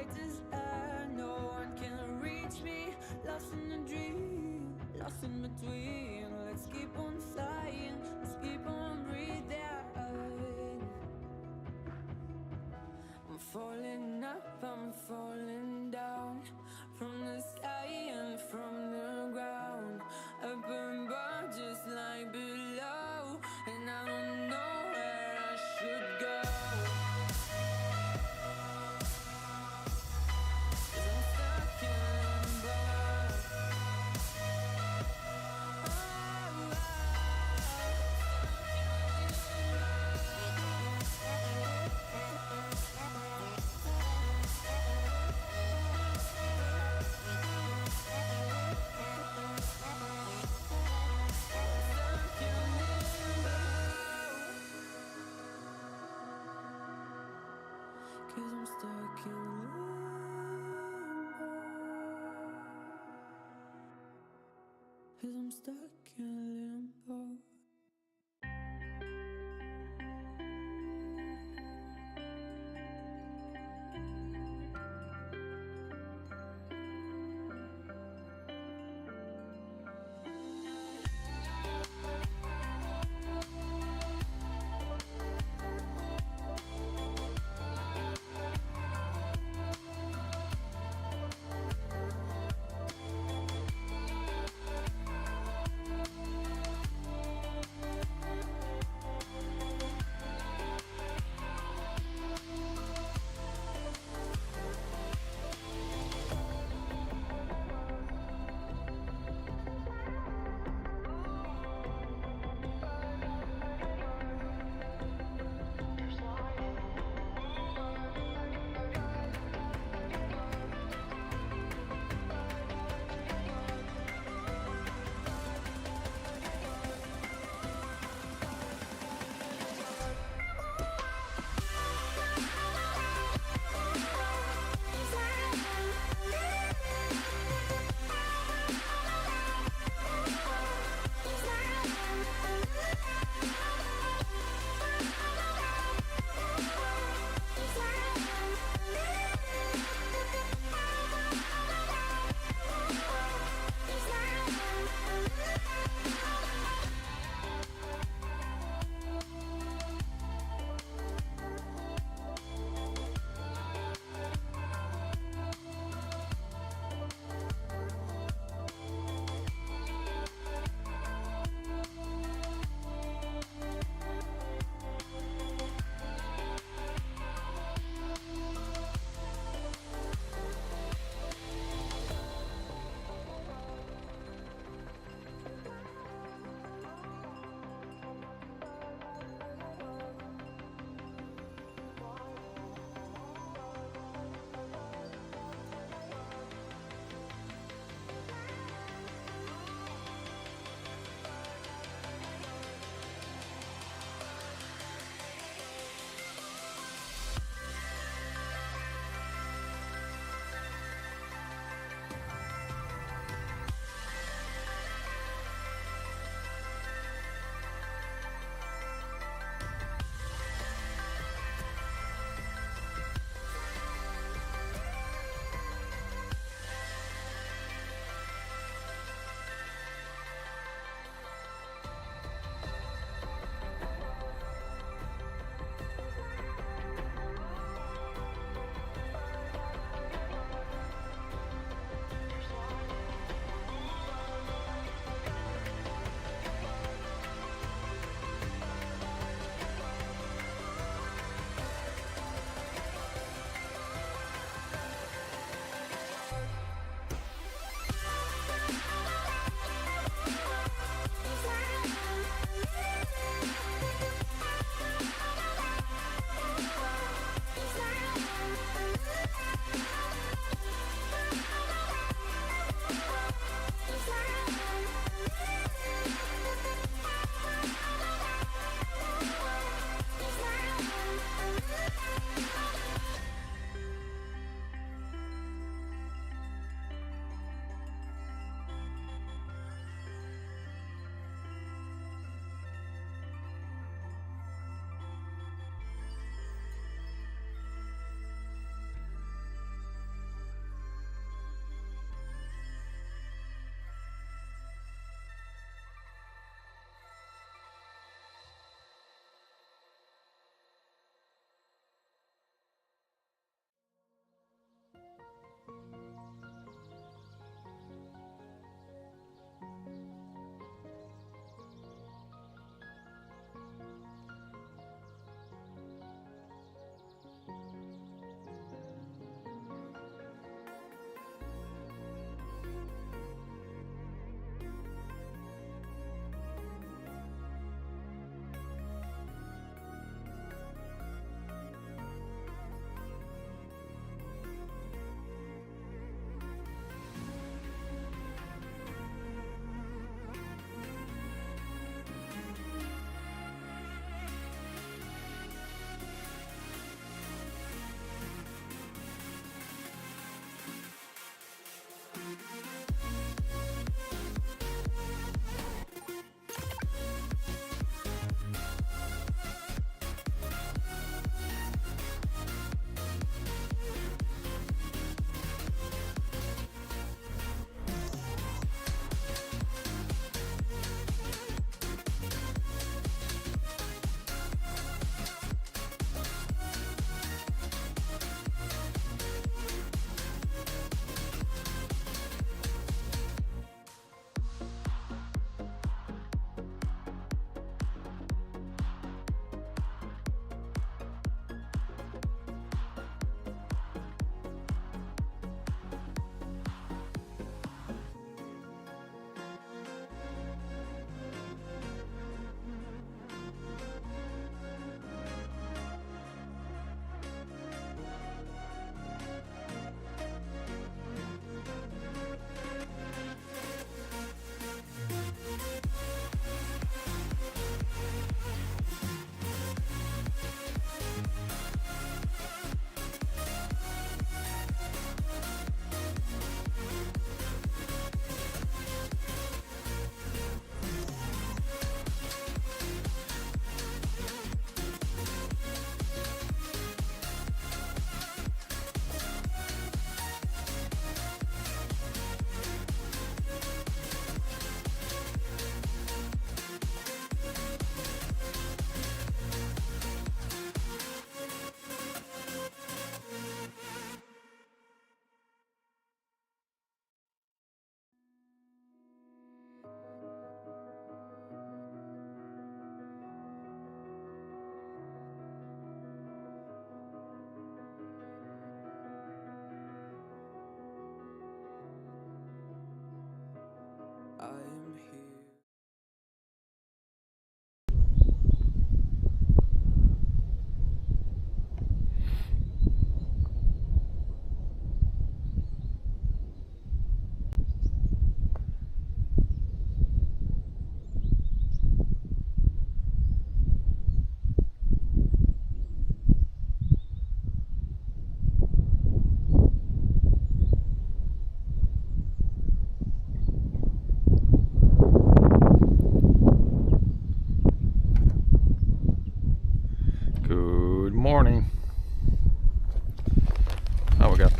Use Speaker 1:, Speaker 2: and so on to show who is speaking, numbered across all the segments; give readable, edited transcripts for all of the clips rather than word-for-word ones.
Speaker 1: greatest land. No one can reach me, lost in a dream, lost in between. Let's keep on flying, let's keep on breathing. I'm falling up, I'm falling down, from the sky and from the ground. Up above just like below, and I don't know where I should go. Cause I'm stuck in limbo. Cause I'm stuck in limbo.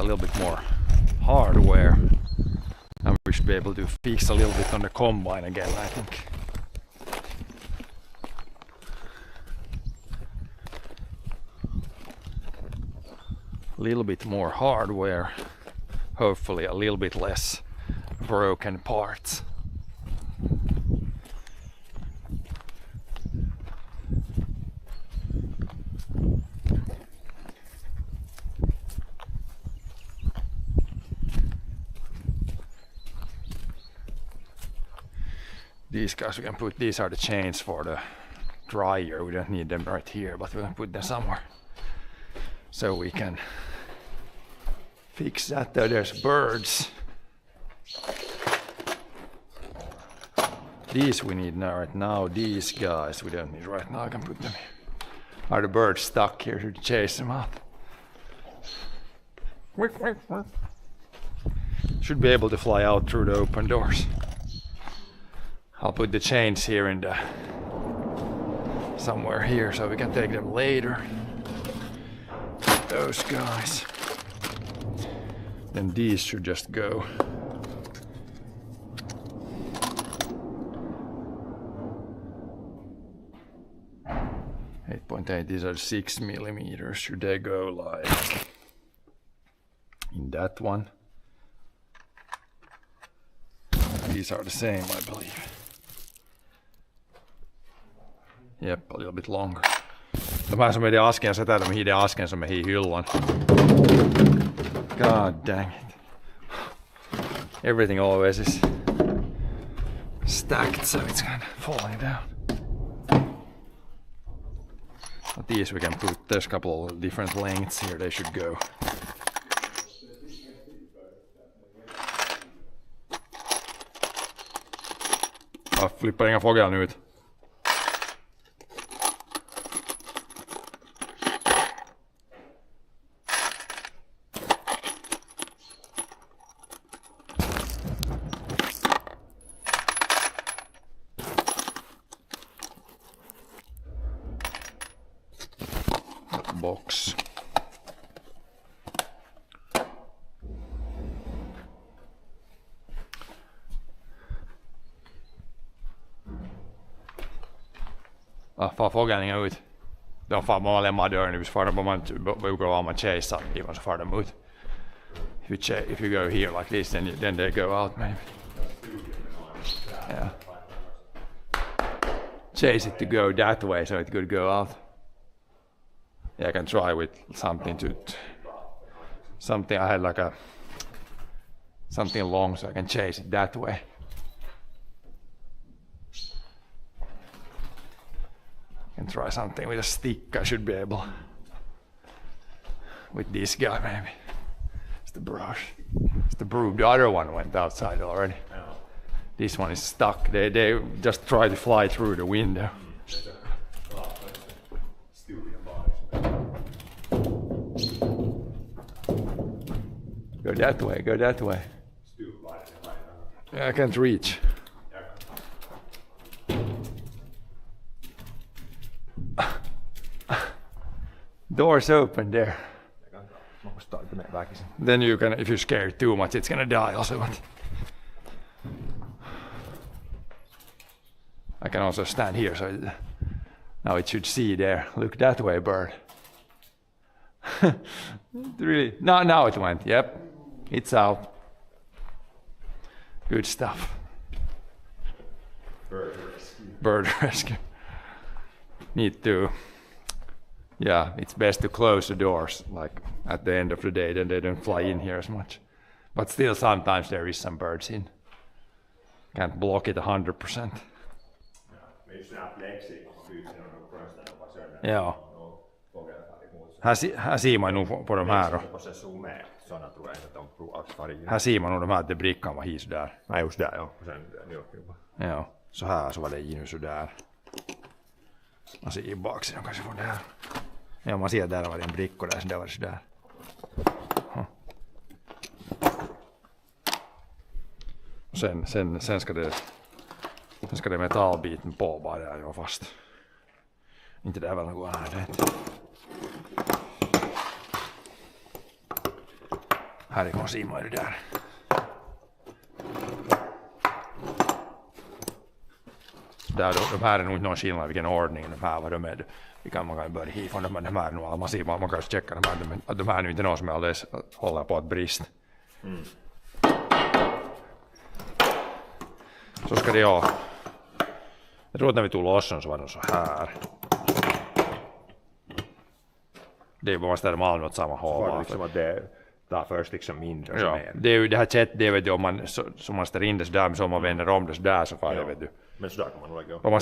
Speaker 2: little bit more hardware, and we should be able to fix a little bit on the combine again, I think. A little bit more hardware, hopefully a little bit less broken parts. These guys we can put, these are the chains for the dryer, we don't need them right here, but we can put them somewhere so we can fix that. There's birds. These we need now, right now. These guys we don't need right now. I can put them here. Are the birds stuck here? Should chase them out? Should be able to fly out through the open doors. I'll put the chains here in the somewhere here so we can take them later. Those guys. Then these should just go. These are 6 millimeters. Should they go like in that one? These are the same, I believe. Jep, a little bit longer. Vähän som meidän asken sitä, että mihin asken som mihin hyllan. God dang it. Everything always is stacked, so it's kind of falling down. But these we can put, there's a couple of different lengths here, they should go. Flippar inga fåglar nu ut. Box. Far fåglarna ut. De far bara lämna dörren nu, så far man brukar vara man chase even så far de ut. If you go here like this, then they go out maybe. Yeah. Chase it to go that way so it could go out. Yeah, I can try with something I had like something long so I can chase it that way. I can try something with a stick, I should be able. With this guy maybe. It's the brush. It's the broom. The other one went outside already. This one is stuck. They just try to fly through the window. Go that way, go that way. Yeah, I can't reach. Door's open there. Then you can, if you scare it too much, it's gonna die also. I can also stand here, so now it should see there. Look that way, bird. Really? No, now it went. Yep, it's out. Good stuff.
Speaker 3: Bird rescue.
Speaker 2: Bird rescue. Need to. Yeah, it's best to close the doors, like at the end of the day, then they don't fly in here as much. But still, sometimes there is some birds in. Can't block it 100%. Ja. Här ser man nog på de här då. Här ser man nog de här, att det brickan var hit sådär.
Speaker 3: Nej, just där, ja.
Speaker 2: Ja, så här så var det in sådär. Man ser i baksidan kanske från där. Ja, man ser där var det en bricka där, så där var det sådär. Sen ska det metallbiten på bara där jag fast. Inte där väl något här. Härifrån ser man det där. Där de här är nog inte någon skillnad vilken ordning de här var de är. Man kan börja hifrån de här nu. Man ser man kan checka de här. Att de här nu inte är någon som alldeles håller på att brista. Så ska det jag tror att när vi tog loss så var det så här. Det är bara ställa malm åt samma håll.
Speaker 3: Var det liksom att det tar först liksom mindre.
Speaker 2: Ja, det är ju det här det vet du, om man så man ställer in det där, men så om man vänder om det där så far det vet du.
Speaker 3: Men sådär kan man nog lägga upp.
Speaker 2: Om man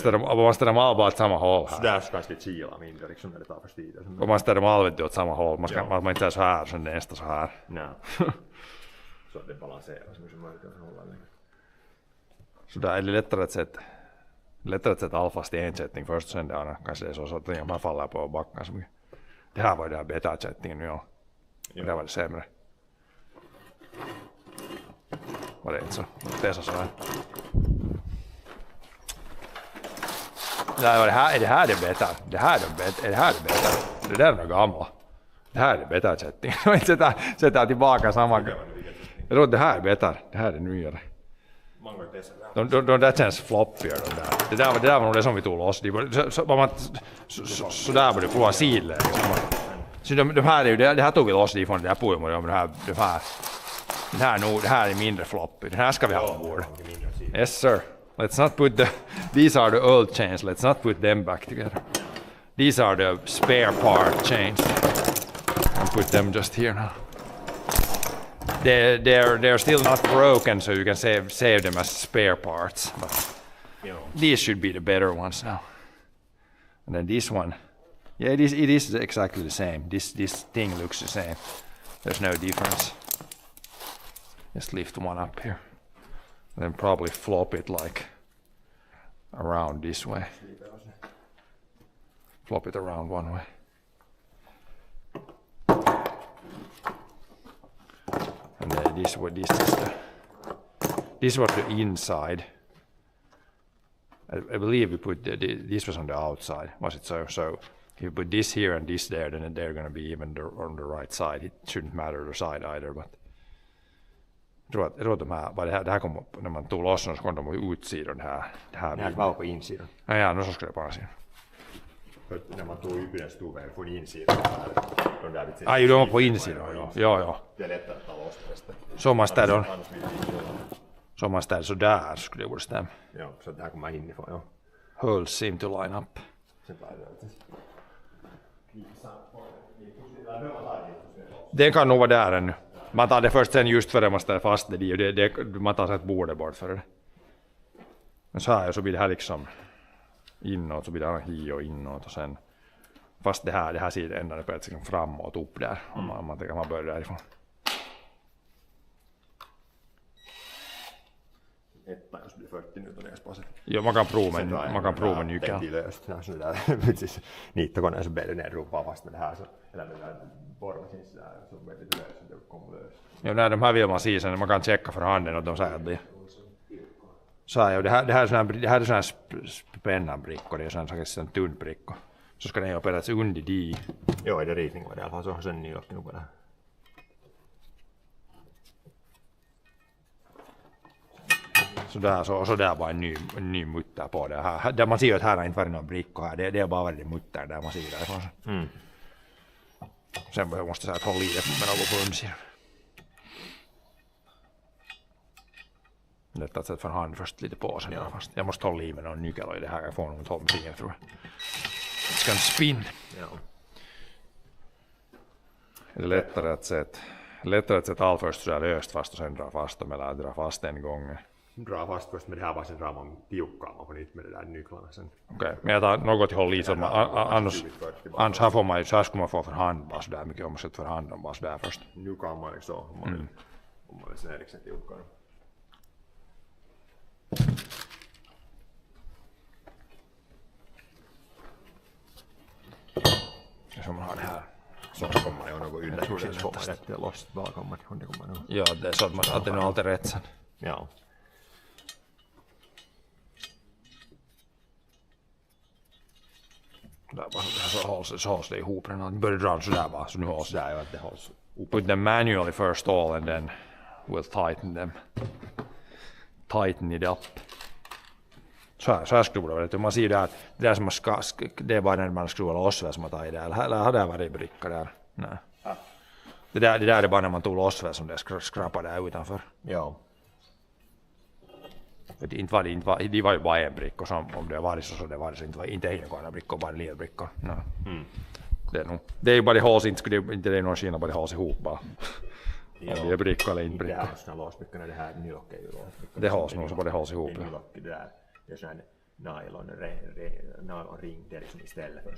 Speaker 2: ställer malm åt samma håll här.
Speaker 3: Sådär så kanske det kilar mindre liksom när det tar först tid.
Speaker 2: Om man ställer malm åt samma håll, man inte är så här så nästa så här.
Speaker 3: Nej. Så att det balanserar så mycket möjligt att hålla längre.
Speaker 2: Så där är det lättare att sätta alfast i en sättning först och sen där kanske det är så att man faller på backen så mycket. Det här var det här beta-sättningen nu, ja. Det där var det sämre. Var det inte så? Det är så här. Nej, är det här det beta? Är det här det beta? Det där är något gamla. Det här är det beta-sättningen. Jag vill inte sätta tillbaka samma. Jag tror att det här är beta. Det här är nyare. De där känns floppigare. Det där var nog det som vi tog loss. Så där var det på sidled. Så de här är ju, det här tog vi loss ifrån det här pojmor. Det här är mindre floppy. Den här ska vi ha på bordet. Yes sir. Let's not put these are the old chains. Let's not put them back together. These are the spare part chains. And put them just here now. They're still not broken, so you can save them as spare parts. But these should be the better ones now. And then this one, yeah, it is exactly the same. This thing looks the same. There's no difference. Just lift one up here, and then probably flop it like around this way. Flop it around one way. And then this was the inside. I believe we put this was on the outside. Was it so? So if you put this here and this there, then they're going to be even on the right side. It shouldn't matter the side either. But jag tror att det här kom när man tog loss så kom de på utsidan här. Det här
Speaker 3: var på insidan.
Speaker 2: Ja, nu så ska det på insidan.
Speaker 3: För när man tog upp den stod väl på insidan.
Speaker 2: De var på insidan. Ja.
Speaker 3: Det är lättare att ta loss resten.
Speaker 2: Som man ställer så där skulle det borde stämma.
Speaker 3: Ja, så där kommer man inifrån, ja.
Speaker 2: Holes seem to line up. Den kan nog vara där ännu. Man tar det först sen just före man ställer fast det. Man tar sig ett bord bort för det. Men så här så blir det här liksom inåt, så blir det här och inåt och sen fast det här sidan ändrar på ett liksom framåt upp där om man tänker man börjar därifrån.
Speaker 3: Etta jos blir 40 nyt on edes paset.
Speaker 2: Ja, man kan prova med nyckeln.
Speaker 3: Niittokoneen så blir det ner rumpaa vasta med det här så eller med den borvasin så blir det lös så det kommer lös.
Speaker 2: Ja, när de här vill man se sen man kan checka för handen att de säger det. Så här, det här är sån här spännanbrickor, det är sån här tunn brickor. Så ska den ju opereras under de.
Speaker 3: Joo, ei det ritning var det i alla fall så har sen nylottanut på det här.
Speaker 2: Så där var en ny mutter på det här. Där man ser att här har inte varit någon brickor här. Det är bara varit mutter där man ser därifrån. Sen måste jag hålla i det med något på undersidan. Lätt att sätta för hand först lite på sen. Ja. Fast jag måste hålla i med någon nyckel i det här. Jag får nog inte hålla med sidan tror jag. It's gonna spin.
Speaker 3: Ja.
Speaker 2: Är det lättare att sätta all först så där löst fast och sen dra fast dem eller dra fast en gång?
Speaker 3: Dra fast först med det här bara sen drar man tiukkaamaan på nytt med det där nycklarna sen.
Speaker 2: Okej, men jag tar något till håll i så annars här får man ju, så här skulle man få för hand bara sådär mycket om man sätter för hand om bara sådär först.
Speaker 3: Nu kan man liksom om man vill sen Eriksen tiukkana.
Speaker 2: Så man har det här.
Speaker 3: Så kommer man ju något yllätyksen så får man rätt loss bakom om det kommer nu.
Speaker 2: Ja, det är så att det är alltid rätt sen.
Speaker 3: Ja.
Speaker 2: Där bara så hålls det ihop. Den börjar dra sådär bara så nu hålls
Speaker 3: det. Där ju att det hålls
Speaker 2: put them manually first all, and then we'll tighten it up. Så här skruvar vet du. Man ser där, det där som det är bara när man skruvar loss som man tar i där. Eller har det varit bricka där? Nej. Det där är bara när man tog loss som det skrapar där utanför.
Speaker 3: Joo.
Speaker 2: För det var ju bara en bricka, och om det var så det var det inte hela brickor, bara lilla brickor. No. Det är ju bara det hålls, inte det är någon skillnad, bara det hålls ihop bara. Om det är bricka eller inte bricka.
Speaker 3: Det här är såna låsbrickor, det här nylock är ju låsbrickor.
Speaker 2: Det hålls nog så bara det hålls ihop.
Speaker 3: Det är nylock, det där. Det är sån här nylonring, det är liksom istället för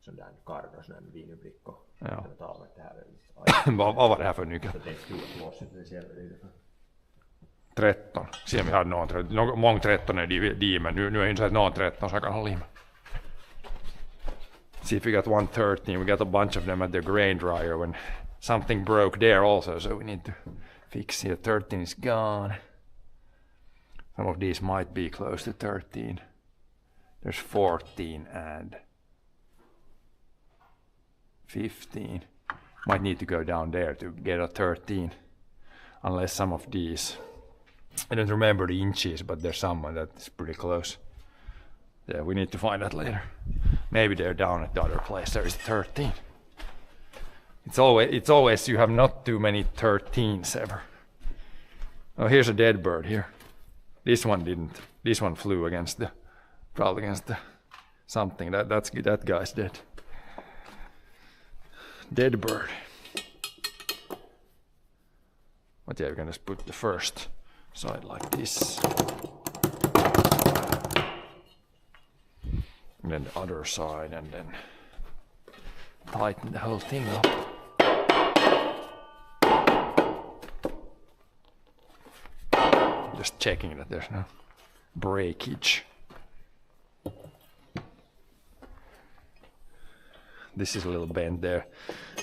Speaker 3: sån där karv och sån där vinbrickor.
Speaker 2: Ja.
Speaker 3: Det här
Speaker 2: Vad var det här för nyckel?
Speaker 3: det är stort låset, det ser väl
Speaker 2: 13. Se om vi hade någon 13. Många 13 är de, men nu är det inte så att någon 13 så jag kan hålla i mig. See if we got 113. We got a bunch of them at the grain dryer when something broke there also, so we need to fix it. 13 is gone. Some of these might be close to 13. There's 14 and 15. Might need to go down there to get a 13. Unless some of these, I don't remember the inches, but there's someone that's pretty close. Yeah, we need to find that later. Maybe they're down at the other place. There is 13. It's always you have not too many 13s ever. Oh, here's a dead bird here. This one didn't. This one flew probably against the something. That guy's dead. Dead bird. But yeah, we can just put the first side like this. And then the other side, and then tighten the whole thing up. Just checking that there's no breakage. This is a little bent there.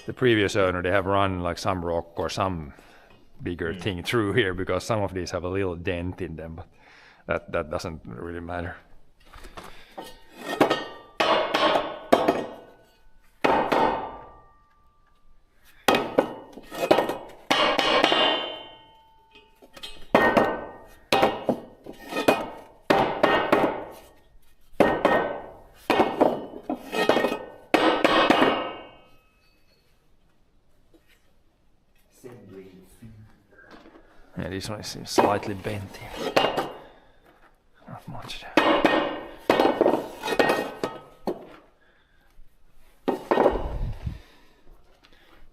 Speaker 2: The previous owner, they have run like some rock or some bigger thing through here, because some of these have a little dent in them, but that doesn't really matter. Yeah, this one is slightly bent here. Not much there.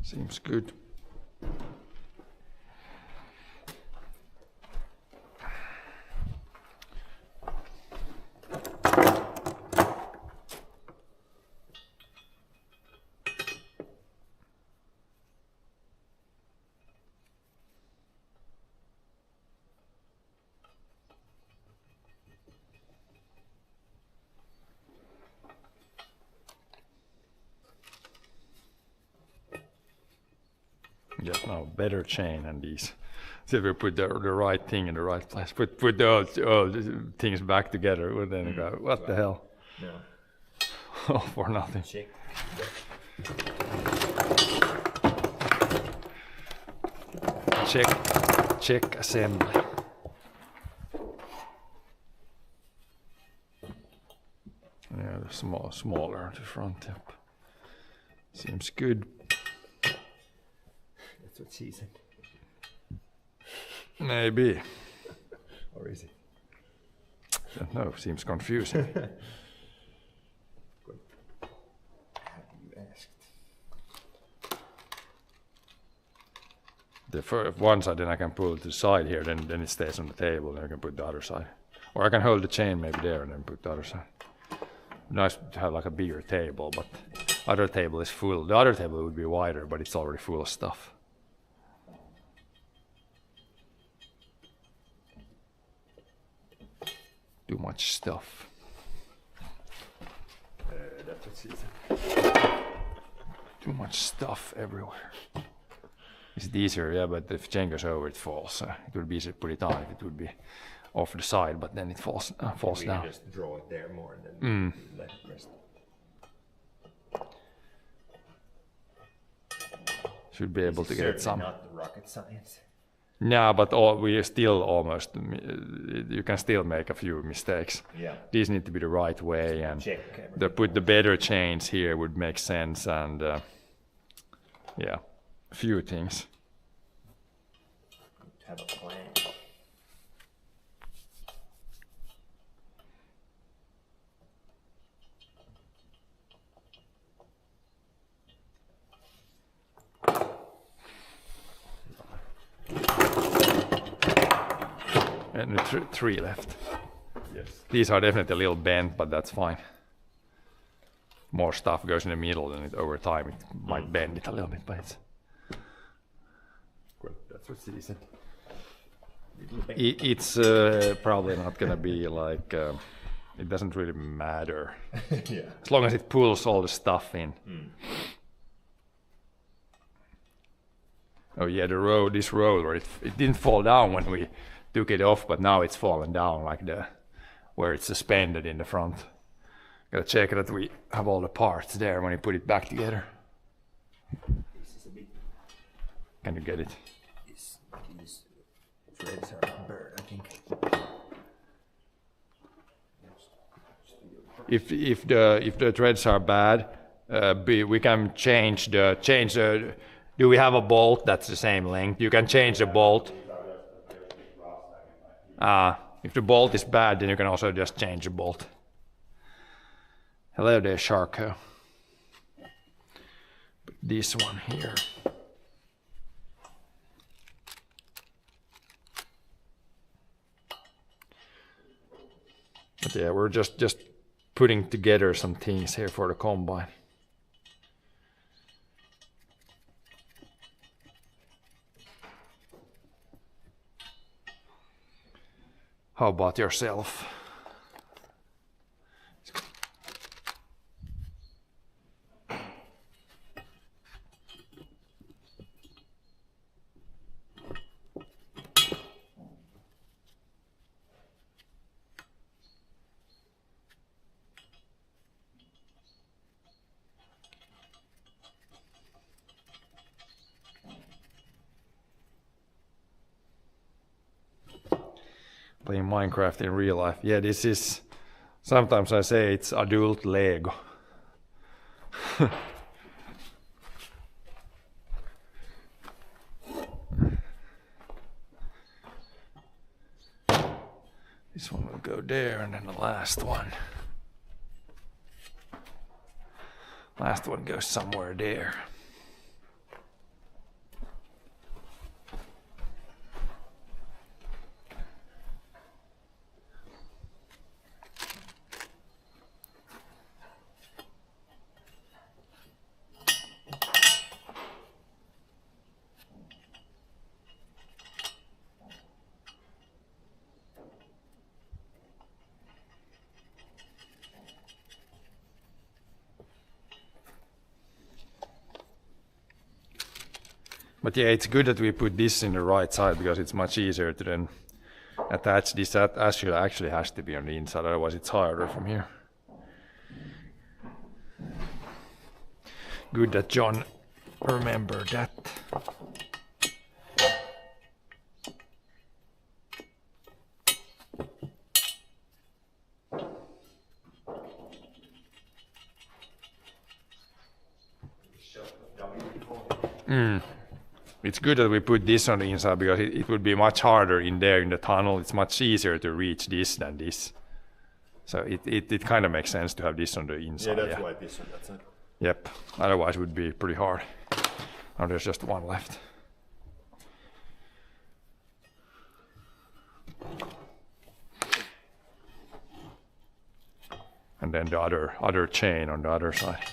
Speaker 2: Seems good. Yes, now better chain than these. So if we put the right thing in the right place, put the old things back together, and then go, what the hell?
Speaker 3: Yeah.
Speaker 2: All for nothing.
Speaker 3: Check.
Speaker 2: Check assembly. Yeah, the smaller the front tip. Seems good.
Speaker 3: That's what she said.
Speaker 2: Maybe.
Speaker 3: Or is it?
Speaker 2: Don't know, seems confusing.
Speaker 3: Good. Have you asked?
Speaker 2: The first one side, then I can pull it to the side here, then it stays on the table, then I can put the other side. Or I can hold the chain maybe there and then put the other side. Nice to have like a bigger table, but other table is full. The other table would be wider, but it's already full of stuff. Too much stuff.
Speaker 3: That's what she said.
Speaker 2: Too much stuff everywhere. Is it easier? Yeah, but if chain goes over, it falls. It would be easier to put it on if it would be off the side, but then it falls
Speaker 3: We
Speaker 2: down.
Speaker 3: can just draw it there more and then let it rest.
Speaker 2: should be able to get
Speaker 3: Certainly
Speaker 2: some.
Speaker 3: not rocket science.
Speaker 2: No, but we still almost, you can still make a few mistakes.
Speaker 3: Yeah.
Speaker 2: These need to be the right way, and
Speaker 3: Check everything.
Speaker 2: put the better chains here would make sense, and yeah, a few things.
Speaker 3: Have a plan.
Speaker 2: And three left.
Speaker 3: Yes.
Speaker 2: These are definitely a little bent, but that's fine. More stuff goes in the middle, and over time it might bend it a little bit, but it's
Speaker 3: Good. That's what she said.
Speaker 2: it's probably not gonna be like it doesn't really matter
Speaker 3: Yeah.
Speaker 2: as long as it pulls all the stuff in. Oh yeah, this roller, it didn't fall down when we took it off, but now it's fallen down like where it's suspended in the front. Gotta check that we have all the parts there when you put it back together.
Speaker 3: This is a bit.
Speaker 2: Can you get it?
Speaker 3: These threads are bird, I think.
Speaker 2: If the threads are bad, we can change the. Do we have a bolt that's the same length? You can change the bolt. If the bolt is bad, then you can also just change the bolt. Hello there, Sharko. This one here. But yeah, we're just putting together some things here for the combine. How about yourself? Playing Minecraft in real life. Yeah, this is, sometimes I say it's adult Lego. This one will go there, and then the last one. Last one goes somewhere there. But yeah, it's good that we put this in the right side because it's much easier to then attach this. That actually has to be on the inside, otherwise it's harder from here. Good that John remembered that. It's good that we put this on the inside because it would be much harder in there in the tunnel. It's much easier to reach this than this. So it kind of makes sense to have this on the inside.
Speaker 3: Yeah, that's why this on that side.
Speaker 2: Yep, otherwise it would be pretty hard. Now there's just one left. And then the other chain on the other side.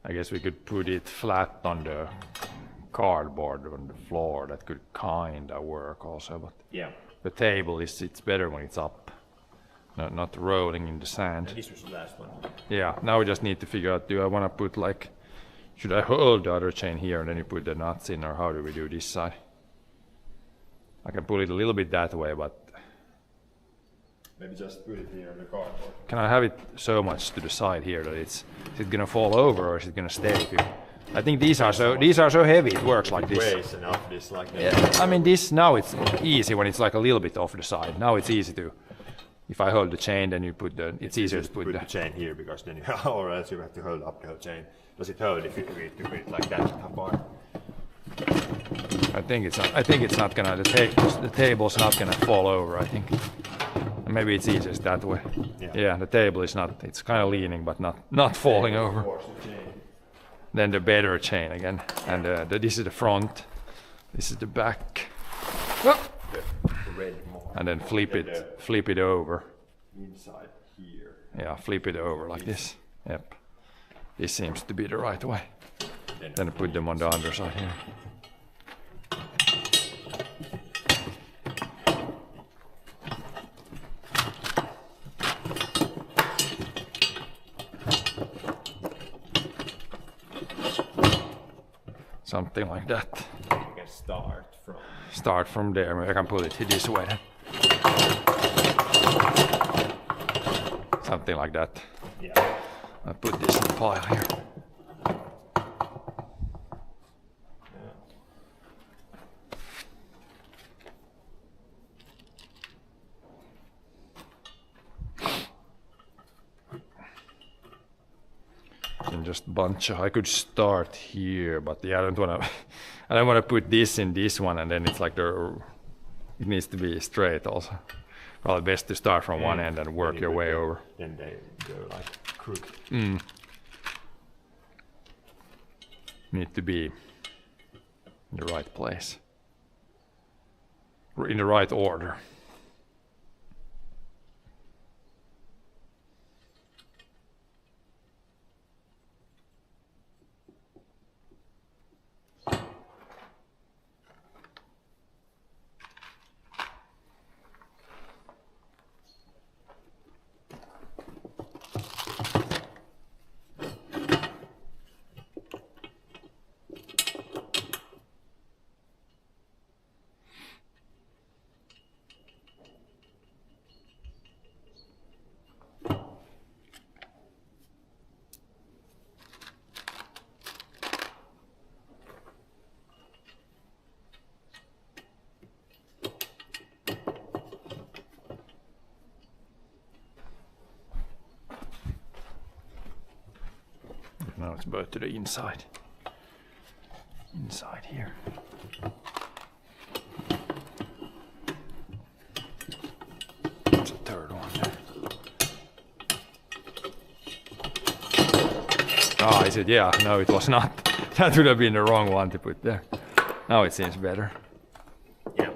Speaker 2: I guess we could put it flat on the cardboard on the floor. That could kinda work also, but
Speaker 3: Yeah.
Speaker 2: the table it's better when it's up not rolling in the sand.
Speaker 3: This was the last one.
Speaker 2: Yeah, now we just need to figure out, do I want to put like, should I hold the other chain here and then you put the nuts in, or how do we do this side? I can pull it a little bit that way, but
Speaker 3: Maybe just put it here on the cardboard.
Speaker 2: can I have it so much to the side here that is it gonna fall over or is it gonna stay? I think these are so heavy it works like this.
Speaker 3: Weighs enough this like that.
Speaker 2: Yeah, I mean this now it's easy when it's like a little bit off the side. Now it's easy to, if I hold the chain then you put the, it's easier to put
Speaker 3: the chain here because then you or else you have to hold up the whole chain. Does it hold if you put it like that apart?
Speaker 2: I think it's not gonna, the table's not gonna fall over, I think. Maybe it's easiest that way. Yeah, the table is not, it's kind of leaning but not falling over. Then the better chain again. And this is the front, this is the back.
Speaker 3: The red more.
Speaker 2: And then flip it over.
Speaker 3: Inside here.
Speaker 2: Yeah, flip it over like this. Yep. This seems to be the right way. Then put them on the underside here. Something like that.
Speaker 3: You can
Speaker 2: Start from there. Maybe I can put it this way then. Something like that.
Speaker 3: Yeah.
Speaker 2: I put this in the pile here. And just bunch of, I could start here, but yeah, I don't wanna put this in this one and then it's like it needs to be straight also. Probably best to start from one end and work your way over.
Speaker 3: Then they go like crooked.
Speaker 2: Need to be in the right place. In the right order. Now it's both to the inside. Inside here. There's a third one there. Ah, is it? Yeah, no it was not. That would have been the wrong one to put there. Now it seems better.
Speaker 3: Yeah.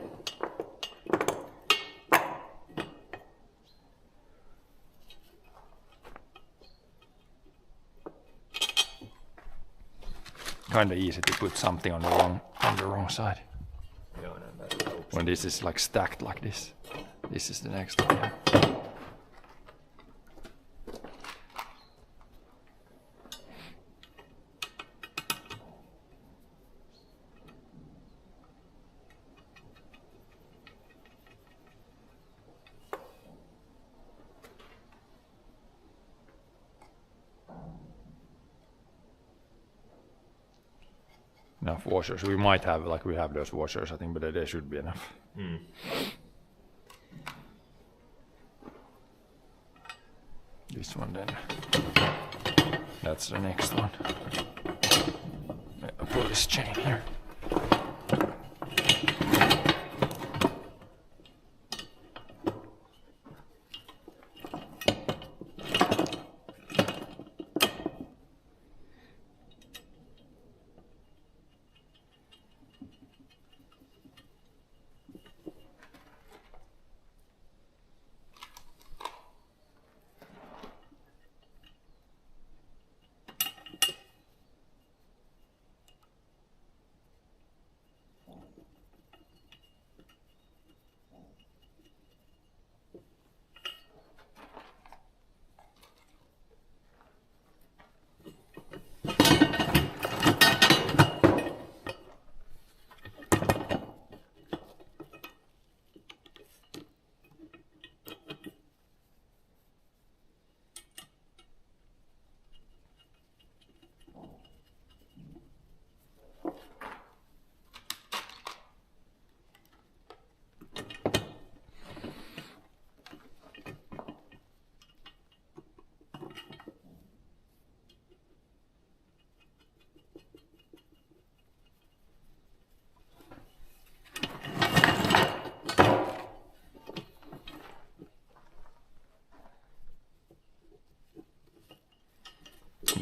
Speaker 2: Kinda easy to put something on the wrong side.
Speaker 3: Yeah, no, that helps.
Speaker 2: When this is like stacked like this. This is the next one. Yeah. Enough washers. We might have, like we have those washers, I think, but they should be enough. This one then. That's the next one. I'll pull this chain here.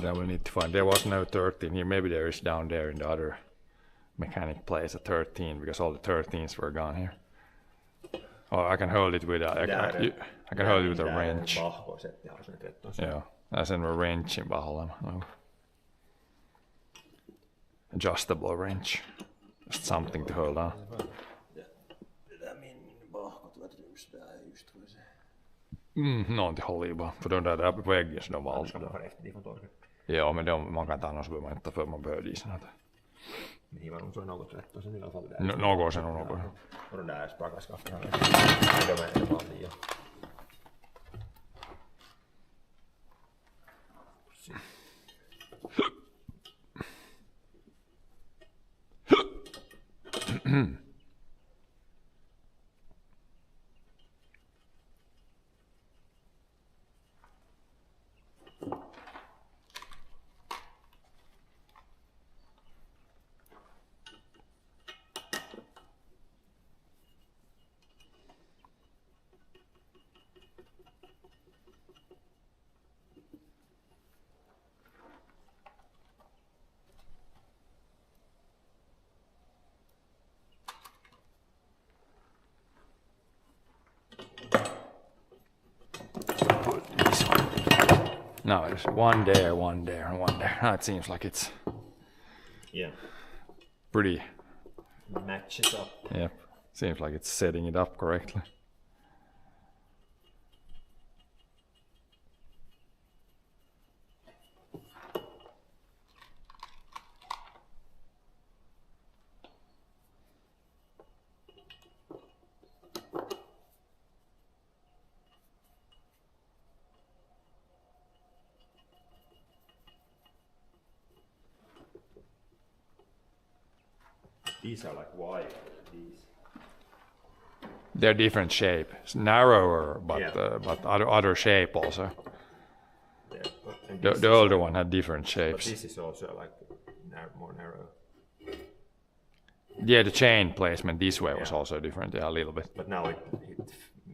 Speaker 2: Then we need to find. There was no 13 here. Maybe there is down there in the other mechanic place a 13 because all the 13s were gone here. Or I can hold it with a. I can hold it with a wrench. Yeah, I sen wrenchin vaan olemaan. No. Adjustable wrench. Just something to hold on. Någon till håller i bara. För de där på väggen så de var allt. Ja, men man kan inte annars behöver man inte för man behöver i såna där.
Speaker 3: Men hivar nog så är något rätt och sen i alla fall
Speaker 2: där. Något sen och något.
Speaker 3: Och den där sprakaskaffen här. Det är bara liian.
Speaker 2: No, it's one there, one there, and one there. Now it seems like it's pretty.
Speaker 3: Matches up.
Speaker 2: Yep, seems like it's setting it up correctly.
Speaker 3: These are like wide. These.
Speaker 2: They're different shape. It's narrower, but other shape also. The older one had different shapes.
Speaker 3: But this is also like more narrow.
Speaker 2: Yeah, the chain placement this way was also different, a little bit.
Speaker 3: But now it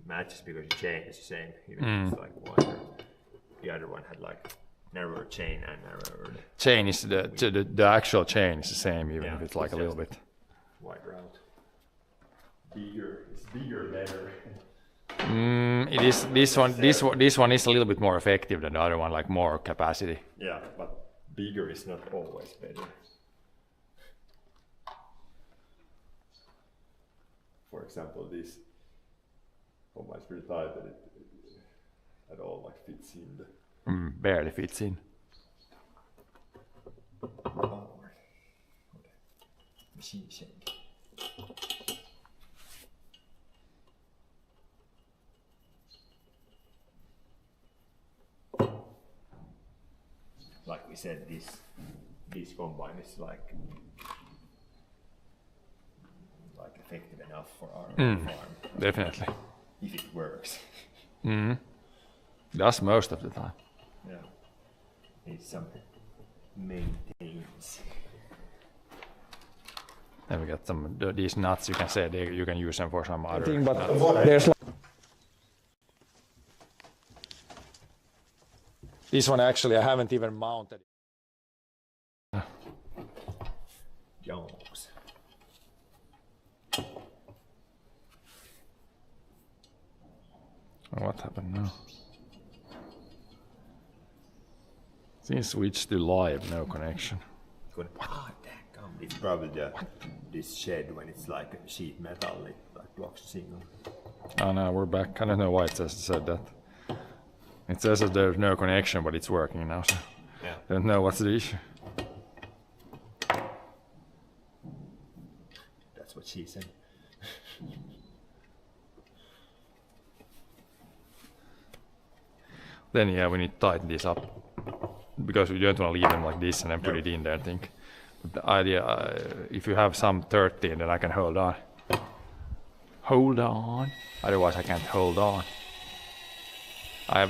Speaker 3: matches because the chain is the same, even if it's like wider. The other one had like narrower chain and narrower.
Speaker 2: Chain is the actual chain is the same, even if it's like a little bit.
Speaker 3: Wide route. It's bigger, better.
Speaker 2: It is this one is a little bit more effective than the other one, like more capacity.
Speaker 3: Yeah, but bigger is not always better. For example, this one is pretty tight that it at all like fits in the
Speaker 2: barely fits in.
Speaker 3: Machine shake. Like we said, this combine is like effective enough for our farm.
Speaker 2: Definitely.
Speaker 3: If it works.
Speaker 2: Does most of the time.
Speaker 3: Yeah. Needs some maintenance.
Speaker 2: Then we got some these nuts. You can say you can use them for some other
Speaker 4: thing, but
Speaker 2: nuts.
Speaker 4: there's this one actually I haven't even mounted.
Speaker 3: Jones.
Speaker 2: What happened now? Since switched to live, no connection.
Speaker 3: It's probably this shed when it's like sheet metal, it like blocks the signal.
Speaker 2: Oh no, we're back. I don't know why it said that. It says that there's no connection, but it's working now, so
Speaker 3: Yeah.
Speaker 2: I don't know what's the issue.
Speaker 3: That's what she said.
Speaker 2: Then yeah, we need to tighten this up because we don't want to leave them like this and then put it in there. I think. But the idea, if you have some 13, then I can hold on. Hold on. Otherwise, I can't hold on.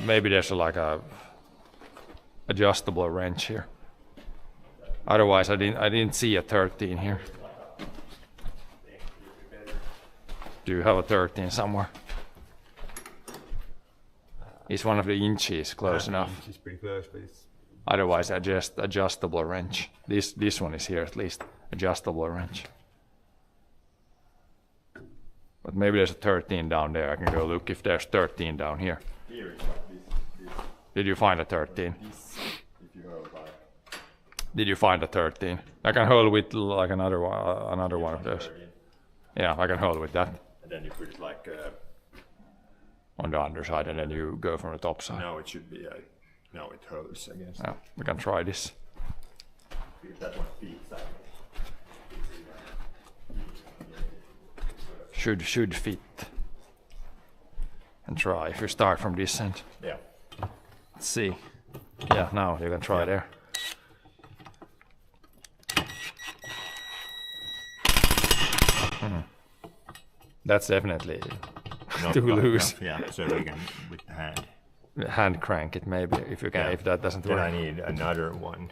Speaker 2: Maybe there's like a adjustable wrench here. Otherwise, I didn't see a 13 here. Do you have a 13 somewhere? Is one of the inches close enough?
Speaker 3: It's pretty close, but it's
Speaker 2: Otherwise, adjustable wrench. This one is here at least, adjustable wrench. But maybe there's a 13 down there. I can go look if there's 13 down here.
Speaker 3: Here it's like this.
Speaker 2: Did you find a 13?
Speaker 3: This, if you hold like
Speaker 2: Did you find a 13? I can hold with like another one of those.
Speaker 3: 13,
Speaker 2: Yeah, I can hold with that
Speaker 3: and then you put it like
Speaker 2: on the underside, and then you go from the top side.
Speaker 3: now it should be now it holds against.
Speaker 2: Yeah, we can try this.
Speaker 3: Because that one feeds that.
Speaker 2: Should fit. And try if you start from this end.
Speaker 3: Yeah.
Speaker 2: Let's see. Yeah, now you can try there. That's definitely
Speaker 3: Not
Speaker 2: too
Speaker 3: quite
Speaker 2: loose.
Speaker 3: enough, yeah, so we can with the hand.
Speaker 2: Hand crank it maybe if you can.
Speaker 3: Yeah.
Speaker 2: If that doesn't
Speaker 3: Then
Speaker 2: work.
Speaker 3: I need another one.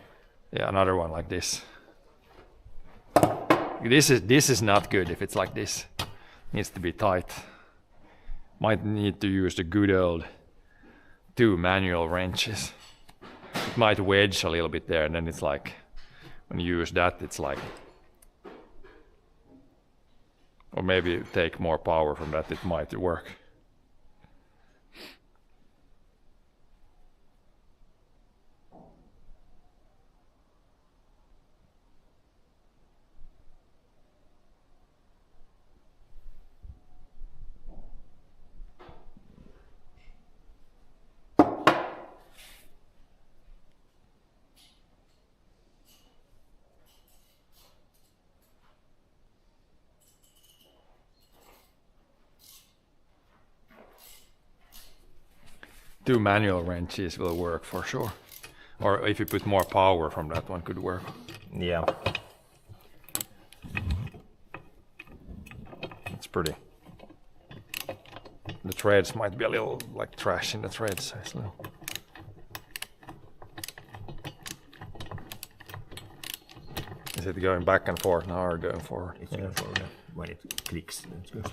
Speaker 2: Yeah, another one like this. This is not good if it's like this. Needs to be tight. Might need to use the good old 2 manual wrenches. It might wedge a little bit there, and then it's like when you use that, it's like, or maybe take more power from that. It might work. Two manual wrenches will work for sure. Or if you put more power from that one, could work.
Speaker 3: Yeah.
Speaker 2: It's pretty. The threads might be a little like trash in the threads. It's little. Is it going back and forth now or going forward?
Speaker 3: It's going forward when it clicks. It's good.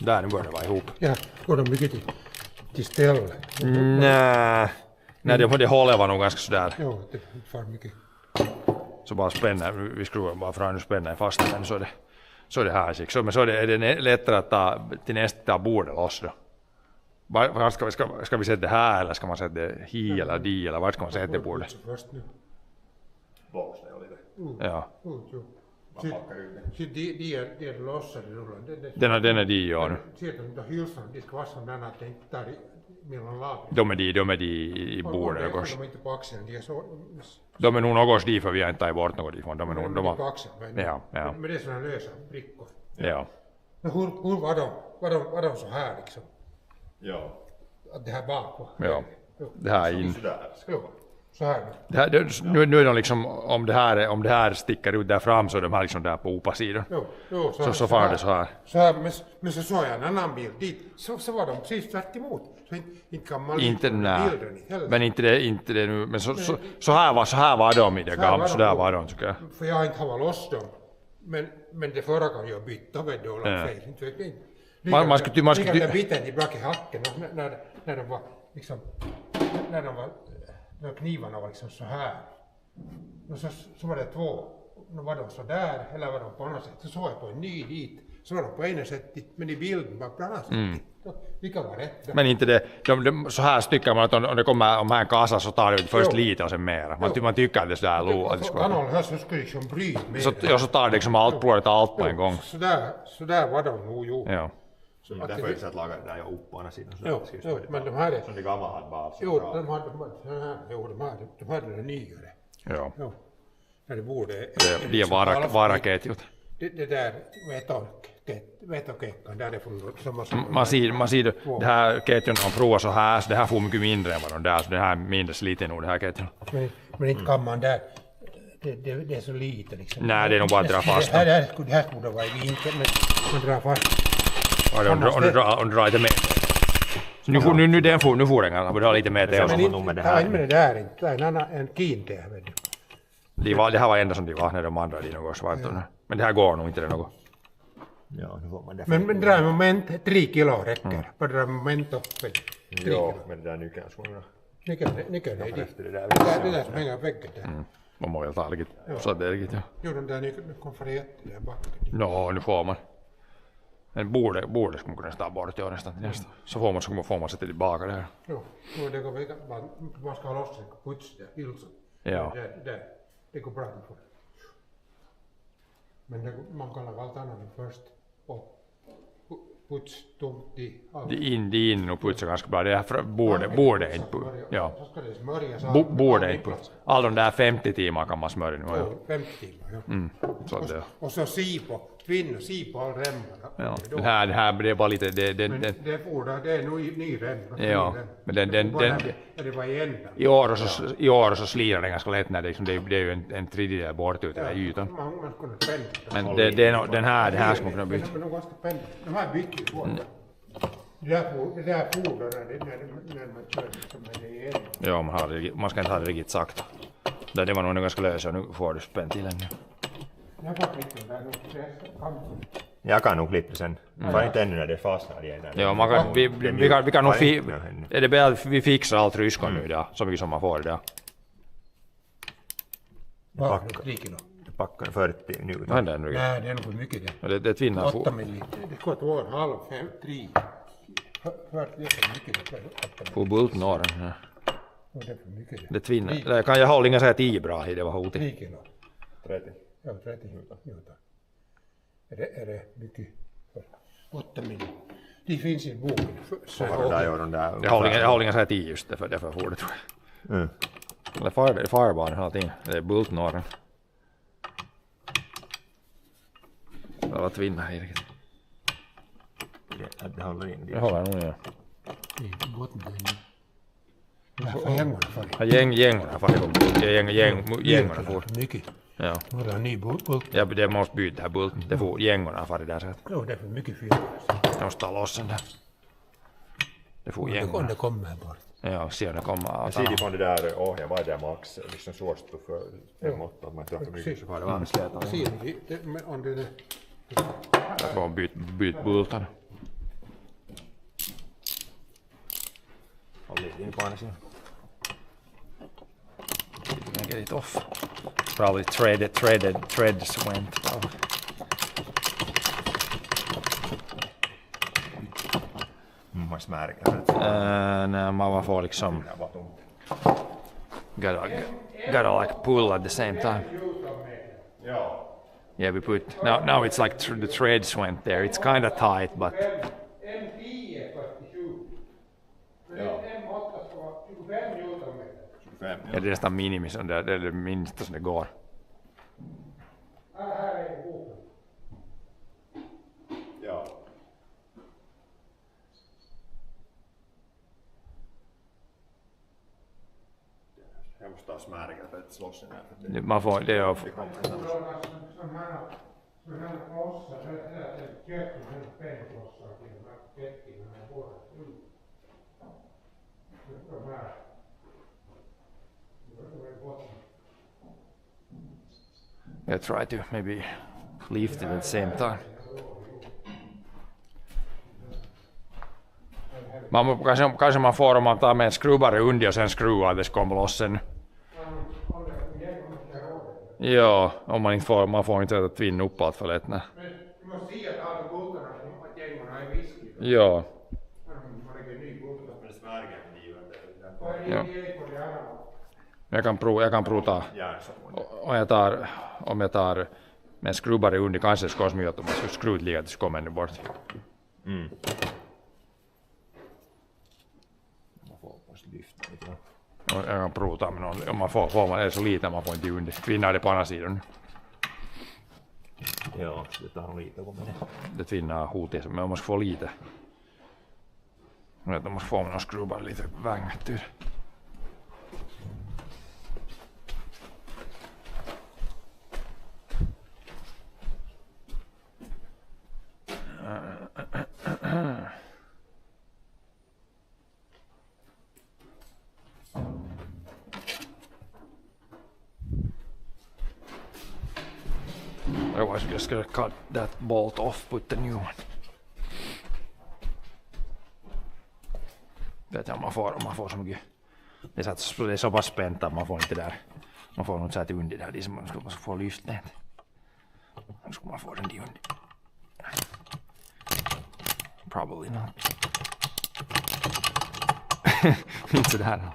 Speaker 2: Där, nu går det bara ihop.
Speaker 5: Ja, går de mycket till ställ?
Speaker 2: Nej, det håller var nog ganska sådär.
Speaker 5: Jo, det far mycket.
Speaker 2: Så bara spänner, vi skruvar bara fram, nu spänner jag fast den, så är det här sik. Men så är det lättare att till nästa bordet loss då. Ska vi sätta det här eller ska man sätta det hi eller di eller vart ska man sätta det bordet?
Speaker 5: Först nu.
Speaker 3: Boxar jag lite.
Speaker 2: Ja,
Speaker 5: Jo. De är lossade rullar.
Speaker 2: den är di ja nu.
Speaker 5: Sieltä niitä hylsan, de ska vara sådana att det inte tar mellan lagen.
Speaker 2: De är di i bordet
Speaker 5: Och
Speaker 2: också.
Speaker 5: de är inte på axeln, de är så...
Speaker 2: De är nog något di för vi har inte tagit bort något ifrån. De är nog,
Speaker 5: De är på axeln.
Speaker 2: Ja.
Speaker 5: Men det är sådana lösa brickor.
Speaker 2: Ja.
Speaker 5: Men hur var de så här liksom?
Speaker 3: Ja.
Speaker 5: Att det här bakpå?
Speaker 2: Ja. Det här är in.
Speaker 3: Sådär.
Speaker 5: Jo, så här.
Speaker 2: Nu är de liksom, om det här sticker ut där fram så är de här liksom där på opasidan.
Speaker 5: Jo,
Speaker 2: Så far det så här.
Speaker 5: Så här, men så såg jag en annan bild dit, så var de precis tvärt emot. Så inte kan man
Speaker 2: Inte nej.
Speaker 5: bilden heller.
Speaker 2: Men inte det nu, men så här var de i det gamla, så där var de tycker jag.
Speaker 5: För jag har inte haft loss dem. Men det förra kan jag byta vid då, fel, inte vet jag.
Speaker 2: Man skulle
Speaker 5: Lika biten tillbaka i hacken när de var liksom, när knivarna var liksom så här. Och så var det två. Nu var de så där, eller var de på annat sätt. Så såg jag på en ny dit. Så var de på ena sättet, men i bilden var på annat sätt. Vilka var rätt?
Speaker 2: Men inte det, så här tycker man att om det kommer om här kassa så tar det först lite och sen mera. Man tycker att det sådär låter.
Speaker 5: Kanal här så skulle liksom bryta med
Speaker 2: Så tar det liksom allt på en gång.
Speaker 5: Så där var de nog ju.
Speaker 2: Ja.
Speaker 3: Så därför är det så att laga det där jag upp på andra sidan.
Speaker 5: Jo, men de hade...
Speaker 3: Som det gamla hade bara.
Speaker 5: Jo, de hade det nyare.
Speaker 2: Ja.
Speaker 5: Jo. När det borde...
Speaker 2: De är varaketjut.
Speaker 5: Det där vetokekkan därifrån.
Speaker 2: Man ser det här ketjun on provar så här, så det här får mycket mindre än vad de där, så det här är mindre sliten nog det här ketjun.
Speaker 5: Men inte kan man där... Det är så lite liksom.
Speaker 2: Nej, det är nog bara att dra fast.
Speaker 5: Det här skulle vara i vinter, men man drar fast.
Speaker 2: Om du drar lite med. Så nu får den ganska, dra lite med det.
Speaker 5: Men inte med det där inte. Det är en kiinteä.
Speaker 2: Det här var enda som de var när de andra i något svart. Men det här går nog inte det något.
Speaker 3: Ja, nu får man det.
Speaker 5: Men dra moment 3 kilo räcker. Bara dra moment upp.
Speaker 3: Jo, men det där nyckeln skulle nog...
Speaker 5: Nyckeln är dit.
Speaker 3: Efter det där.
Speaker 5: Det där som hänger väggen där.
Speaker 2: Man må väl ta lite. Så det är lite, ja.
Speaker 5: Jo, den där nyckeln kom för jätte där backen.
Speaker 2: No, nu får man. Men borde skulle man kunna ta bort det nästan till nästa. Så får man sätta tillbaka det här.
Speaker 5: Jo, det går man ska ha loss en puts där, Ilsa.
Speaker 2: Ja.
Speaker 5: Det går bra för. Men man kan ha allt annat först och puts tomt i allt.
Speaker 2: Det in och putsa ganska bra. Det här borde inte putsa. Ja.
Speaker 5: Så ska det smörjas.
Speaker 2: Borde inte putsa. Alla de där 50 timmar kan man smörja nu. Ja.
Speaker 5: 50 timmar, ja.
Speaker 2: Så det.
Speaker 5: Och så sipo, sipo all remmarna.
Speaker 2: Ja. Det här det var lite
Speaker 5: Men det är ny remma.
Speaker 2: Ja, men
Speaker 5: Det var i ändan.
Speaker 2: I år så slirar den ganska lätt när det är ju en tredjedel bort ut den här ytan.
Speaker 5: Man skulle spänna.
Speaker 2: Men det här ska man kunna byta.
Speaker 5: Men de ganska spända. De här byter ju på. Det där fordrar när man kör som är det i ändan.
Speaker 2: Ja, man ska inte ha det riktigt sakta. Det var nog ganska lösa och nu får du spänn till den.
Speaker 5: Jag kan klippa där nu.
Speaker 3: Jag kan nog klippa sen. Var inte ännu när det fastnar igen.
Speaker 2: Ja, vi kan nog är det bättre att vi fixar allt ryskon nu där, så mycket som man får det där.
Speaker 5: Vad? 3 kilo?
Speaker 3: Det packar 40 nu.
Speaker 2: Nej, det är nog.
Speaker 5: Nej, det är nog för mycket det.
Speaker 2: Det tvinnar
Speaker 5: 8 milliliter. Det ska vara 2,5, 5, 3. 40 det är för mycket.
Speaker 2: På bulten och den. Ja.
Speaker 5: Det är för mycket det.
Speaker 2: Det tvinnar. Det kan jag hålla inga säga 10 bra i det var hotigt.
Speaker 5: 3 kilo.
Speaker 3: 30.
Speaker 5: Ja, 30 minuter. Är det mycket? 8 milliliter. Det finns i boken.
Speaker 3: Så har det där och de där.
Speaker 2: Jag håller inga säga 10 just därför får det tror jag. Eller firebarn hela tiden. Det är bulten och den. Det var tvinnar i riktigt.
Speaker 3: Det håller in.
Speaker 2: Det håller nog, ja.
Speaker 5: Det är botten. Det är för gängorna för det.
Speaker 2: Gängorna får gängorna får.
Speaker 5: Mycket.
Speaker 2: Ja.
Speaker 5: Nu har det en ny bult.
Speaker 2: Ja, det måste byta här bulten. Det får gängorna för det där sättet.
Speaker 5: Jo, det är för mycket fyr.
Speaker 2: Jag måste ta loss den där. Det får gängorna.
Speaker 5: Det kommer bort.
Speaker 2: Ja, se om det kommer.
Speaker 3: Ser de från det där, jag var där max, liksom svårstå för 5-8, att man tar för mycket så får det vara släta.
Speaker 5: Ser ni? Om det är...
Speaker 2: Jag får byta bulten.
Speaker 3: Håll in på andra sidan.
Speaker 2: Get it off. Probably threads went.
Speaker 3: Måste märka det.
Speaker 2: Nej, man får liksom gotta like pull at the same time. Yeah, we put now it's like the threads went there. It's kind of tight, but
Speaker 5: M10 47. M8 ska vara 25 newtonmeter.
Speaker 2: ja, det är nästan minimi, det är det minsta som det går.
Speaker 5: Här är boken.
Speaker 3: Ja. Jag måste ta smärga för att slåss den här.
Speaker 2: Man får det är
Speaker 5: Sådana här klossar, det är köpt med pennklossar till de här kettingarna i båda. De här.
Speaker 2: I try to maybe lift it at the same time. Kanske man får om man tar med en skrubbare under och sen skruvar det ska komma loss sen. Ja, om man får inte att tvinna uppåt för lätt.
Speaker 5: Men du måste se att alla bultarna som gängorna är whisky.
Speaker 2: Ja.
Speaker 5: Man lägger ny bultar.
Speaker 3: Men smärga är givande.
Speaker 2: Ja.
Speaker 5: På det andra.
Speaker 2: Jag kan prova om jag tar med en skrubbare under kanske ska smyga att man ska skruva lite att det kommer ännu bort.
Speaker 3: Man får lyfta lite.
Speaker 2: Jag kan prova med någon, om man får man är så lite man får inte under. Tvinnar det på andra sidan.
Speaker 3: Ja, det tar nog lite på mig.
Speaker 2: Det tvinnar hotet, men man måste få lite. Man måste få någon skrubbare lite vängt ur. Otherwise, we're just gonna cut that bolt off, put the new one. Vet jag, om man får så mycket. Det är så pass spänt att man får inte där. Man får något så här till under där. Det är som man ska få lyft det. Nu ska man få den till under. Probably not. Inte sådär.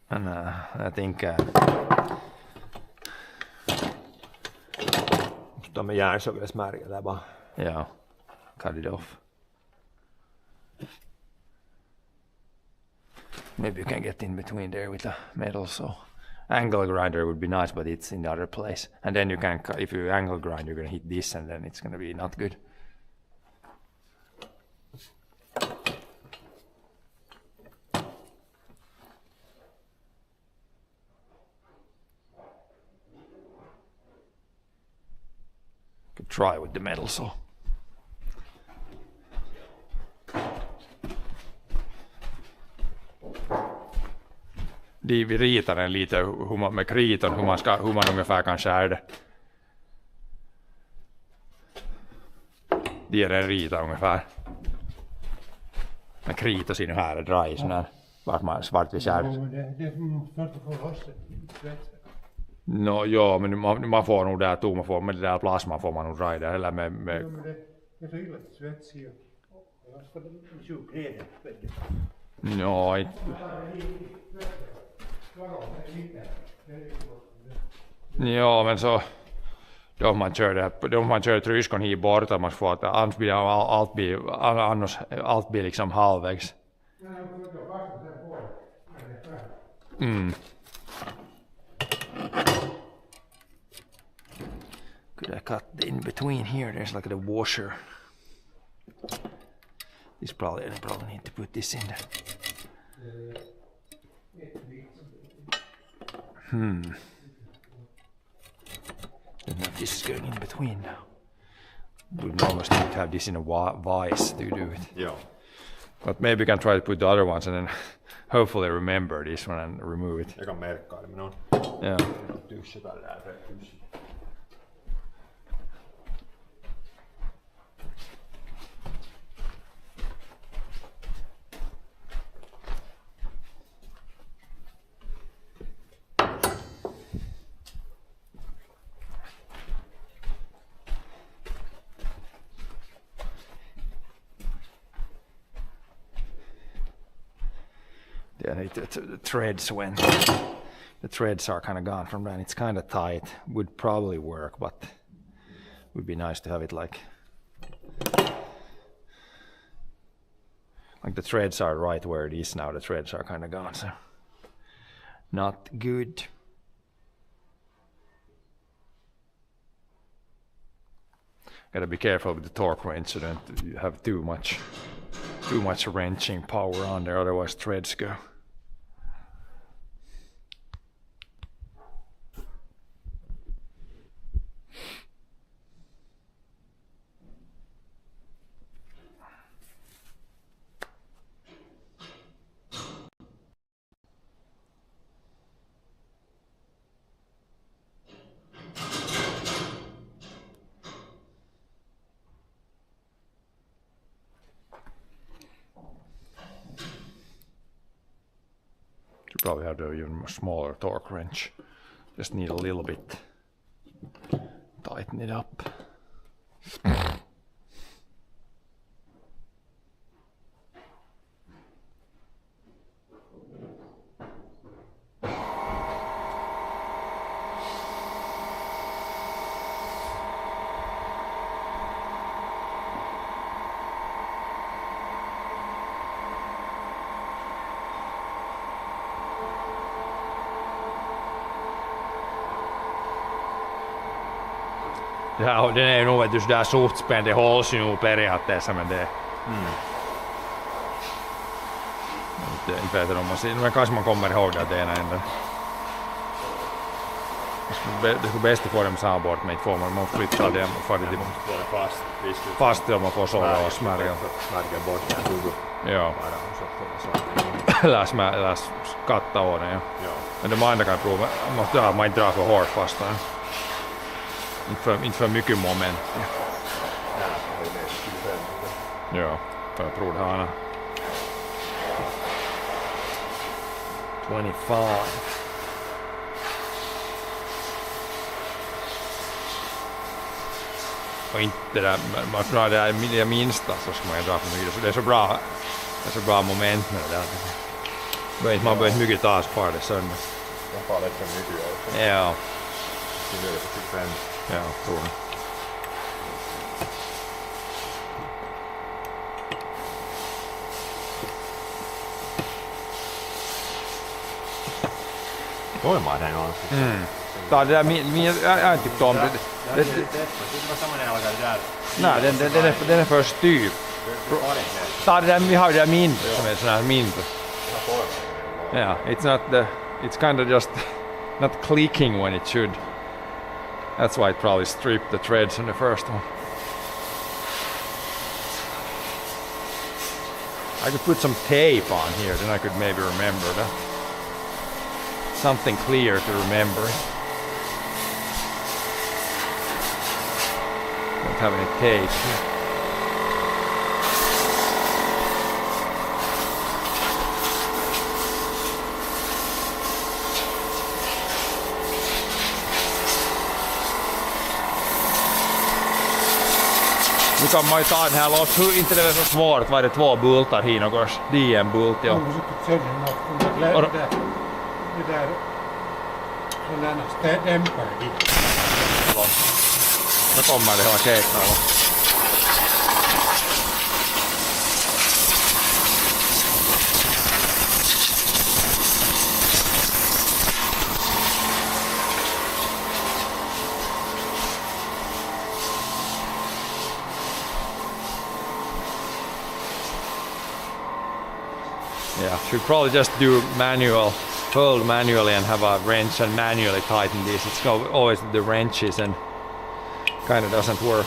Speaker 2: Men jag tänker...
Speaker 3: De är järnsågelsmärken där bara.
Speaker 2: Ja, cut it off. Maybe you can get in between there with a metal saw. Angle grinder would be nice, but it's in the other place. And then you can, if you angle grind, you're gonna hit this, and then it's gonna be not good. Could try with the metal saw. Vi ritar den lite med kriton, hur man ungefär kan skära det. Det är den rita ungefär. Med kriton sin här och dra i sån här svart vid skär.
Speaker 5: Det är svårt att få loss det.
Speaker 2: No, ja, men man får nog där tom, man får med det där plasman får man nog dra i det. Eller med...
Speaker 5: Ja, men det är så illa svetsig och jag ska tjuka ner det.
Speaker 2: No, inte... Ja, men så då man kör tryskon hit bort att man får att annars allt blir liksom halvvägs. Could I cut in between here? There's like a washer. I probably need to put this in there. Don't know if this is going in between now. We almost need to have this in a vise to do it.
Speaker 3: Joo.
Speaker 2: But maybe we can try to put the other ones and then hopefully remember this one and remove it.
Speaker 3: Jag kan merkkailla, on
Speaker 2: Yeah.
Speaker 3: tyssä tällä hetkellä.
Speaker 2: Yeah, the threads went. The threads are kind of gone from that. It's kind of tight. Would probably work, but would be nice to have it like the threads are right where it is now. The threads are kind of gone, so not good. Gotta be careful with the torque wrench so don't you have too much wrenching power on there, otherwise threads go. Probably have to even smaller torque wrench. Just need a little bit. Tighten it up. Den är ju nog vet du sådär suhtspänd, det hålls ju nog periaatteessa men det... Inte vet om man ser, men kanske man kommer ihåg att det ena änden. Det skulle bäst få dem samma bort men inte får man flyttar det och får det till... Fast om man får sålla och smärga.
Speaker 3: Smärga bort den huvudet.
Speaker 2: Ja. Eller katta av den, ja. Men de andra kan prova, man inte drar för hårt fast den. Inte för mycket moment. Ja, för jag tror det här. 25. Och inte det där, man drar det där det minsta så ska man ju dra för mycket. Så det är så bra moment med det där. Man behöver inte mycket ta spara det sönder.
Speaker 3: Jag far lite för mycket.
Speaker 2: Ja.
Speaker 3: Det är 25.
Speaker 2: Ja, tror jag.
Speaker 3: Voimaa näin on.
Speaker 2: Tää on det där jag tyckte om det.
Speaker 3: Det var samma när jag lagade där.
Speaker 2: Nej, den är för styv. Ta det där, vi har det där mindre som är sån här mindre. Yeah, it's kind of just not clicking when it should. That's why it probably stripped the threads on the first one. I could put some tape on here, then I could maybe remember that. Something clear to remember. Don't have any tape here. Nu kan man ju ta den här loss. Inte det är så svårt. Var det 2 bultar här något? DM-bult, ja.
Speaker 5: Onko sitten sellainen, det där sådana dämpare hit.
Speaker 2: Nu kommer det hela keikkailla. Yeah, should probably just do manual, fold manually and have a wrench and manually tighten these. It's always the wrenches and kind of doesn't work.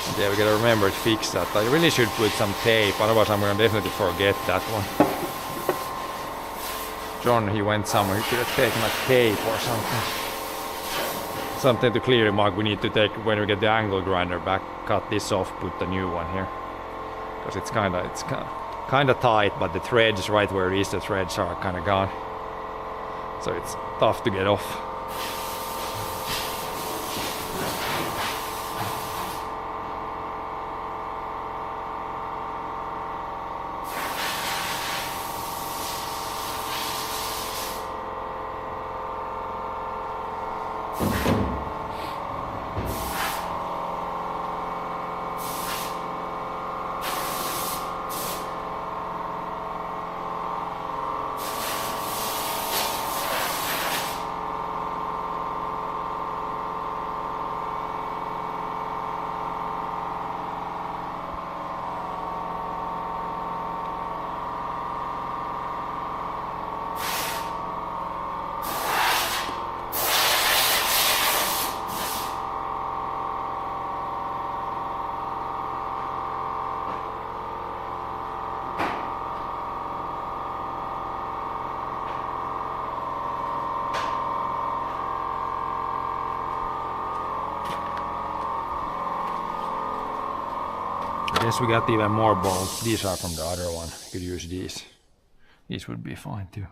Speaker 2: But yeah, we gotta remember to fix that. I really should put some tape, otherwise I'm gonna definitely forget that one. John, he went somewhere, he could have taken a tape or something. Something to clearly mark we need to take when we get the angle grinder back, cut this off, put the new one here. Because it's kind of tight, but the threads right where it is, the threads are kind of gone. So it's tough to get off. Yes, we got even more bolts. These are from the other one. Could use these. These would be fine too.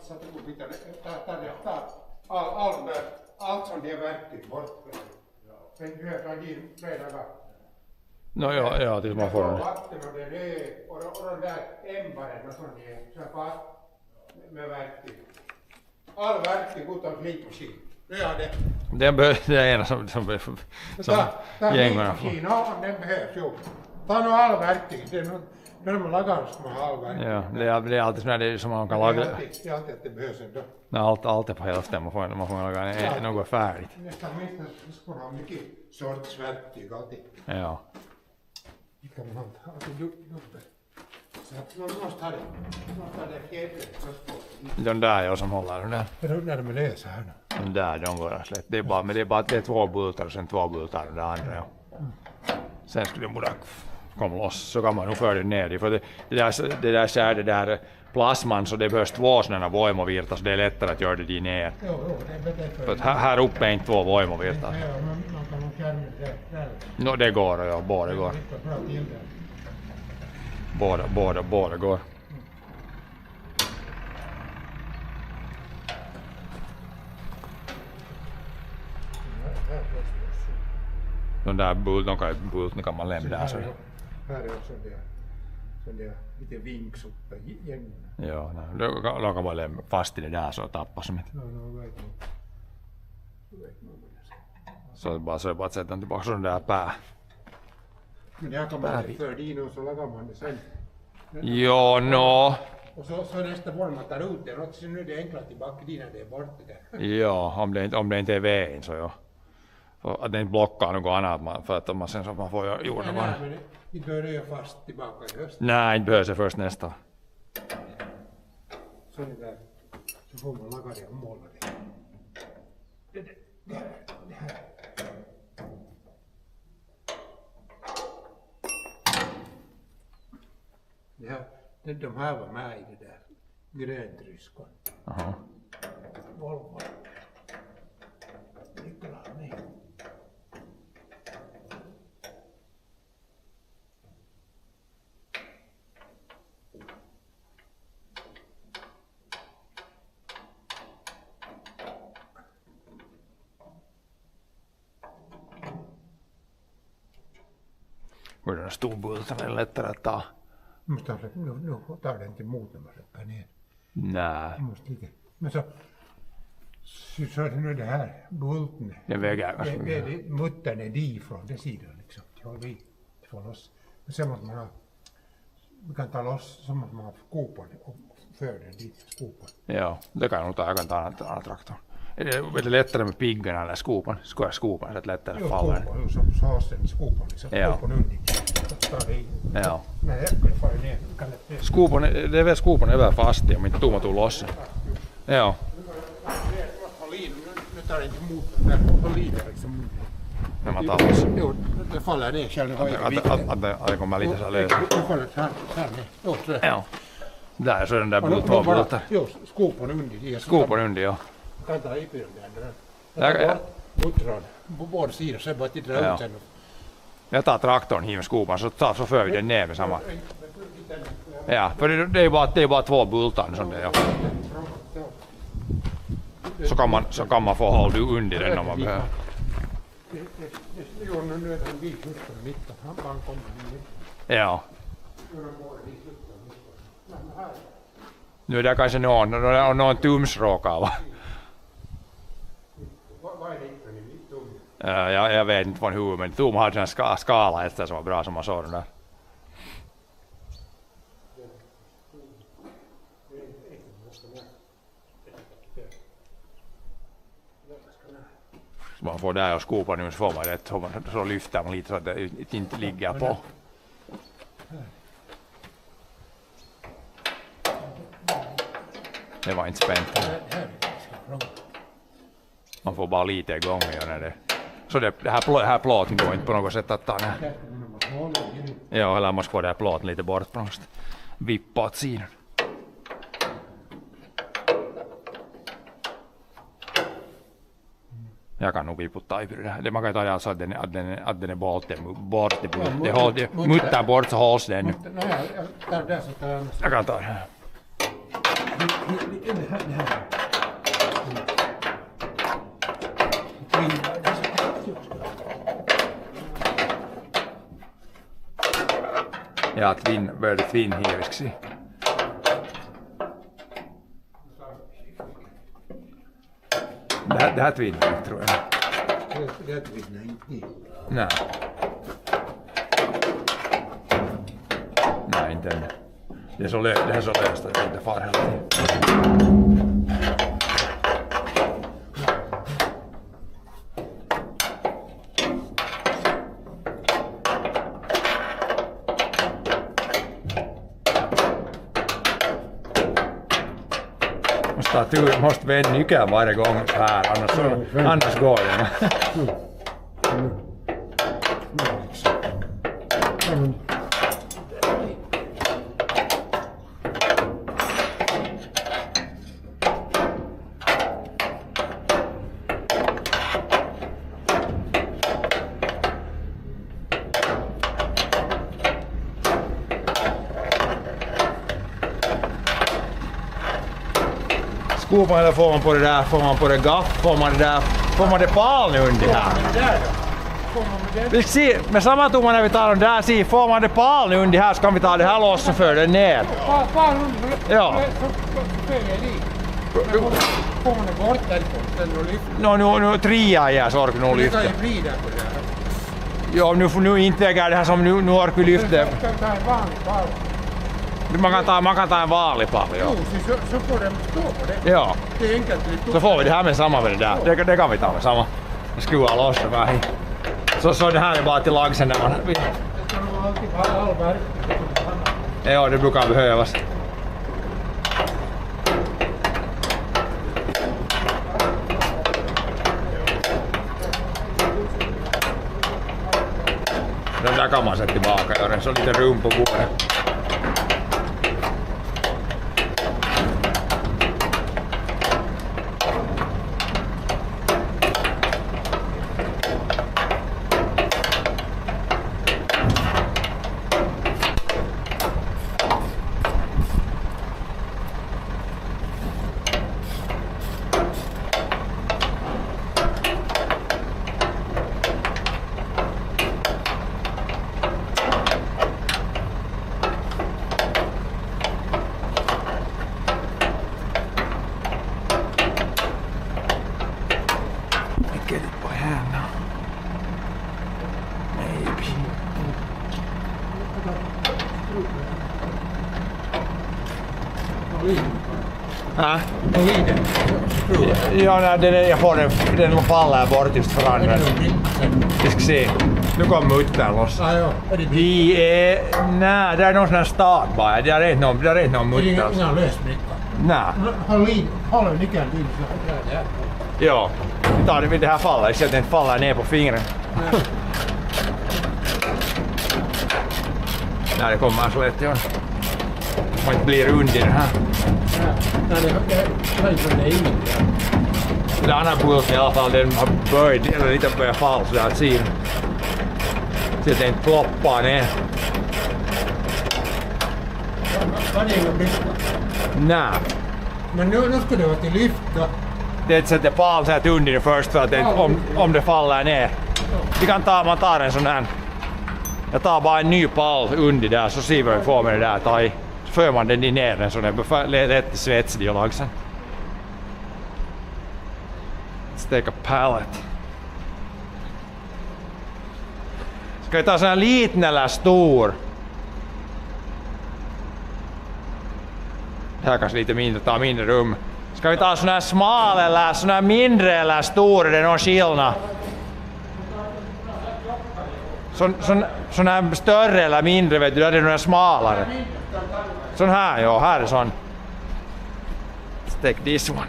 Speaker 5: så att du byter allt som det är verktyg bort. Men du har tagit in flera dagar.
Speaker 2: Ja, tills man får den.
Speaker 5: Vatten och det är och de där ämbaren och sånt är så fast med verktyg. All verktyg utom slipmaskin.
Speaker 2: Det är ena som gängarna får.
Speaker 5: Ja, den behövs ju. Ta nu all verktyg. Det är när man lagar så man har all verktyg.
Speaker 2: Ja, det är alltid sådär det som man kan laga.
Speaker 5: Det är alltid att det behövs ändå.
Speaker 2: Allt är på hälften, man får laga något färdigt.
Speaker 5: Nästan minst ska man ha mycket sorts verktyg alltid.
Speaker 2: Ja.
Speaker 5: Det kan man alltid jobba. Så att man måste ha det fjädret först på.
Speaker 2: De där är som håller den där.
Speaker 5: När de läser här nu.
Speaker 2: De där, de går att släppa. Det är två bultar och sen två bultar och det andra. Ja. Sen skulle det borde komma loss, så kan man nog föra det ner. För det där skär det där plasman så det behövs två sådana vojmovirtar så det är lättare att göra det ner.
Speaker 5: Jo, det är bättre.
Speaker 2: För att här uppe är inte två vojmovirtar.
Speaker 5: Ja, man kan nog kärna det där.
Speaker 2: No, det går, ja, båda går.
Speaker 5: Riktigt bra till det.
Speaker 2: Båda går. De där bulten kan man lämna. Så.
Speaker 5: Här är också det lite vinks uppe i gängen.
Speaker 2: Ja, då kan man lämna fast i det där så tappas de inte.
Speaker 5: No, vet nog.
Speaker 2: Så är det bara att sätta den tillbaka så där pää.
Speaker 5: Men det här kan man för dino så lagar man det sen.
Speaker 2: Jo, no.
Speaker 5: Och så nästa gång man tar ut den och så nu är det enklare tillbaka dina det är borta där.
Speaker 2: Ja, om det inte är vägen så ja. För att det inte blockar något annat för att man sen så man får göra det bara.
Speaker 5: Men inte börjar jag fast tillbaka i höst.
Speaker 2: Nej, inte behöver se först nästa.
Speaker 5: Så det där. Så får man laga det och måla det. Det här. De här var med i det där gröntryskon.
Speaker 2: Jaha.
Speaker 5: Volvo. Nikola med.
Speaker 2: Var det en stor bulta är lättare att ta?
Speaker 5: Måste nu tar den inte emot när man släpper ner.
Speaker 2: Nej.
Speaker 5: Måste lite. Men så är det nu det här bulten.
Speaker 2: Den väger ganska mycket.
Speaker 5: Muttern är dit från den sidan liksom. Det får loss. Men sen måste man ha, vi kan ta loss, så måste man ha skopan och föra den dit skopan.
Speaker 2: Ja, det kan jag nog ta. Jag kan ta en annan traktor. Är det lättare med piggarna eller skopan? Skopan så att lättare faller.
Speaker 5: Jo, skopan. Så har sen skopan liksom.
Speaker 2: Ja.
Speaker 5: Skopan under. Så tar det i.
Speaker 2: Ja.
Speaker 5: Men det kan fara ner. Kan det
Speaker 2: Skopan, det är väl skopan är väl fast om inte tomma tog loss. Ja.
Speaker 5: Nu tar det inte emot den där. Håll i det liksom.
Speaker 2: När man tar loss.
Speaker 5: Jo, det faller ner själv.
Speaker 2: Att det kommer lite så lös.
Speaker 5: Nu faller det här ner. Jo, så.
Speaker 2: Ja. Där så är den där två bultar.
Speaker 5: Jo, skopan under.
Speaker 2: Skopan under, ja.
Speaker 5: Kan ta i pyren där. Muttran på båda sidor så är bara att dra ut sen.
Speaker 2: Jag tar traktorn hit med skopan så för vi den ner med samma. Ja, för det är bara två bultar som det är. Ja. Så kan man få hålla under den om man behöver.
Speaker 5: Jo, nu är den vid 17-19. Han kommer nu.
Speaker 2: Ja. Nu är det kanske någon tumsråka va?
Speaker 5: Vad är det inte i mitt tum?
Speaker 2: Jag vet inte från huvudet men tum hade en skala efter som var bra som man såg den där. Så man får där och skopa nu så får man rätt så lyfter man lite så att det inte ligger på. Det var inte spänt. Man får bara lite igång och göra det. Så det här plåten går inte på något sätt att ta ner. Ja, eller man ska få det här plåten lite bort på något sätt. Vippa åt sidan. Jag kan nog viputtaa i det här. Man kan ta det alltså att den är bort. Det muttar bort så hålls den.
Speaker 5: Där så tar jag.
Speaker 2: Jag kan ta det här.
Speaker 5: Det här.
Speaker 2: Ja, började tvin hieviksi. Det här tvin, tror jag.
Speaker 5: Det tvinnar inte.
Speaker 2: Nej. Nej, inte ännu. Det är så löst att det inte far hela tiden. Måste vända nyckeln varje gång här, annars går det. Skopar eller får man på det där, får man på det gaff, får man det palen under här? Vi ser, med samma tomma när vi tar den där, ser, får man det palen under här så kan vi ta det här loss och föra den ner. Ja.
Speaker 5: Får man det bort därifrån och lyfta?
Speaker 2: Nu triar jag så orkar nog lyfta.
Speaker 5: Det kan ju vrida på det här.
Speaker 2: Ja, nu inte väger det här som nu orkar vi lyfta.
Speaker 5: Jag kan ta en vanlig pall.
Speaker 2: Man kan ta en vanlig pall, ja.
Speaker 5: Jo, så får den stå på det.
Speaker 2: Ja.
Speaker 5: Det är enkelt.
Speaker 2: Så får vi det här med samma med det där. Det kan vi ta med samma. Skruva loss det bara. Så det här är bara till lagsen när man...
Speaker 5: Det kan vara alltid all verk.
Speaker 2: Ja, det brukar behövas. Den där kan man sätta tillbaka, ja, den så lite rum på bordet. Get it by hand now. Maybe. Ja, nej, jag får den faller bort just för andra. Vi ska se. Nu kommer muttern loss. Vi är... Nej, det är någon sån här start bara. Det är inte någon mutter.
Speaker 5: Inga lösbrickor.
Speaker 2: Nej.
Speaker 5: Håll nyckeln till så här.
Speaker 2: Ja. Vi tar det vid det här fallet så att den inte faller ner på fingren. Nej, det kommer så lätt, ja. Man inte blir under den här. Den andra pulsen i alla fall, den har börjat falla sådär åt sidan. Så att den inte ploppar ner.
Speaker 5: Var det inga brickor?
Speaker 2: Nej.
Speaker 5: Men nu ska det vara till lyft då.
Speaker 2: Det sätter pal så här under först för att om det faller ner. Man tar en sån här. Jag tar bara en ny pall under där så ser vi vad vi får med det där. Så för man den ner den så den blir rätt svetsig och lagsen. Let's take a pallet. Ska vi ta sån här liten eller stor? Det här kanske lite mindre, tar mindre rum. Ska vi ta sån här smal eller sån här mindre eller stor? Det är någon skillnad. Sån här större eller mindre, vet du, där är den här smalare. Sån här, ja, här är sån. Let's take this one.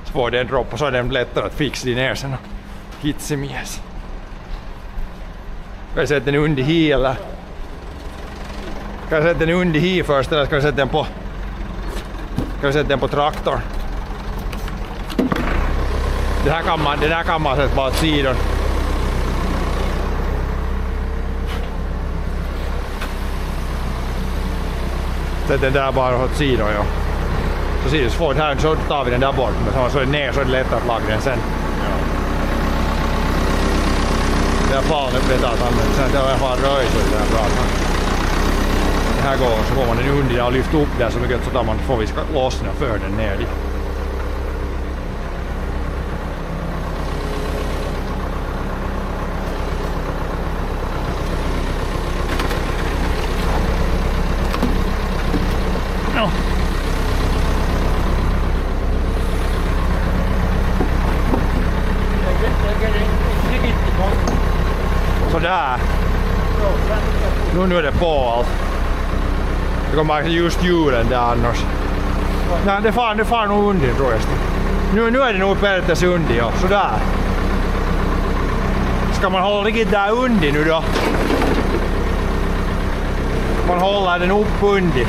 Speaker 2: Så får den droppa så är den lättare att fixa ner sen och hitsemies. Ska jag sätta den under hi eller? Ska jag sätta den under hi först eller ska jag sätta den på traktorn? Den här kan man sätta bara åt sidan. Sätt den där bara åt sidan, ja. Så ser du svårt här så tar vi den där bort. Men så är det ner så är det lätt att laga den sen. Det här planet vet att använda. Sen det har röjt och det där bra. Det här går så får man den under och lyfta upp där så mycket så tar man får vi ska lossna för den ner dit. No. Sådär. Nu är det på allt. Det kommer just hjulen där annars. Nej, det far nog under tror jag. Nu är det nog periaatteessa under, ja. Sådär. Ska man hålla riktigt där under nu då? Man håller den upp under.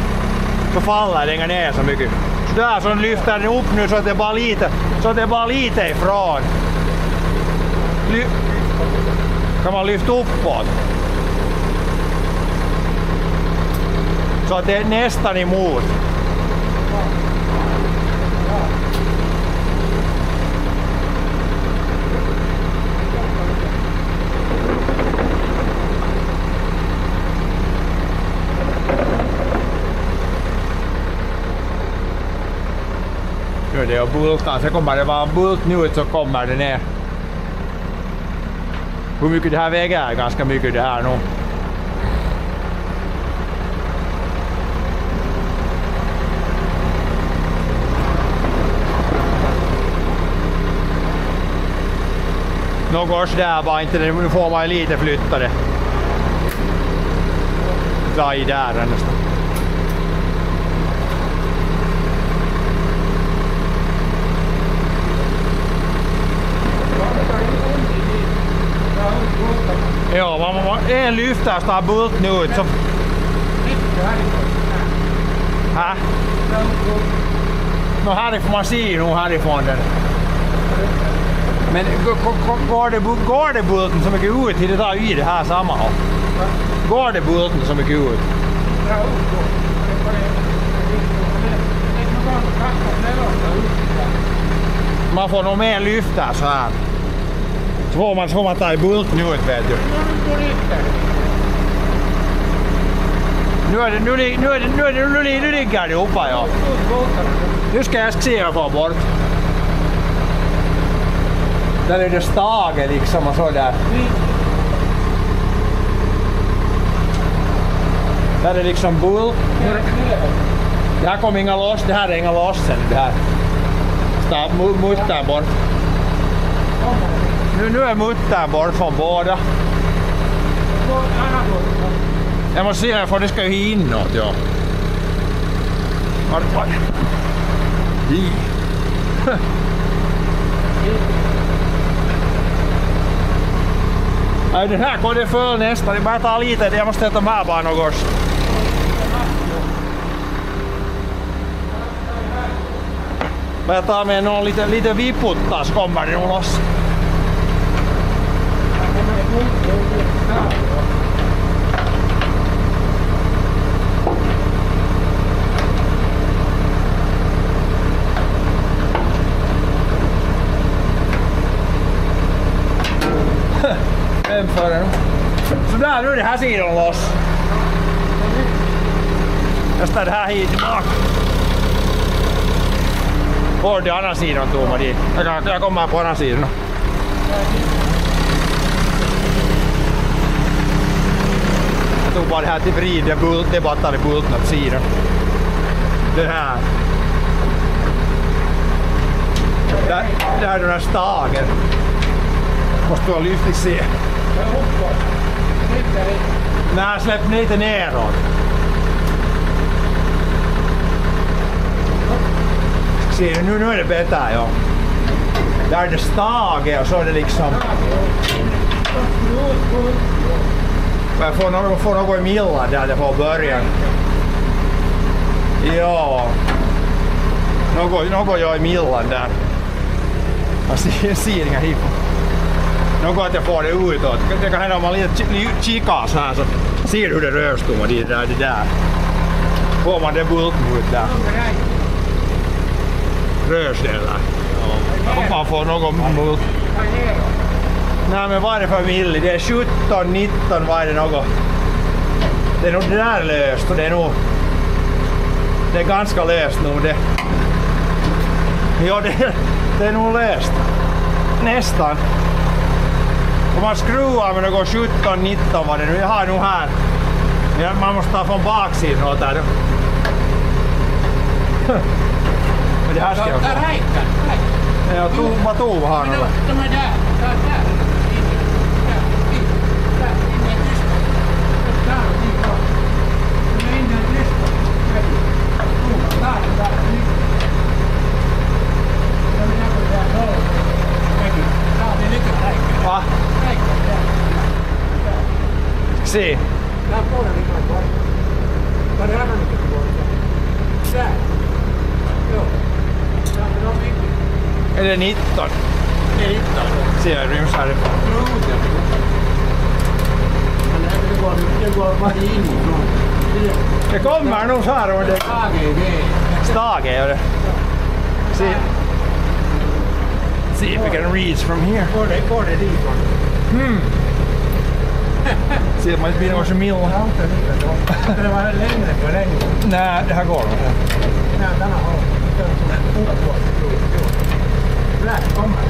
Speaker 2: Så faller den ner så mycket. Sådär, så lyfter den upp nu så att det är bara lite ifrån. Kan man lyfta uppåt. Så att det är nästan emot. Nu är det att bulta, så kommer det vara bult nu så kommer det ner. Hur mycket det här väger? Ganska mycket det här nu. Något där bara inte, nu får man lite flytta det. Dra i där nästan. Ja, en lyftare står bulten ut så... Hä? No härifrån man ser nog härifrån den. Men går det bulten så mycket ut till det tar i det här samma håll? Går det bulten så mycket ut? Man får nog mer lyfta så här. Så får man ta i bulten ut vet du. Nu ligger det uppe ja. Nu ska jag se och få bort. Där är det staget liksom och så där. Där är liksom bult. Det här kommer inga loss, det här är inga loss sen det här. Stav muttern bort. Nu är muttern bort från båda. Jag måste se för det ska ju inåt ja. Vart. Nej, den här går det för nästan. Det bara tar lite. Jag måste ta med bara något. Jag tar med någon lite viputta så kommer det nog loss. För den. Så där nu är det här sidan loss. Jag tar det här hit tillbaka. Får det andra sidan tomma dit. Jag kommer på andra sidan. Jag tog bara det här till vrida bult. Det är bara att ta bulten åt sidan. Det här. Där är den här stagen. Måste du lyfta se. Nej, släpp lite neråt. Se, nu är det bättre, ja. Där är det staget och så är det liksom... Jag får något i millan där det får början. Ja. Något jag i millan där. Jag ser inga hit. Något att jag får det utåt. Det kan hända om man lite kikar så här så ser du hur det rör stomma det där. Får man det bulten ut där? Rörsdelar. Ja. Man får någon bult. Nej men vad är det för milli? Det är 17, 19, vad är det något? Det är nog det där löst och det är nog... Det är ganska löst nog det. Ja det är nog löst. Nästan. Om man skruvar med något 17, 19 vad det nu. Jag har nog här. Ja, man måste ta från baksidan åt där. Men det här ska jag få. Ja, vad tog han då?
Speaker 5: De är där. Där.
Speaker 2: Va? Se. Är det 19?
Speaker 5: Det är 19.
Speaker 2: Ser jag ryms härifrån.
Speaker 5: Det går bara inifrån.
Speaker 2: Det kommer nog så här. Det... Stage är det. Se. See if we can reach from here.
Speaker 5: Går det dit?
Speaker 2: See, it might be något som millar.
Speaker 5: Det var längre på längre.
Speaker 2: Nej, det här går nog.
Speaker 5: Nej, denna har där kommer.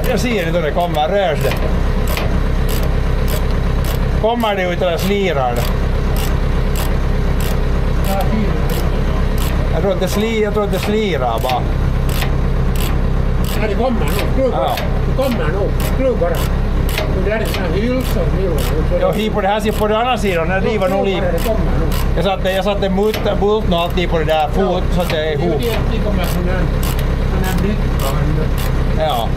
Speaker 2: Jag ser inte hur det kommer. Rörs det. Kommer det ut eller slirar det? Jag tror att det slirar bara.
Speaker 5: Ja, det kommer nog. Skruv bara. Det kommer nog. Skruv bara. Det är en sån här hylsa.
Speaker 2: Jag hiv på det här på den andra sidan. Den river nog lika. Jag satte bulten och alltid på det där fot så att det är ihop.
Speaker 5: Det kommer från den blickan.
Speaker 2: Ja.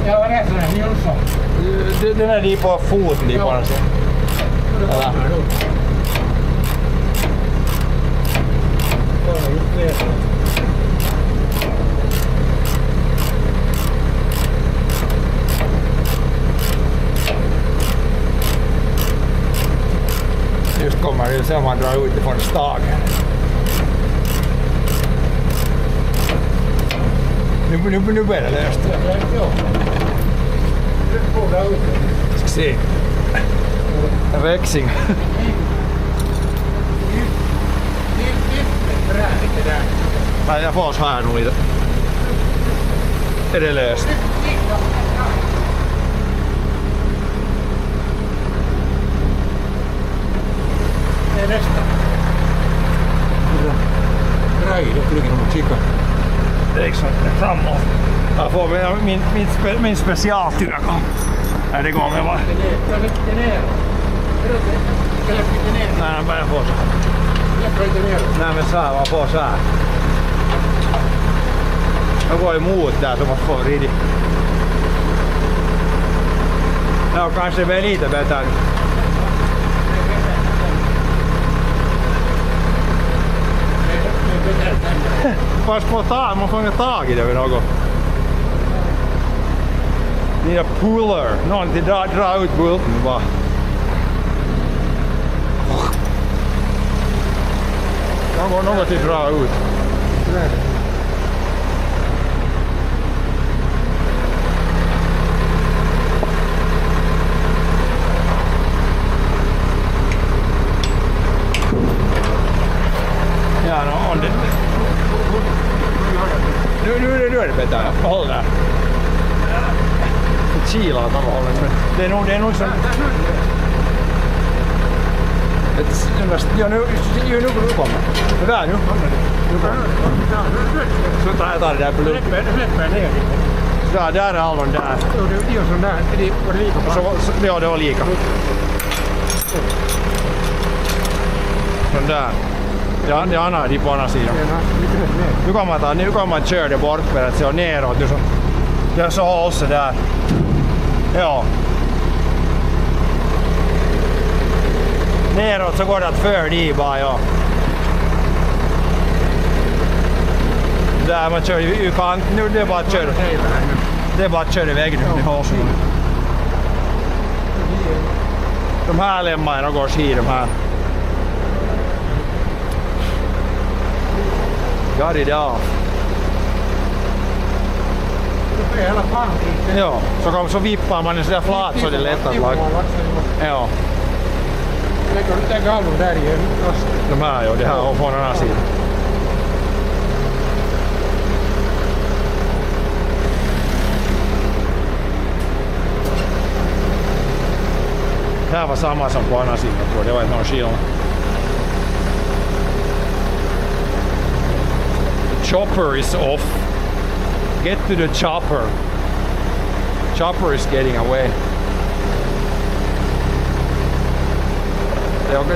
Speaker 5: Ja, vad är det sån här hylsa?
Speaker 2: Den är dit på foten dit på den sidan.
Speaker 5: Det kommer nog.
Speaker 2: Just kommer det se om man drar ut ifrån stagen. Nu blir det löst. Ska se. En växing. Nej, jag får så här nog lite. Är det löst?
Speaker 5: Det är nästan. Grej, det flyger de och kikar.
Speaker 2: Det är liksom framåt. Jag får min specialtyra. Nej, det går med va?
Speaker 5: Jag lyfter ner. Jag lyfter ner.
Speaker 2: Nej, jag bara får så.
Speaker 5: Jag lyfter ner.
Speaker 2: Nej, men så här, man får så här. Jag går emot där så man får riktigt. Ja, kanske väl lite bättre. Fast på tag, man får inte tag i det vid något. Need a puller. Någon till dra ut bulten bara. Något till dra ut. Ja, on det. Nu är det bättre. Håll där. Det kilar att man håller. Men det är nog som... Ja, nu kommer. Det där nu. Så tar jag det där på luft.
Speaker 5: Släpper ner.
Speaker 2: Så där är allon där.
Speaker 5: Det är sån där. Var det lika bra?
Speaker 2: Ja, det var lika. Sån där. Ja, det andra är på andra sidan. Nu kan man köra det bort för att se neråt. Jag så håll sig där. Ja. Neråt så går det att föra i bara, ja. Där man kör ju kant. Nu det är bara att köra. Det är bara att köra iväg nu. Det håller sig.
Speaker 4: De här lämnar jag några skid, de här. Got it off.
Speaker 5: Det är hela pannkriget.
Speaker 4: Joo, så vippar man den sådär flat så det är lätt att laga. Joo,
Speaker 5: Lägger gallon där i rösten.
Speaker 4: de här jo, det här och på den här sidan. Det här var samma som på andra sidan, tror jag. Det var inte någon skillnad. The chopper is off. Get to the chopper. Chopper is getting away.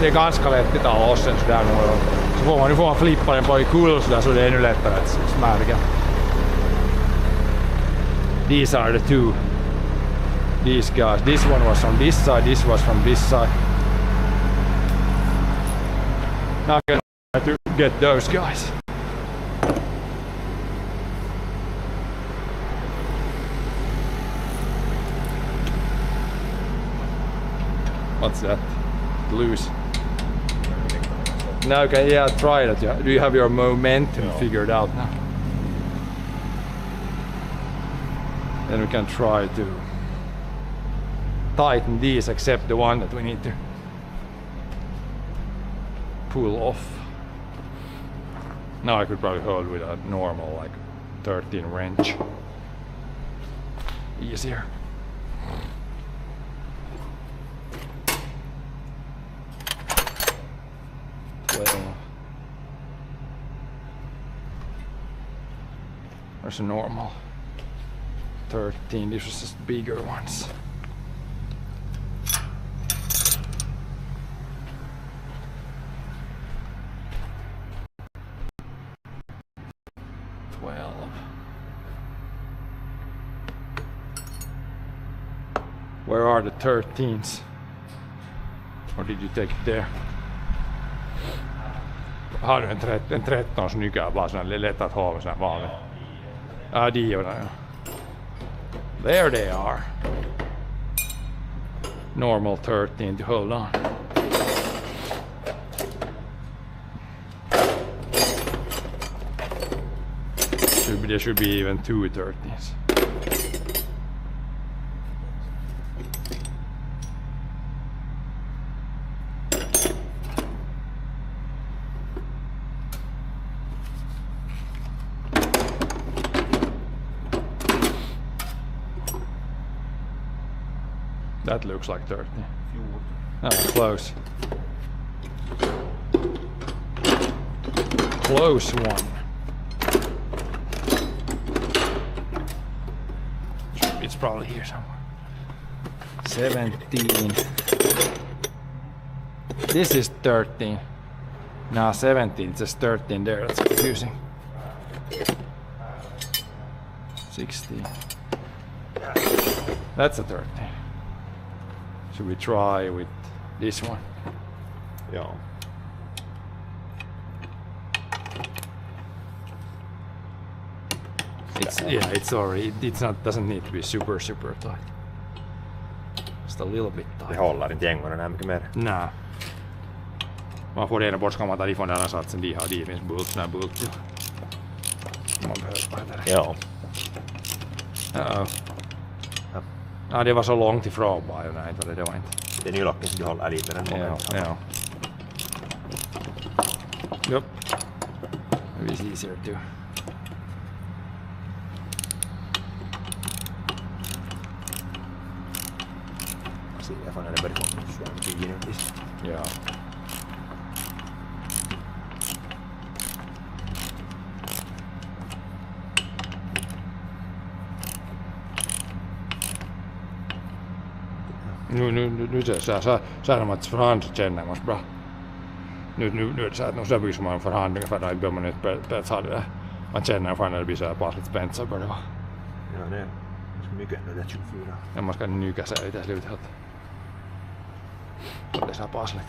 Speaker 4: Det är ganska lätt att ta loss den sådär nu. Nu får man flippa den på i kull sådär så det är ännu lättare att smärga. These are the two. These guys. This one was from this side, this was from this side. Now I'm gonna try to get those guys. What's that? Loose. Now can try that. Yeah. Do you have your momentum figured out now? Then we can try to tighten these except the one that we need to pull off. Now I could probably hold with a normal like 13 wrench. Easier. There's a normal 13, these was just bigger ones. Where are the 13s? Or did you take it there? Har du en 13 snygga, bara sån här lätt att ha med sån här vanlig? Ja, diorna, ja. There they are. Normal 13 to hold on. There should be even 2 13s. That looks like 30. Oh, close. Close one. It's probably here somewhere. 17. This is 13. No, 17. It's just 13 there. That's confusing. 16. That's a 13. Should we try with this one?
Speaker 3: Joo.
Speaker 4: It's already. It's not. Doesn't need to be super tight. Just a little bit tight.
Speaker 3: Det håller inte gängarna nämä mycket mer.
Speaker 4: Nej. Man får reda på ska man ta ifrån den här satsen. De har finns bult när bult till. Man behöver bara det.
Speaker 3: Joo.
Speaker 4: Ja, det var så långt ifrån bara. Nej, det var inte.
Speaker 3: Det är nylocken som du håller lite med den momentum.
Speaker 4: Ja. Yep. Maybe it's easier too.
Speaker 3: Jag får när det börjar komma så mycket inuti.
Speaker 4: Ja. Nu så man att förhand så känner man bra. Nu så att nu blir man förhandlingar för att man inte så det. Man känner fan när det blir så här passligt spänt så bör det vara.
Speaker 3: Ja, det är mycket nu det 24.
Speaker 4: Ja, man ska nyka sig lite slutet. Så det är så här passligt.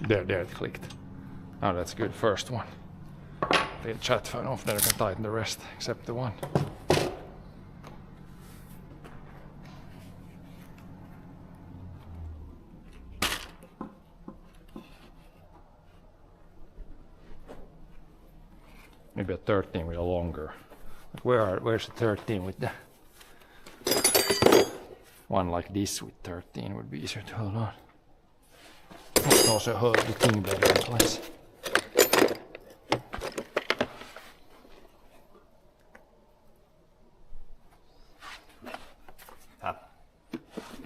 Speaker 4: There it clicked. Oh, that's good. First one. Take the chat phone off, then I can tighten the rest, except the one. Maybe a 13 with a longer. Where's the 13 with the one like this with 13 would be easier to hold on. Must also hold the thing better in place.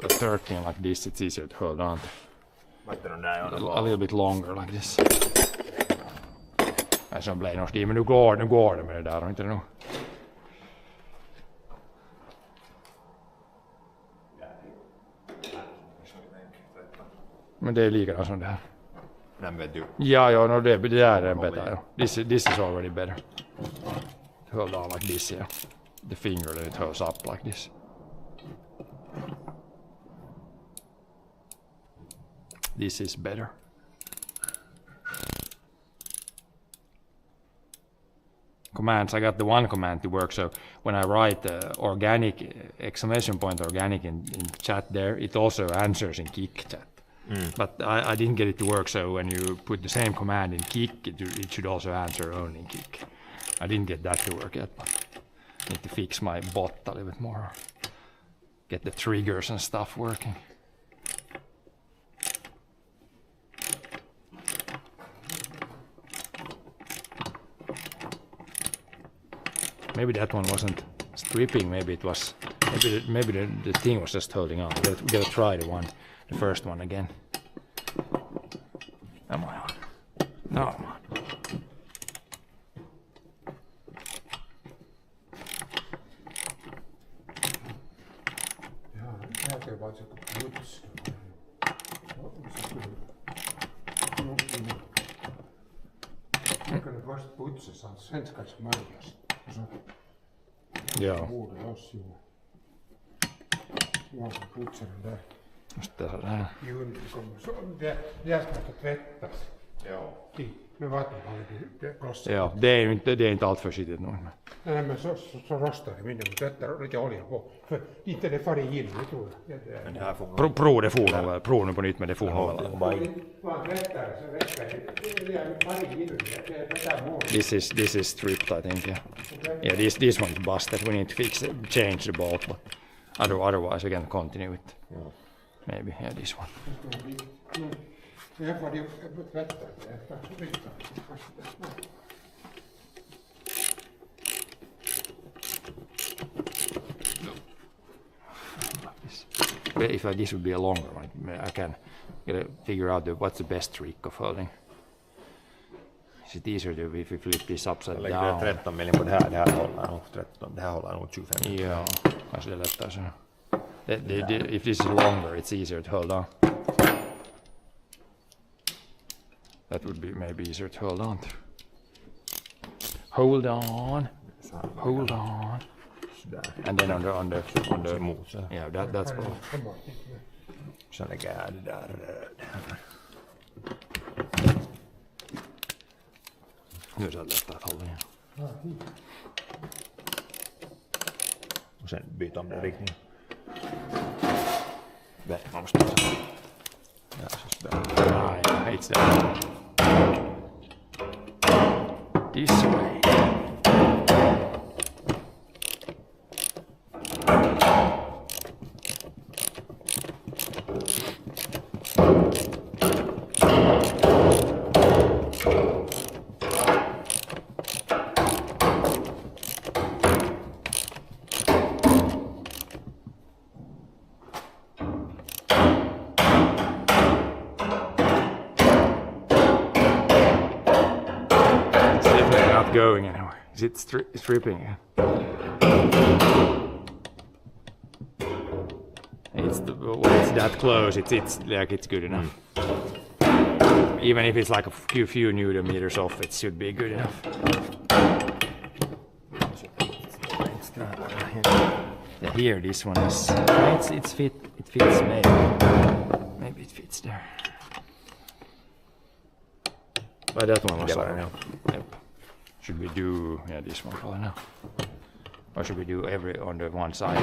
Speaker 4: The 13 like this, it's easier to hold on to. A little bit longer like this. Se on Bleinos men nu går det med det där och inte nu. Men det är likadant som det här.
Speaker 3: Den vet du.
Speaker 4: Ja, no, det där är better. Ja. This is already better. Hold on like this, yeah. The finger that it holds up like this. This is better. Commands, I got the one command to work, so when I write organic, exclamation point organic in chat there, it also answers in Kik chat. But I didn't get it to work, so when you put the same command in Kik, it should also answer only in Kik. I didn't get that to work yet, but I need to fix my bot a little bit more. Get the triggers and stuff working. Maybe that one wasn't stripping, maybe it was, maybe the thing was just holding on. We gotta try the first one again. Come on. No, come on.
Speaker 5: Ja, det var så puts. Jag kunde först putsa så att svenska smörjas.
Speaker 4: Joo.
Speaker 5: Borde oss ju. Jag ska putsa den där.
Speaker 4: Just det här.
Speaker 5: Juni kommer så. Det ska tvättas.
Speaker 3: Joo.
Speaker 5: Med vatten har det krossat.
Speaker 4: Joo, det är inte allt för skitigt nog.
Speaker 5: Nej, men så rostar det mindre, men detta lite olja på. För inte det far in, det tror jag.
Speaker 3: Men det här får
Speaker 4: Prov det får nog väl. Prov nu på nytt, men det får nog väl.
Speaker 5: Man tvättar så räcker det. Det far in, det är mål.
Speaker 4: This is stripped, I think. Yeah, this one's busted. We need to change the bolt, but otherwise we can continue with maybe this one.
Speaker 5: Jag får ju tvätta det.
Speaker 4: But if this would be a longer one, I can figure out what's the best trick of holding. Is it easier to if you flip this upside
Speaker 3: lägger
Speaker 4: down?
Speaker 3: 13 miljoner på det här håller nog 13, det här håller nog 25.
Speaker 4: Ja, kanske det är lättare så. If this is longer, it's easier to hold on. That would be maybe easier to hold on to. Hold on. Hold on. And then on the yeah, that's cool.
Speaker 3: Så lägger det där.
Speaker 4: Nu är det lättare att hålla igen.
Speaker 3: Och sen byta om den riktningen.
Speaker 4: Där, man måste byta.
Speaker 3: Ja, så där.
Speaker 4: Nej, it's there. This way. Going anywhere. Is it stripping again? When it's that close, it's like it's good enough. Even if it's like a few newton meters off, it should be good enough. Yeah, here, this one is. It fits maybe. Maybe it fits there. Vai det one was
Speaker 3: var
Speaker 4: on?
Speaker 3: den, ja.
Speaker 4: Yep. Should we do this one probably now? Or should we do every on the one side?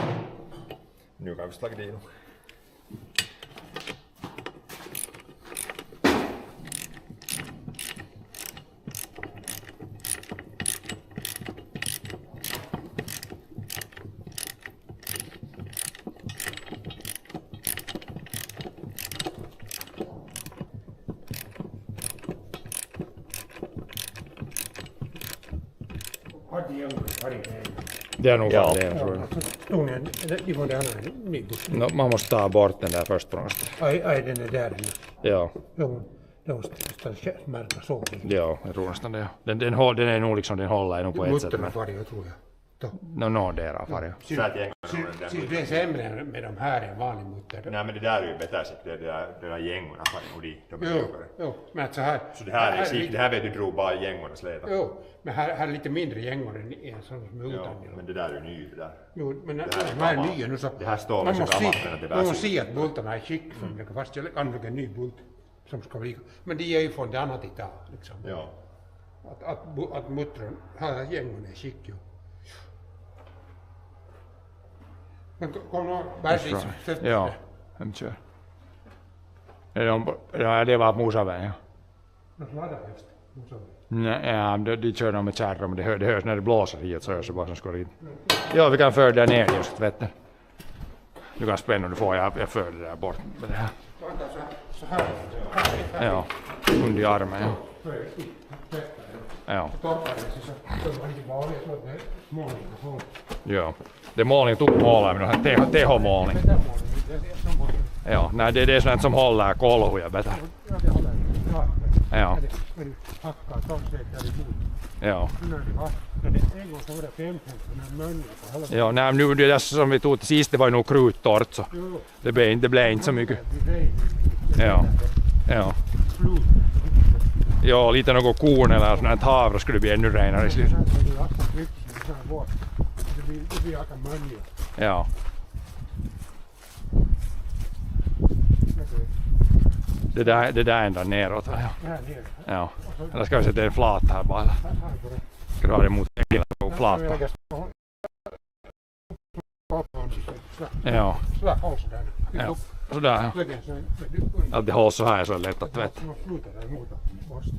Speaker 3: Nu kan vi slagga det.
Speaker 5: Hade jag pari vägen.
Speaker 4: Det är nog
Speaker 3: Ja.
Speaker 4: fan det, tror jag.
Speaker 5: Ja, så stod ni ifrån det andra nybuss.
Speaker 4: No, man måste ta bort den där först på något sätt.
Speaker 5: Aj, den är där nu.
Speaker 4: Ja,
Speaker 5: Jo, det måste märka så.
Speaker 4: ja, jag tror nästan det. Den är nog liksom, den håller nog på ett sätt.
Speaker 5: Mutterna
Speaker 4: Men
Speaker 5: färger tror jag.
Speaker 4: någondera färg.
Speaker 3: Så att gängen har den där.
Speaker 5: Det är sämre med de här än vanlig mutter.
Speaker 3: Nej men det där är ju bättre sätt. Det där gängorna har nog de är
Speaker 5: Jo,
Speaker 3: mjukare.
Speaker 5: jo, men att så här.
Speaker 3: Så det här är
Speaker 5: lite-
Speaker 3: det här vet du drog bara gängorna släta.
Speaker 5: Jo, men här är lite mindre gängor än en sån som är
Speaker 3: Ja,
Speaker 5: utan.
Speaker 3: men det där är ju ny det där.
Speaker 5: Jo, men
Speaker 3: här är
Speaker 5: de här är
Speaker 3: gammalt.
Speaker 5: nya nu så.
Speaker 3: Det här står
Speaker 5: man
Speaker 3: så
Speaker 5: måste
Speaker 3: gammalt,
Speaker 5: se-
Speaker 3: men att det
Speaker 5: man
Speaker 3: bär
Speaker 5: måste
Speaker 3: sig
Speaker 5: se att bultarna är i skick som ligger fast. Jag kan lägga en ny bult som ska bli. Men det är ju från det annat idag liksom.
Speaker 3: Ja.
Speaker 5: Att muttern, här gängen är i skick ju. Men kom nu, Bergis.
Speaker 4: Ja, vem kör? Ja, det var Musavägen. Ja.
Speaker 5: De sladdar just. Nu så.
Speaker 4: Nej, ja, de kör nog med kärra, men det hörs när det blåser hit så hörs det bara som ska in. Ja, vi kan föra där ner just tvätten. Du kan spänna, du får jag för det där bort med det här.
Speaker 5: Vänta, så här. Här.
Speaker 4: Ja, under armen, ja. Ja,
Speaker 5: Torpar det så var lite vanligt så att det är målning och sånt.
Speaker 4: ja. Det är målning tog målar, men det är TH-målning.
Speaker 5: Det där målning, det är som målning.
Speaker 4: Ja, nej, det är sånt som håller kolhuja bättre.
Speaker 5: Ja, det håller bra.
Speaker 4: Ja,
Speaker 5: Men du hackar torrsätt där i bord.
Speaker 4: ja.
Speaker 5: När det var, när det en gång så var det 15 sådana mönjer på hela.
Speaker 4: Ja, nej, nu det där som vi tog till sist, det var ju nog kruttorrt så
Speaker 5: Jo,
Speaker 4: det blev inte så mycket.
Speaker 5: det är det.
Speaker 4: Ja, ja.
Speaker 5: Slut.
Speaker 4: Ja, lite något korn eller sånt här havre skulle bli ännu renare i slutet.
Speaker 5: Sen så du akta tryck så här bort. Det blir aika mönjer.
Speaker 4: Ja, det där är ända neråt. Ja.
Speaker 5: Här nere.
Speaker 4: Ja. Eller ska vi sätta en flat här bara?
Speaker 5: Här går det.
Speaker 4: Ska du ha det mot väggen och flat på? Ja,
Speaker 5: Sådär håll sådär.
Speaker 4: ja. Sådär, ja.
Speaker 5: Lägg en sån.
Speaker 4: Att det hålls så här så är det lätt att tvätta.
Speaker 5: Man slutar där mot borst.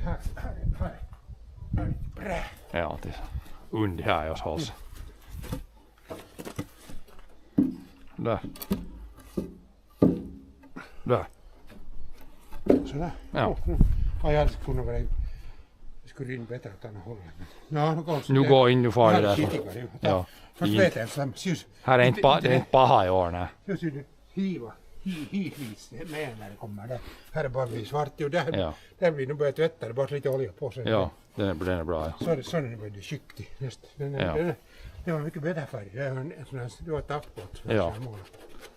Speaker 5: Här. Här är lite brä.
Speaker 4: Ja, det är undi här jos hålls. Där. Där.
Speaker 5: Sådär.
Speaker 4: Ja.
Speaker 5: Ja, jag hade kunnat vara in. Det skulle in bättre åt andra hållet. Ja, nu går
Speaker 4: Nu går in, nu far det
Speaker 5: Här är
Speaker 4: där.
Speaker 5: kittigare ju.
Speaker 4: Ja.
Speaker 5: Fast vet jag, så just.
Speaker 4: Här är inte, det är inte paha i år, nej.
Speaker 5: Just det, hiva. Hivvis med när det kommer där. Här är bara vi svart ju. Där,
Speaker 4: Ja.
Speaker 5: där blir nu börjar tvätta, det är bara lite olja på sig.
Speaker 4: Ja, den är bra. Ja.
Speaker 5: Så är det, så är det väldigt skiktig. Det var mycket bättre färg. Det var en sån här, det var tappbort.
Speaker 4: Ja.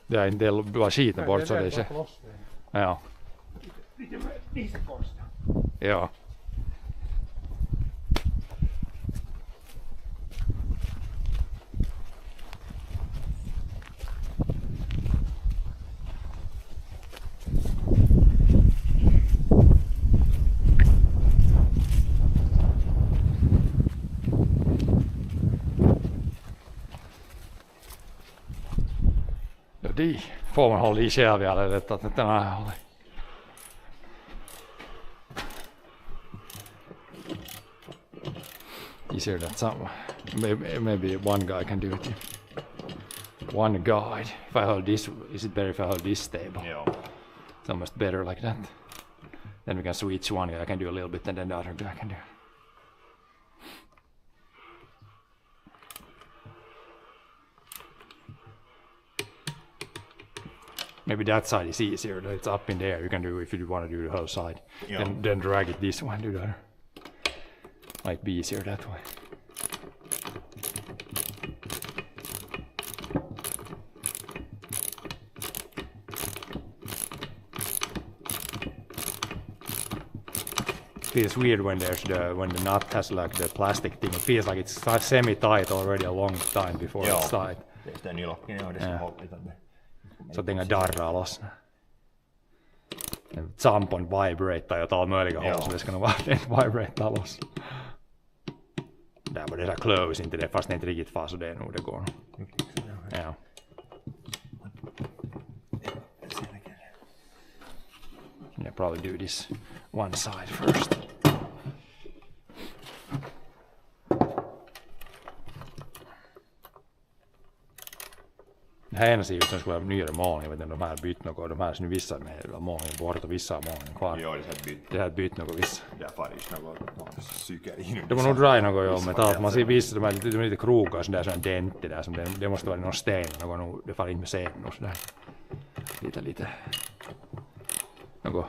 Speaker 4: Det är inte bara skiten bort så det är så. Ja,
Speaker 5: Lite konstigt.
Speaker 4: ja. Ja, de får man hålla i själv i alla detta att den här håller. Easier that some maybe one guy can do it. One guide. If I hold this, is it better if I hold this stable?
Speaker 3: Ja.
Speaker 4: It's almost better like that. Then we can switch. One guy can do a little bit and then the other guy can do. Maybe that side is easier. It's up in there. You can do if you want to do the whole side.
Speaker 3: Yeah.
Speaker 4: Then drag it this way and do the other. Might be easier that way. Feels weird when the nut has like the plastic thing. It feels like it's semi-tight already a long time before it's tight.
Speaker 3: Det är nyllocken, ja, det är så hålligt att det.
Speaker 4: Så att inga darrar lossna. Zampon vibrate och alla möjliga håll så det ska nog vara en vibrate loss. Där var det så close inte det fast det inte riktigt fast så det är nog det går. Ja. Yeah, probably do this one side first. Det här ena sidan skulle vara nyare målning, jag vet inte om de här bytt något, de här är nu vissa med målning bort och vissa har målning kvar.
Speaker 3: Joo, det här bytt.
Speaker 4: Det här bytt något vissa.
Speaker 3: Det har farit något psykeri.
Speaker 4: De var nog dry något jo, metall, man ser vissa, de är lite krokar sådär sån dent där, som det måste vara någon sten, något, det faller inte med scenen och sådär. Lite. Något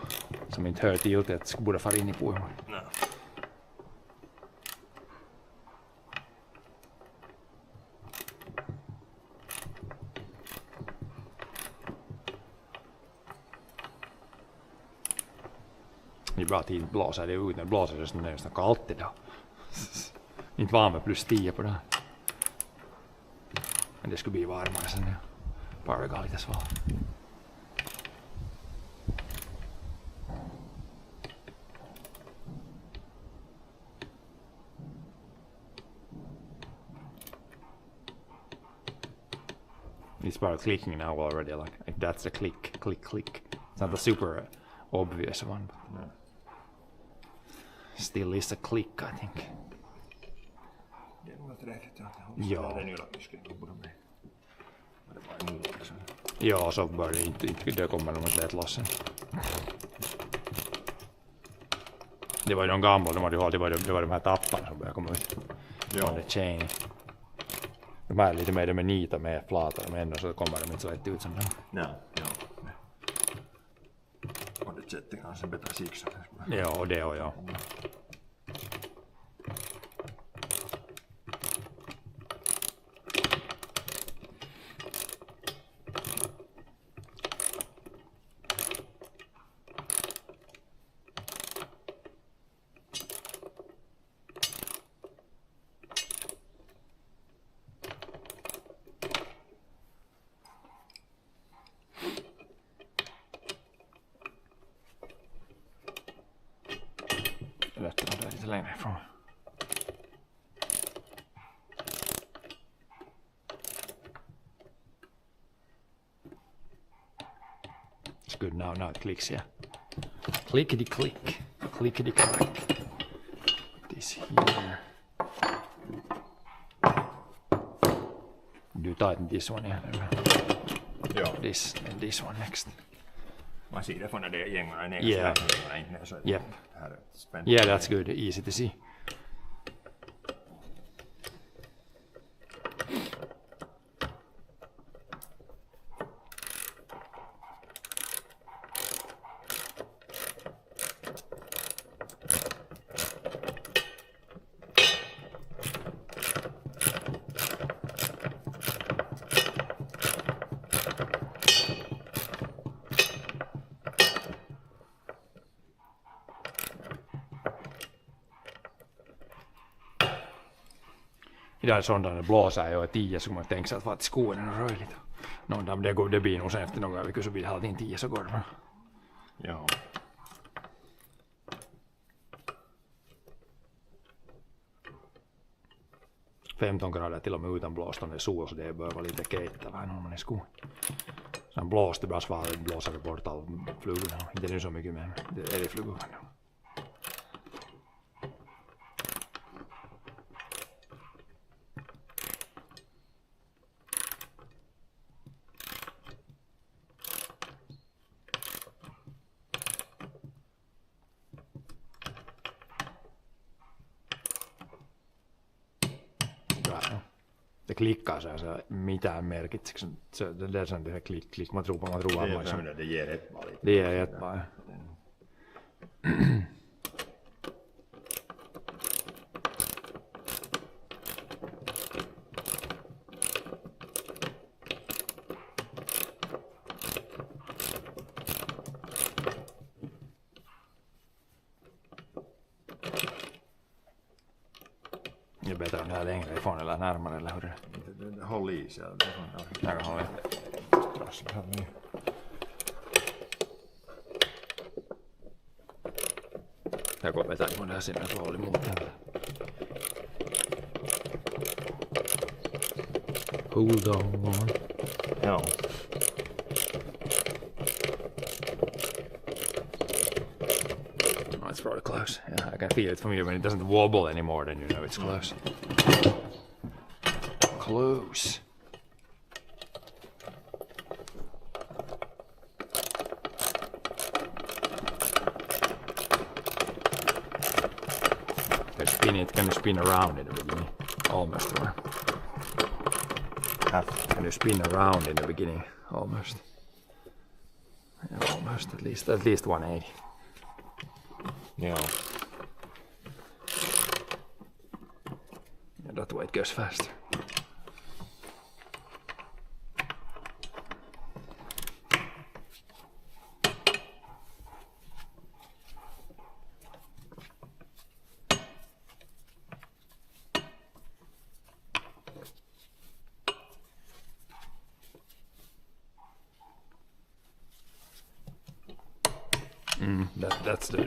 Speaker 4: som inte hör till att det borde fara in i puimaan.
Speaker 3: No.
Speaker 4: Det är bra att inte blåsa det ut, när det blåser så är det nästan kallt idag. Inte van med plus 10 på det här. Men det skulle bli varmare sen ja. Bara det går lite sval. It's about clicking now already, like that's a click. It's not a super obvious one, but
Speaker 3: No.
Speaker 4: still is a click, I think.
Speaker 3: Det är nog tillräckligt att
Speaker 4: Ja.
Speaker 3: den yläpysken borde bli. Det var nog liksom.
Speaker 4: Ja, så bör det inte det kommer nog inte lätt loss sen. Det var ju de gamla, det var de här tapparna som började komma ut.
Speaker 3: Ja.
Speaker 4: On the chain. De här är lite mer, de är nita med flata, men ändå så kommer de inte så lätt ut som de.
Speaker 3: No, joo. On det jetin kanssa vetää siksi.
Speaker 4: Ja, och det och ja. Lätt att dra lite längre ifrån. It's good now it clicks, yeah. Clickety click, clickety clack. This here. Do tighten this one, yeah.
Speaker 3: Joo.
Speaker 4: This and this one next.
Speaker 3: Man ser det från när det är gängorna ner.
Speaker 4: Yeah.
Speaker 3: Så
Speaker 4: Yep.
Speaker 3: här är spänt.
Speaker 4: Yeah, that's good. Easy to see. Idag sånt där det blåser ju och 10 så man tänker sig att vad skoen är rörligt. Det blir nog sen efter några veckor så blir det hela tiden 10 så går det bra.
Speaker 3: Joo.
Speaker 4: $15 grader till och med utan blåstående sol så det bör vara lite keittävää när man är skon. Sen blåste bara svalligt blåser vi bort all flugorna. Inte nu så mycket men det är det flugor. Det klickar så här mitään merkitseksi. Det är sån det här klick. Man tror varmaan.
Speaker 3: Det ger ett bara lite.
Speaker 4: Det ger ett bara. Det är bättre om det här längre ifrån eller närmare eller hur det är.
Speaker 3: Håll i sig.
Speaker 4: Jag kan hålla i. Joko vetää mun sinne rooli muuten. Hold on.
Speaker 3: Joo.
Speaker 4: Oh, it's probably close. Yeah, I can feel it from here when it doesn't wobble anymore, then you know it's close. Close. Can you spin around in the beginning? Almost. Or can you spin around in the beginning? Almost. Yeah, almost. At least 180.
Speaker 3: Joo.
Speaker 4: Yeah, that way it goes faster.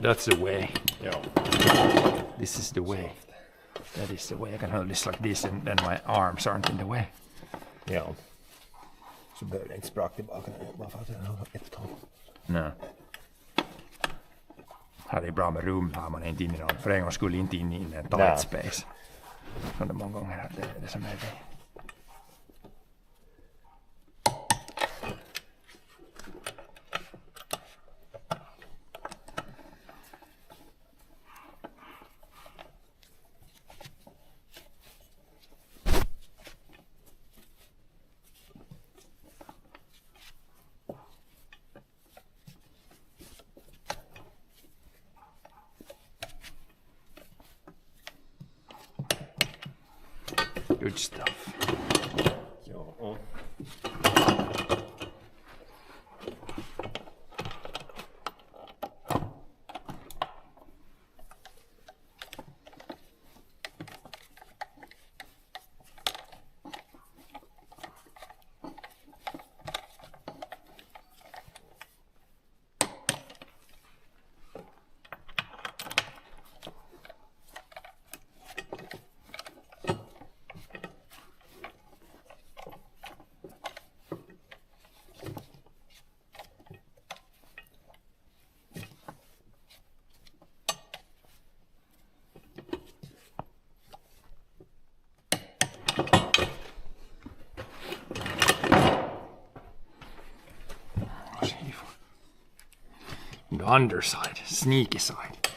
Speaker 4: That's the way.
Speaker 3: Joo.
Speaker 4: This is the way. That is the way. I can hold this like this and then my arms aren't in the way.
Speaker 3: Joo. Så behöver det inte sprak tillbaka bara för att jag har ett tag.
Speaker 4: Nej. Här är bra med rum, här man är inte inne i någon. För en gång skulle inte in i en tight space. Som det många gånger är det som är det. Good stuff.
Speaker 3: Joo.
Speaker 4: The underside, sneaky side.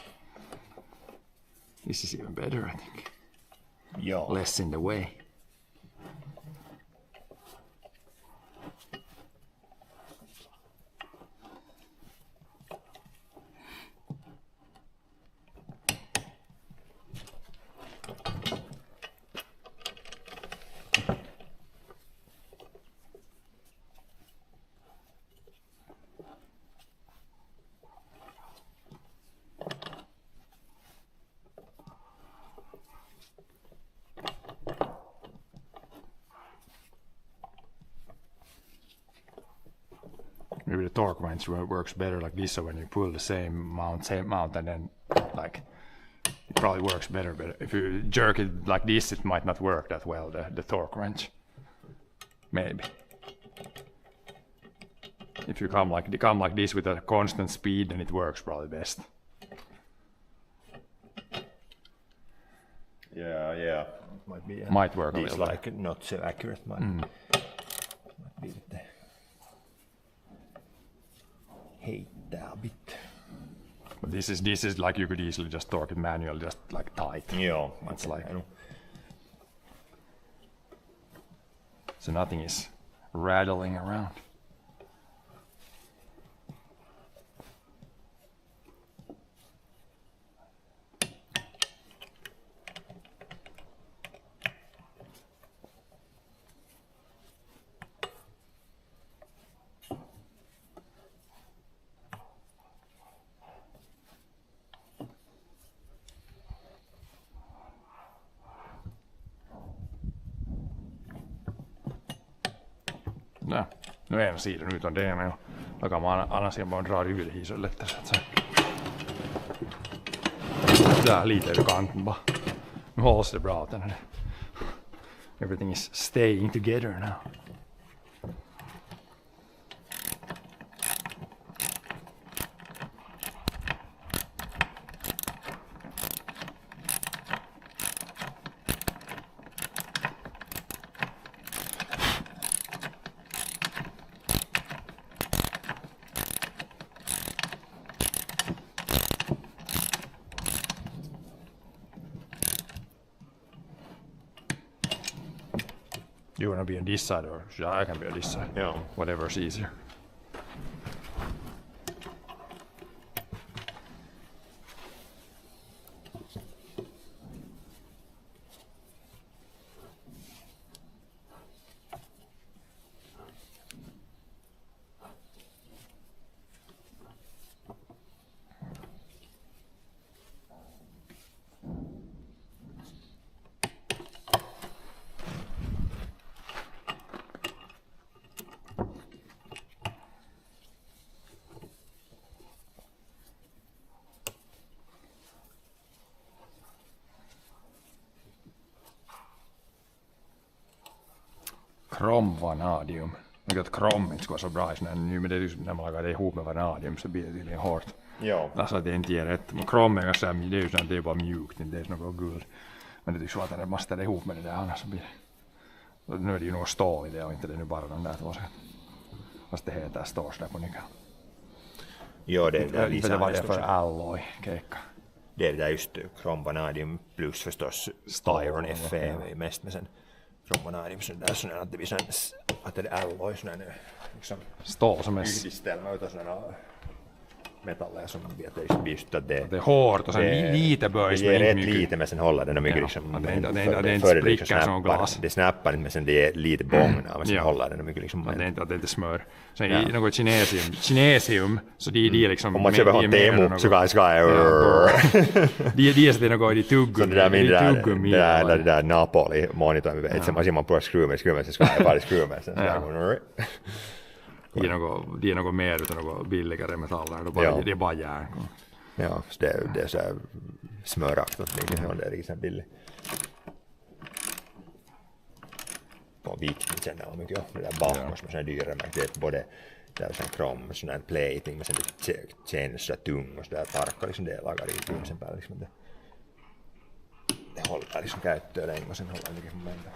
Speaker 4: This is even better, I think.
Speaker 3: Joo.
Speaker 4: Less in the way. Maybe the torque wrench works better like this, so when you pull the same mount, and then like it probably works better. But if you jerk it like this, it might not work that well. The torque wrench, maybe. If you come like this with a constant speed, then it works probably best.
Speaker 3: Yeah.
Speaker 4: Might work a
Speaker 3: It's
Speaker 4: little.
Speaker 3: like not so accurate. Might be lite heittää a bit.
Speaker 4: But this is like you could easily just torque it manually, just like tight.
Speaker 3: Joo.
Speaker 4: It's like so nothing is rattling around. No, ena siitä nyt on DNA jo. Alkaa mä aina siellä vaan draa yhdelle isolle tässä.
Speaker 2: Där lite över kanten bara. Nu hålls det bra. Everything is staying together now. You want to be on this side or I can be on this side?
Speaker 3: Yeah.
Speaker 2: Whatever's easier. Kromvanadium. Jag tycker att krom inte ska vara så bra i sådana nu, men det är just när man lagar det ihop med vanadium så blir det tydligen hårt.
Speaker 3: Ja.
Speaker 2: Alltså att det inte ger rätt. Men krom är ganska, det är ju sånt, det är bara mjukt, det är något guld. Men det tycks vara att det måste det ihop med det där, annars så blir det. Nu är det ju något stål i det och inte det nu bara de där två sätt. Fast det heter stås där på nyckeln.
Speaker 3: Ja, det är där
Speaker 2: Inte vad det är för alloy keikka.
Speaker 3: Det är där just kromvanadium plus förstås iron Fe mest med sen kromvanadium så där sådana att det blir sån att det är alloy sådana liksom
Speaker 2: Stål som är
Speaker 3: yhdistelmä utav sådana metaller som det blir just att
Speaker 2: det är hårt och sen lite böjs
Speaker 3: det ger rätt lite men sen håller den mycket liksom
Speaker 2: att det inte spricker som glas.
Speaker 3: Det snappar inte men sen det är lite bångna men sen håller den mycket liksom
Speaker 2: att det inte smör. Sen i något kinesium så de liksom
Speaker 3: om man köper temu så kan
Speaker 2: de sätter något i tuggummi.
Speaker 3: Det där Napoli monitor med vet man ser man på skruven så ska jag bara skruven sen
Speaker 2: det är något mer utan något billigare metaller. Det är bara järn.
Speaker 3: Ja, så det är så här smöraktigt. Det är liksom billigt. På vikten känner jag mycket. Det där bakom som är sådana dyra märkte. Det är både där sån krom, sån här plating, men sen det känns så tung och så där tarkka liksom det lagar i timsen päälle. Liksom det håller liksom käyttöön länge och sen håller mycket som mända.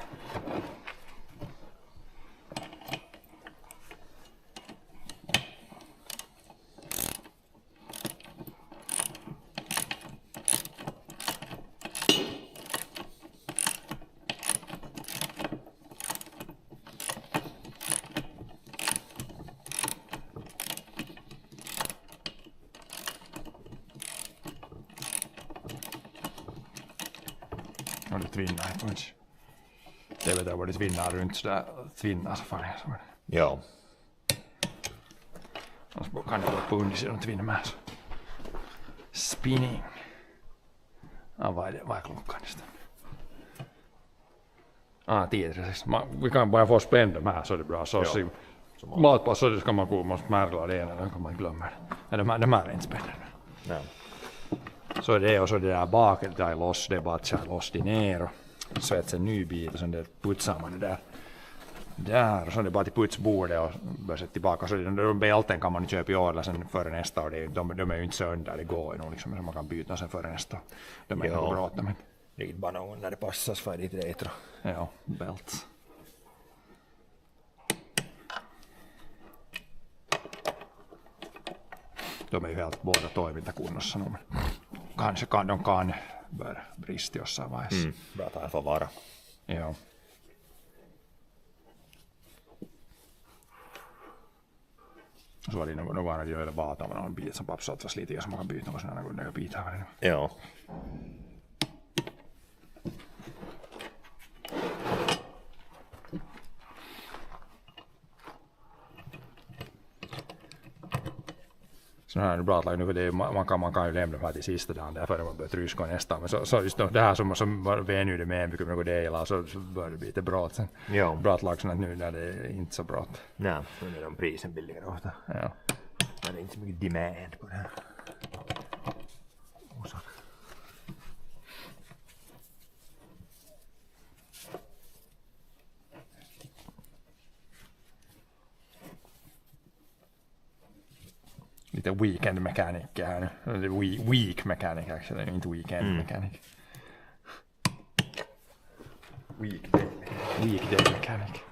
Speaker 2: Och det tvinnar inte kanske. Det vet jag vad det tvinnar runt sådär. Tvinnar så fan så.
Speaker 3: Ja.
Speaker 2: Och kan det vara på undersidan och tvinna med så. Spinning. Ja, vad är klockan nästan? 10:36. Vi kan bara få spänna dem här så är det bra. Så matpass så ska man gå måste märkla det ena, då kan man glömma det. De här är inte spännande.
Speaker 3: Ja.
Speaker 2: Så det och så det där baket där loss, det är bara att köra loss det ner och så ett en ny bit och sen det putsar man det där och så är det bara till putsbordet och börjar sätta tillbaka. Så de bälten kan man köpa i år eller sen före nästa år, de är ju inte sönder, det går ju nog liksom så man kan byta sen före nästa år. De är nog bra men
Speaker 3: det är bara någon när det passar för ditt retro.
Speaker 2: Ja, bält. De är ju helt båda toimintakunnossa nu, men kanske de kan börja brista jossain vaiheessa.
Speaker 3: Bra att få vara.
Speaker 2: Joo. Så var det nog var det ju bara att man bil som pappsat fast lite som man kan byta och såna där bitar.
Speaker 3: Ja.
Speaker 2: Så här är det bra att nu för det man kan ju lämna här till sista dagen där före man börjar tryska nästan. Men så just det här som var vänju det med mycket något delar så börjar det bli lite bra sen.
Speaker 3: Ja.
Speaker 2: Bra att lagsna nu när det är inte så bra.
Speaker 3: Nej, så är de prisen billigare ofta.
Speaker 2: Ja.
Speaker 3: Men det är inte så mycket demand på det här.
Speaker 2: lite weekend mechanic här nu. Eller week mechanic actually, inte weekend mechanic. Weekday mechanic.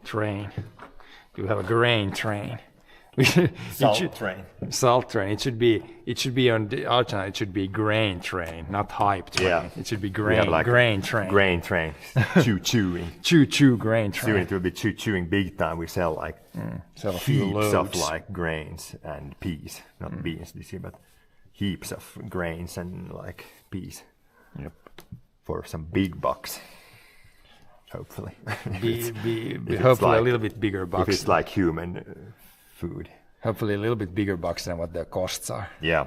Speaker 2: Train. You have a grain train.
Speaker 3: Salt train.
Speaker 2: Salt train. It should be on the alternate. It should be grain train, not hype train.
Speaker 3: Yeah.
Speaker 2: It should be
Speaker 3: We have like
Speaker 2: grain train.
Speaker 3: Grain train. chewing.
Speaker 2: Choo grain train.
Speaker 3: Soon it will be chewing big time. We sell like
Speaker 2: Sell a few
Speaker 3: heaps of
Speaker 2: loads.
Speaker 3: like grains and peas, not beans this year, but heaps of grains and like peas
Speaker 2: Yep.
Speaker 3: for some big bucks. Hopefully. If
Speaker 2: Hopefully
Speaker 3: it's like-
Speaker 2: a little bit bigger
Speaker 3: If
Speaker 2: bucks.
Speaker 3: it's like human food.
Speaker 2: Hopefully a little bit bigger bucks than what the costs are.
Speaker 3: Yeah.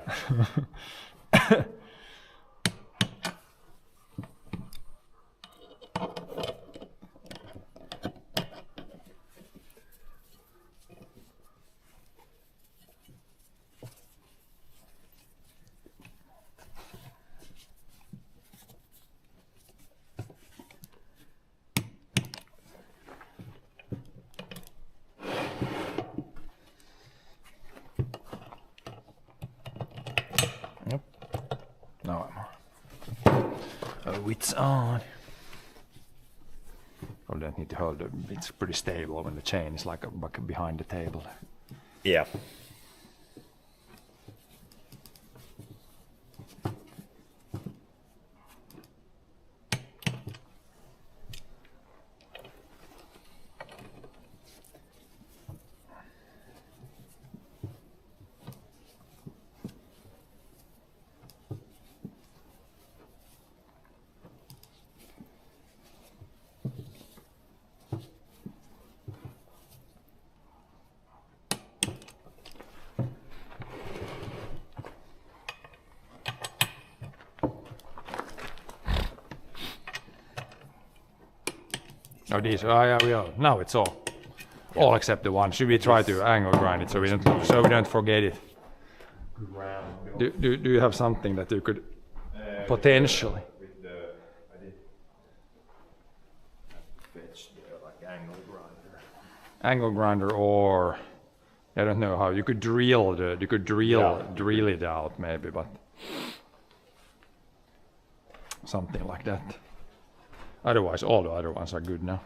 Speaker 2: Now I'm on. Oh, it's on. I don't need to hold it. It's pretty stable when the chain is like behind the table.
Speaker 3: Yeah.
Speaker 2: Oh, these. Oh, yeah, we are. Now it's all. All except the one. Should we try to angle grind it so we don't forget it? Do you have something that you could potentially? Angle grinder, or I don't know how you could drill drill it out maybe, but something like that. Otherwise, all the other ones are good now.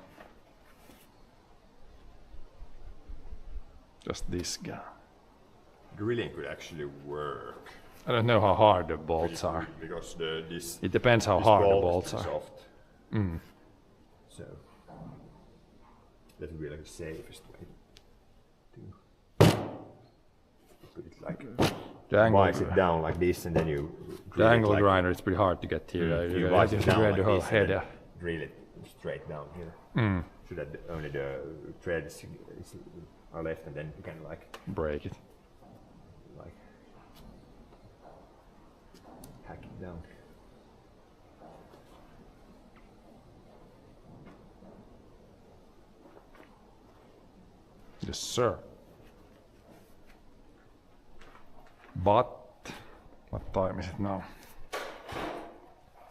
Speaker 2: Just this guy.
Speaker 3: Drilling could actually work.
Speaker 2: I don't know how hard the bolts are.
Speaker 3: Because this
Speaker 2: It depends how hard the bolts
Speaker 3: is
Speaker 2: are.
Speaker 3: soft. So that would be like the safest way to put it like
Speaker 2: The angle,
Speaker 3: vice it down like this, and then you
Speaker 2: the
Speaker 3: drill it
Speaker 2: angle
Speaker 3: like,
Speaker 2: grinder, it's pretty hard to get here.
Speaker 3: You
Speaker 2: You
Speaker 3: vice
Speaker 2: have
Speaker 3: it
Speaker 2: to
Speaker 3: down
Speaker 2: grab
Speaker 3: like
Speaker 2: the whole
Speaker 3: this,
Speaker 2: head.
Speaker 3: and
Speaker 2: Yeah.
Speaker 3: then drill it straight down here. So that only the threads are left, and then you can like
Speaker 2: Break it.
Speaker 3: hack it down.
Speaker 2: Yes, sir. But what time is it now?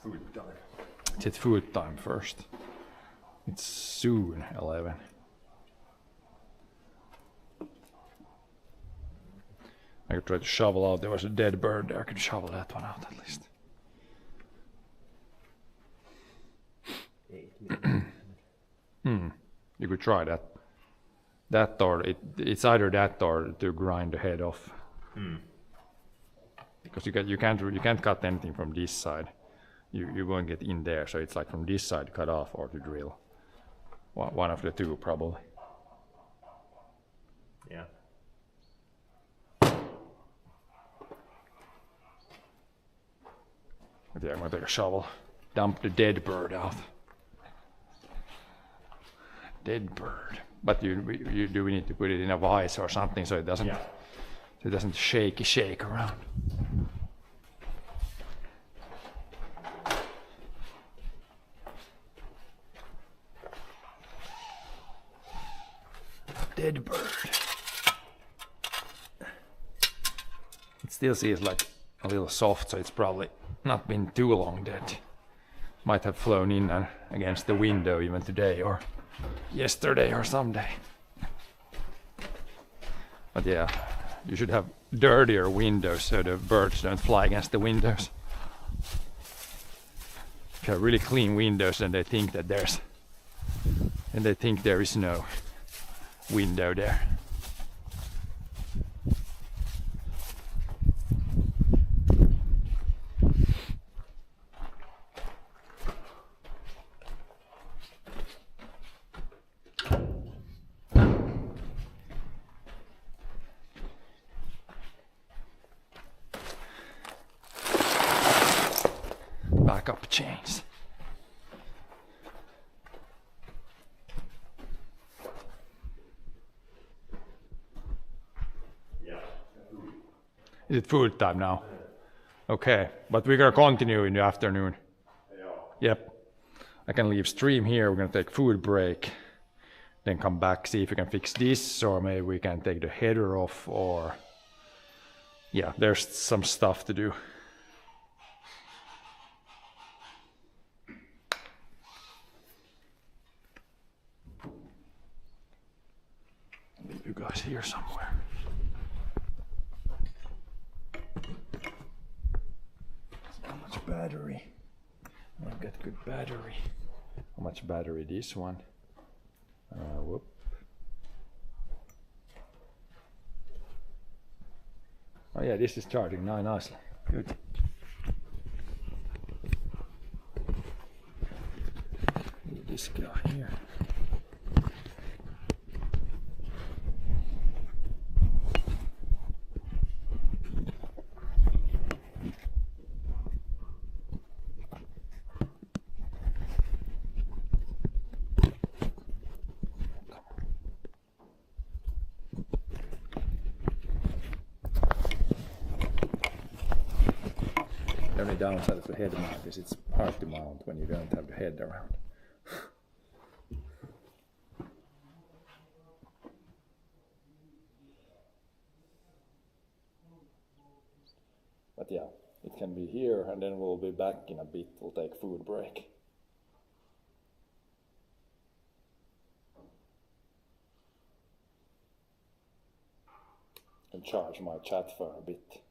Speaker 3: Food time.
Speaker 2: It's food time first. It's soon 11. I could try to shovel out. There was a dead bird there. I could shovel that one out at least. You could try that. That or it's either that or to grind the head off. Because you can't cut anything from this side. you won't get in there. So it's like from this side cut off or to drill. One of the two probably.
Speaker 3: Yeah.
Speaker 2: But yeah, I'm gonna take a shovel, dump the dead bird out. Dead bird. But do we need to put it in a vise or something so it doesn't shake around? Dead bird. It still seems like a little soft, so it's probably not been too long dead. Might have flown in against the window even today or yesterday or someday. But yeah, you should have dirtier windows so the birds don't fly against the windows. If you have really clean windows, then they think that there is no window there. Backup chains. Is it food time now? Okay, but we're gonna continue in the afternoon. Yep. I can leave stream here, we're gonna take food break, then come back, see if we can fix this, or maybe we can take the header off, or yeah, there's some stuff to do. Leave you guys here somewhere. How much battery? I've got good battery. How much battery this one? Whoop. Oh yeah, this is charging now nicely. Good. Leave this guy here. The only downside of the head mount is it's hard to mount when you don't have the head around. But yeah, it can be here and then we'll be back in a bit, we'll take food break. And charge my chat for a bit.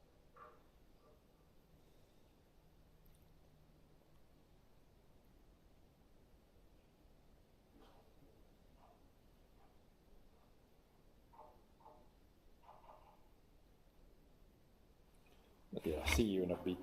Speaker 2: But yeah, see you in a bit.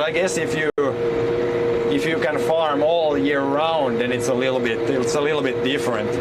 Speaker 2: I guess if you can farm all year round, then it's a little bit different.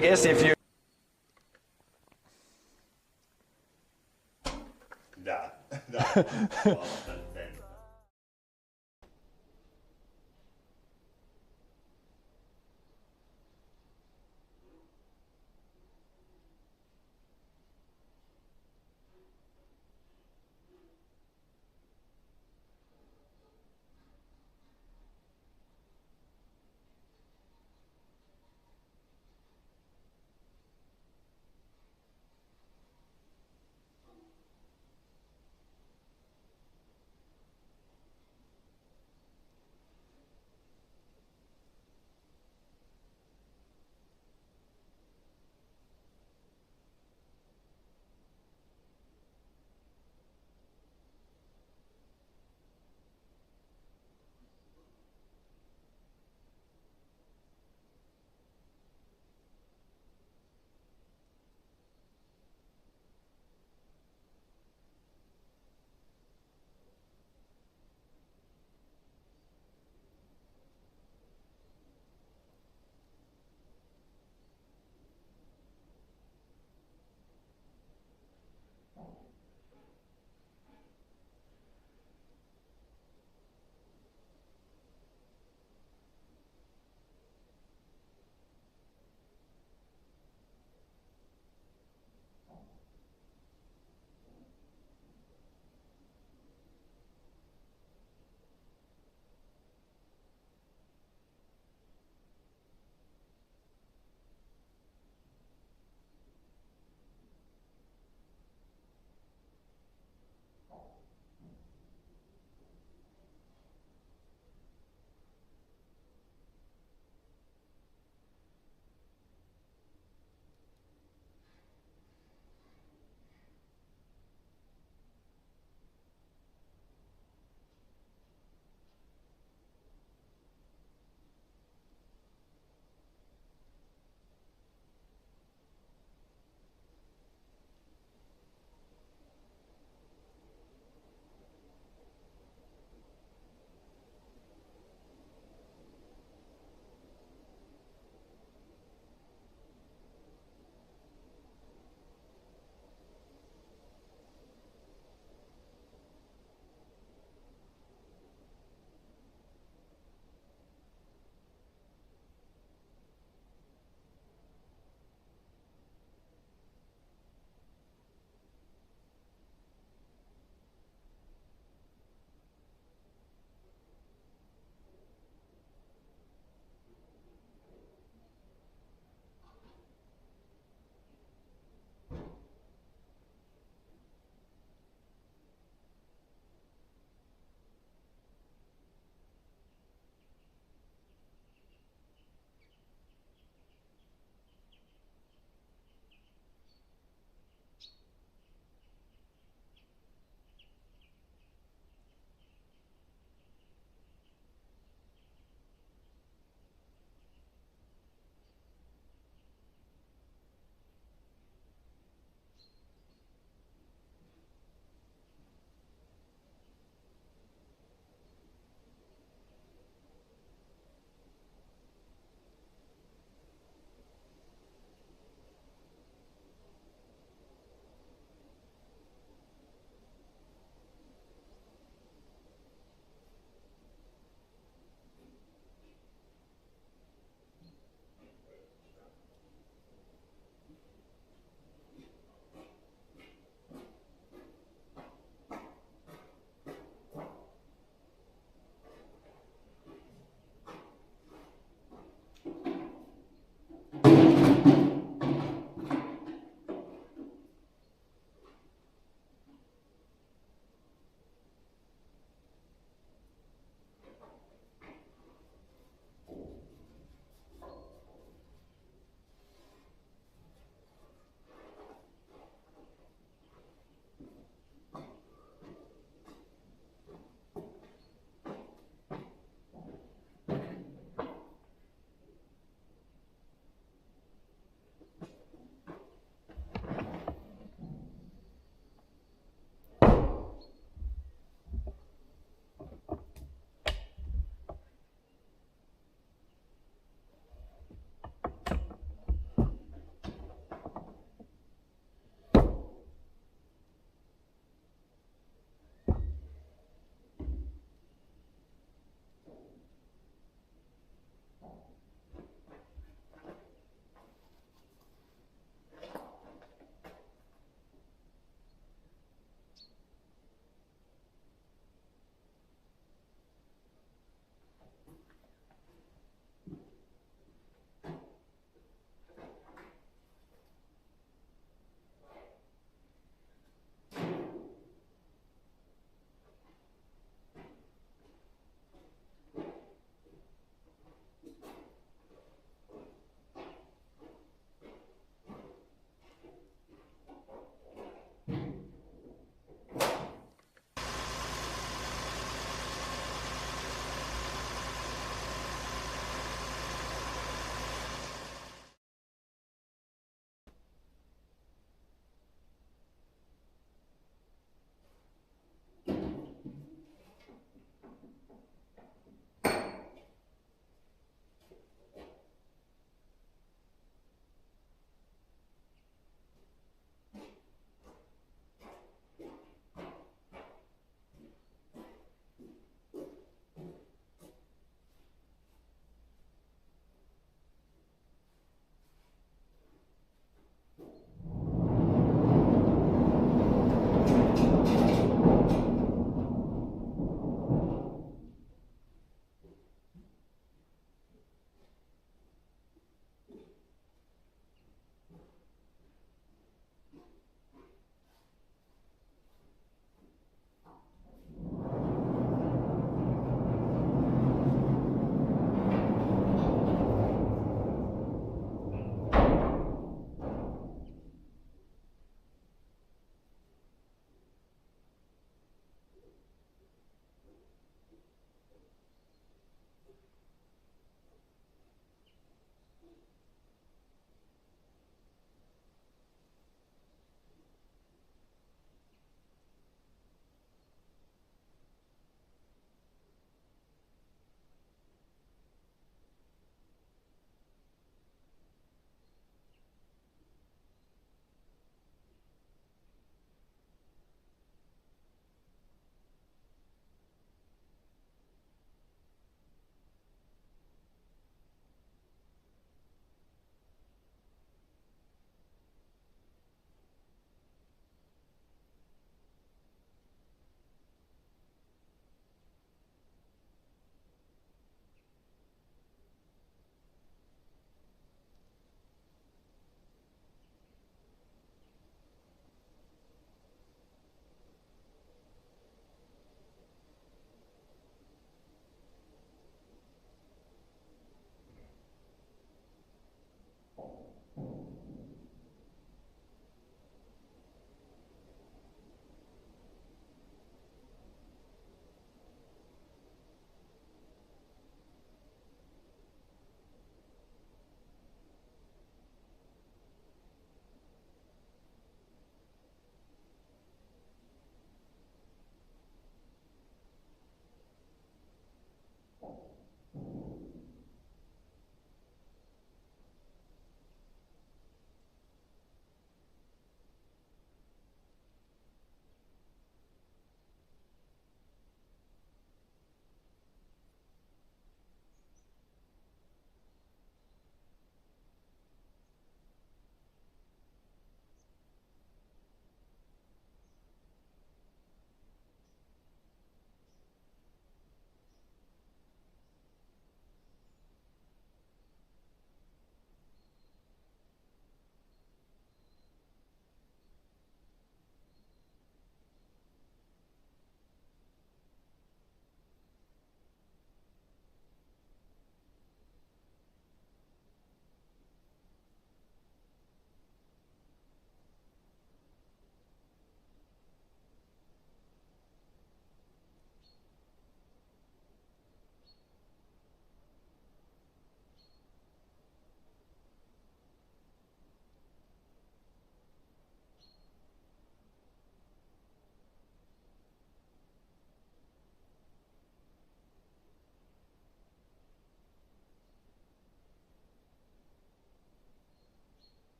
Speaker 2: I guess if you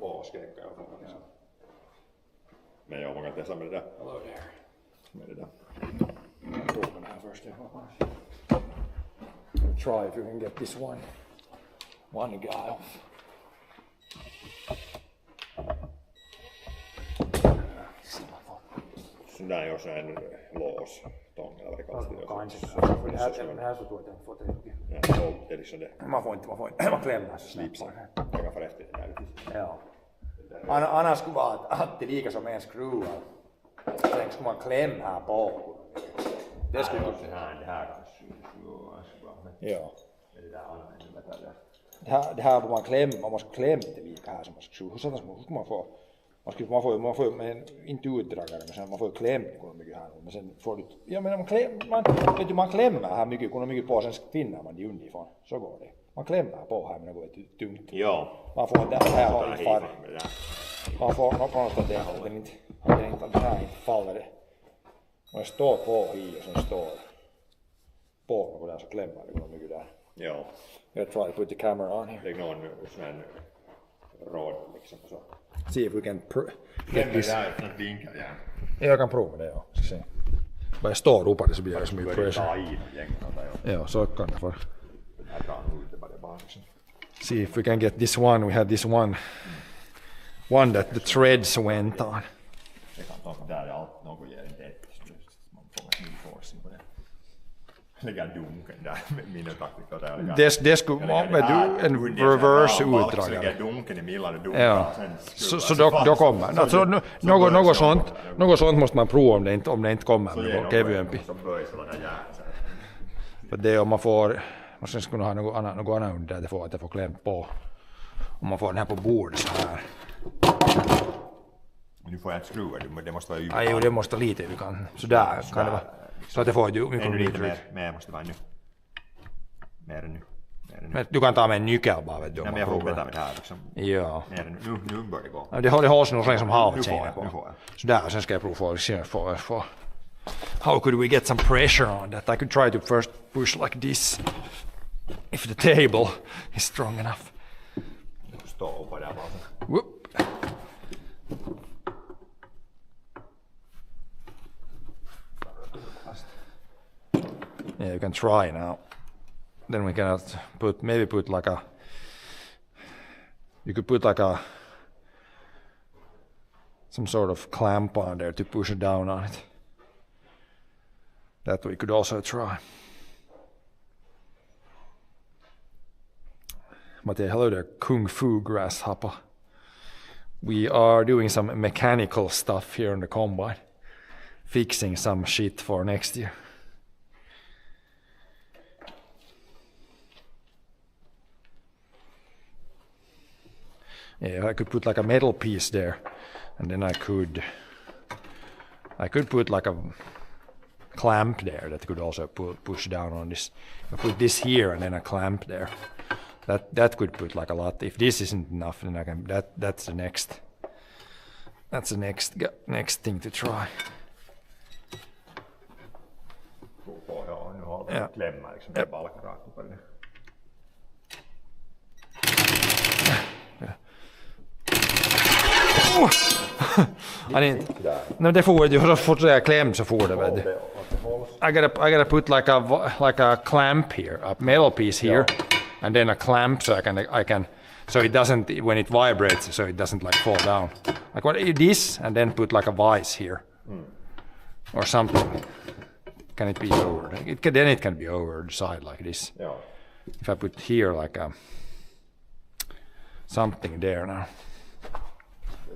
Speaker 3: Låskeikka. Men jag vågar testa med det där. Med det där.
Speaker 4: Prova den här först. Try if you can get this one guy off.
Speaker 3: Så där är också en låstång eller vad det kallas.
Speaker 4: Den här så tror jag att den får tryck.
Speaker 3: Ja, det är liksom det.
Speaker 4: Man får inte man klämmer så
Speaker 3: Slipsen. Jag kan få efter det där.
Speaker 4: Ja. Annars skulle vara att det lika som en skruv. Sen skulle man klämma här på. Det skulle
Speaker 3: det här kanske.
Speaker 4: Ja.
Speaker 3: Det där använder det.
Speaker 4: Det här får man klämma, man måste klämma det lika här som man skruv. Hur skulle man få? Man får men inte utdragare, men sen man får klämma mycket här. Men sen får du, ja men man klämmer här mycket på, sen finner man det underifrån. Så går det. Man klämmer på här med något tungt.
Speaker 3: Ja.
Speaker 4: Man får det här har inte fall. Man får något konstigt att den här inte faller. Man står på i och sen står på något där så klämmer det mycket där.
Speaker 3: Ja.
Speaker 4: Jag try to put the camera on here.
Speaker 3: Lägg någon sån här råd liksom så.
Speaker 4: See if we can
Speaker 3: get this. Där från vinkar, ja.
Speaker 4: Jag kan prova det, ja. Se. Bara jag står uppe det så blir det så mycket pressure. Ja, så kan det vara. See if we can get this one. We had this one that the threads went on.
Speaker 3: Det kan ta där allt något ger inte ett. Man får ny forcing på det. Lägga dunken där med mina taktiker där.
Speaker 4: Det skulle vara en reverse utdragare.
Speaker 3: Lägga dunken i millan och dunken.
Speaker 4: Ja. Så då kommer. Alltså, något sånt måste man prova om det inte kommer med kevyempi. För det om man får, man ska kunna ha något annat under där det får klämt på. Om man får den här på bordet så här.
Speaker 3: Nu får jag inte skruva, det måste vara
Speaker 4: Ja, jo, det måste lite i kanten. Så där kan det vara. Så att det får ju mycket
Speaker 3: mindre. Mer måste vara nu. Mer än nu.
Speaker 4: Men du kan ta med en nyckel bara, vet du.
Speaker 3: Ja, men jag får beta med det här liksom.
Speaker 4: Ja.
Speaker 3: Nu bör det gå.
Speaker 4: Ja, det håller så länge som halvtjänar på.
Speaker 3: Nu får jag.
Speaker 4: Så där, sen ska jag prova få. How could we get some pressure on that? I could try to first push like this. If the table is strong enough.
Speaker 3: Stå uppe där bara.
Speaker 4: Whoop. Yeah, you can try now. Then we can maybe put like a. You could put like some sort of clamp on there to push it down on it. That we could also try. But yeah, hello there, Kung Fu Grasshopper. We are doing some mechanical stuff here on the combine. Fixing some shit for next year. Yeah, I could put like a metal piece there, and then I could put like a clamp there that could also push down on this. I put this here and then a clamp there. That could put like a lot. If this isn't enough, then I can. That's the next. That's the next thing to try.
Speaker 3: Ja, nu har vi klämmar liksom med balkrakt på det.
Speaker 4: I didn't. No, det får ju så fort jag kläm så får det väl. I gotta put like a clamp here, a metal piece here, and then a clamp so I can so it doesn't, when it vibrates, so it doesn't like fall down. Like what this, and then put like a vise here or something. Can it be over? Then it can be over the side like this.
Speaker 3: Joo.
Speaker 4: If I put here like a something there now.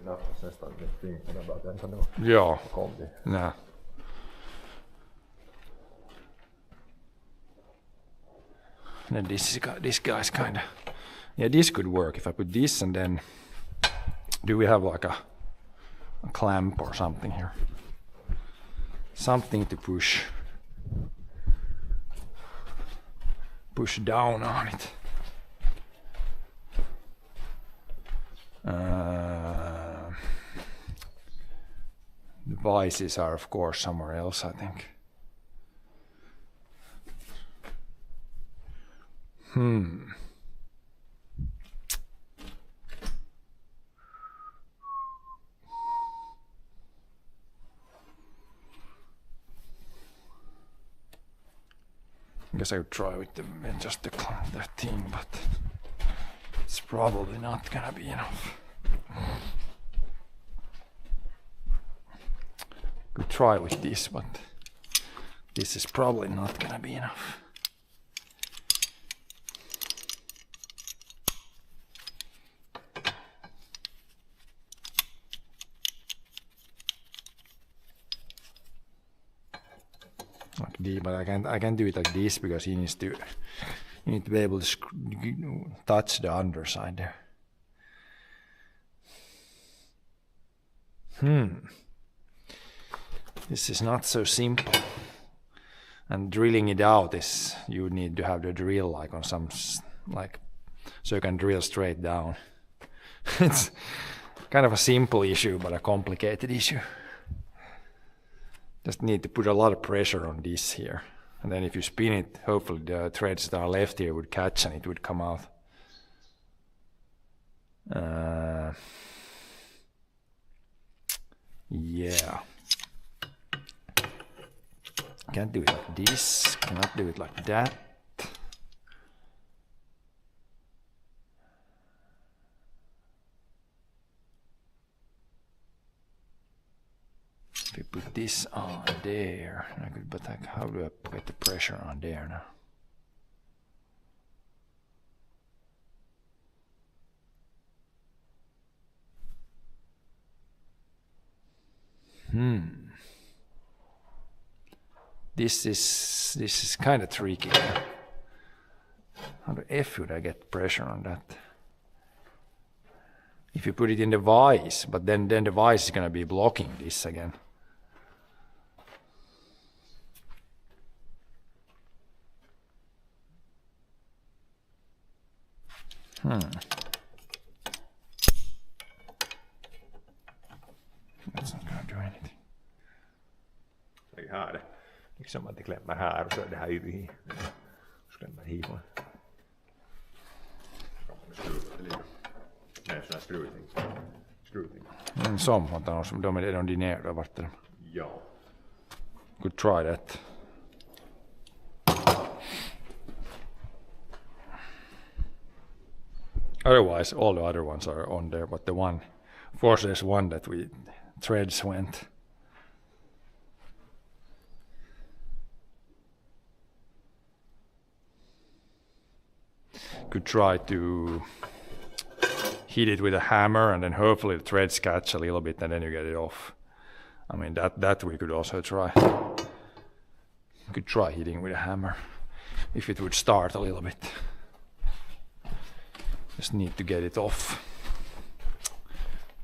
Speaker 3: Det är nästan fingrarna bara den kan då.
Speaker 4: Ja.
Speaker 3: Kom det.
Speaker 4: Nah. Then this guy's kind of, yeah, this could work if I put this, and then do we have like a clamp or something here? Something to push down on it. The vices are of course somewhere else, I think. I guess I would try with just the thing, but it's probably not gonna be enough. Could try with this, but this is probably not gonna be enough. Like this, but I can't do it like this because you need to be able to touch the underside there. This is not so simple. And drilling it out is, you need to have the drill like on some, like, so you can drill straight down. It's kind of a simple issue, but a complicated issue. Just need to put a lot of pressure on this here. And then if you spin it, hopefully the threads that are left here would catch and it would come out. Yeah. Can't do it like this, cannot do it like that. If we put this on there, I could, but like, how do I get the pressure on there now? This is kind of tricky. How the F would I get pressure on that? If you put it in the vise, but then the vise is gonna be blocking this again. That's not gonna do anything.
Speaker 3: Vi har det. Liksom att det klämmer här och så är det här i. Så klämmer hit. Skruvat lite. Nej, sån här skruting.
Speaker 4: Som, de är de ner då vart det.
Speaker 3: Ja.
Speaker 4: Could try that. Otherwise, all the other ones are on there, but the one, of course, there's one that threads went. Could try to hit it with a hammer, and then hopefully the threads catch a little bit, and then you get it off. I mean, that we could also try. Could try hitting with a hammer if it would start a little bit. Just need to get it off.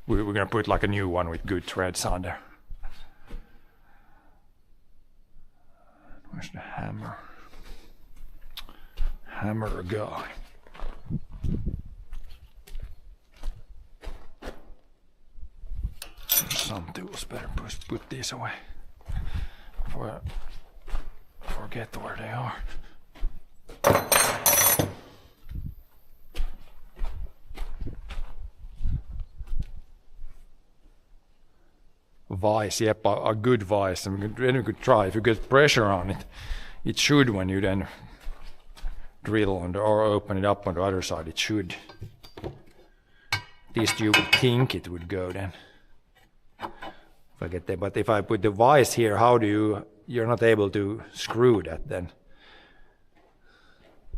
Speaker 4: We're gonna put like a new one with good threads on there. Where's the hammer? Hammer guy. Some tools, better put these away before I forget where they are. Vise, yep, a good vise, and then you could try, if you get pressure on it, it should, when you then drill on or open it up on the other side, it should least you would think it would go then. If I get there, but if I put the vise here, how do you're not able to screw that then?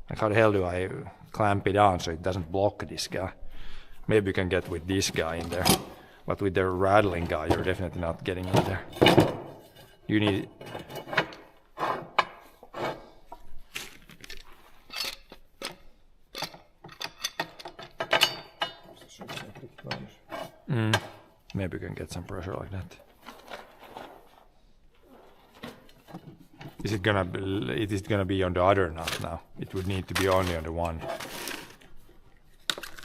Speaker 4: Like how the hell do I clamp it on so it doesn't block this guy? Maybe you can get with this guy in there, but with the rattling guy you're definitely not getting in there. You need... Maybe you can get some pressure like that. Is it gonna be on the other nut now? It would need to be only on the one.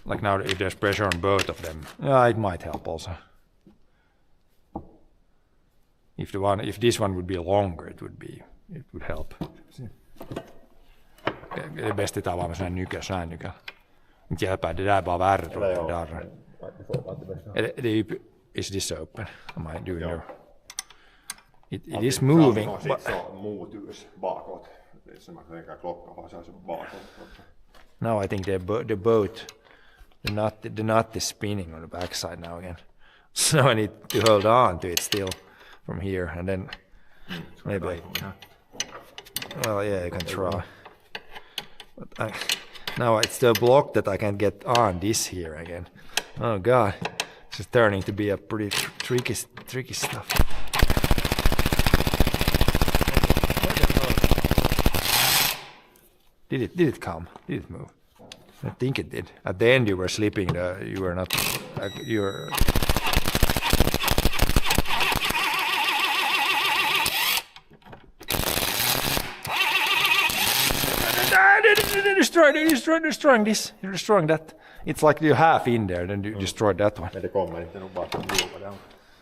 Speaker 4: Like now, if there's pressure on both of them, it might help also. If this one would be longer, it would help. Det är bäst att ta med sån nyckel, sån nyckel. Inte hjälper det där bara värre då. Is this open? Am I doing there? It is moving. Now I think the boat, the nut is spinning on the backside now again. So I need to hold on to it still from here, and then maybe. Well, yeah, you can try. But now it's still blocked that I can get on this here again. Oh God, this is turning to be a pretty tricky stuff. Did it come? Did it move? I think it did. At the end you were slipping. You were not. You were. Destroying this. You're destroying that. It's like you're half in there, then you destroyed that one.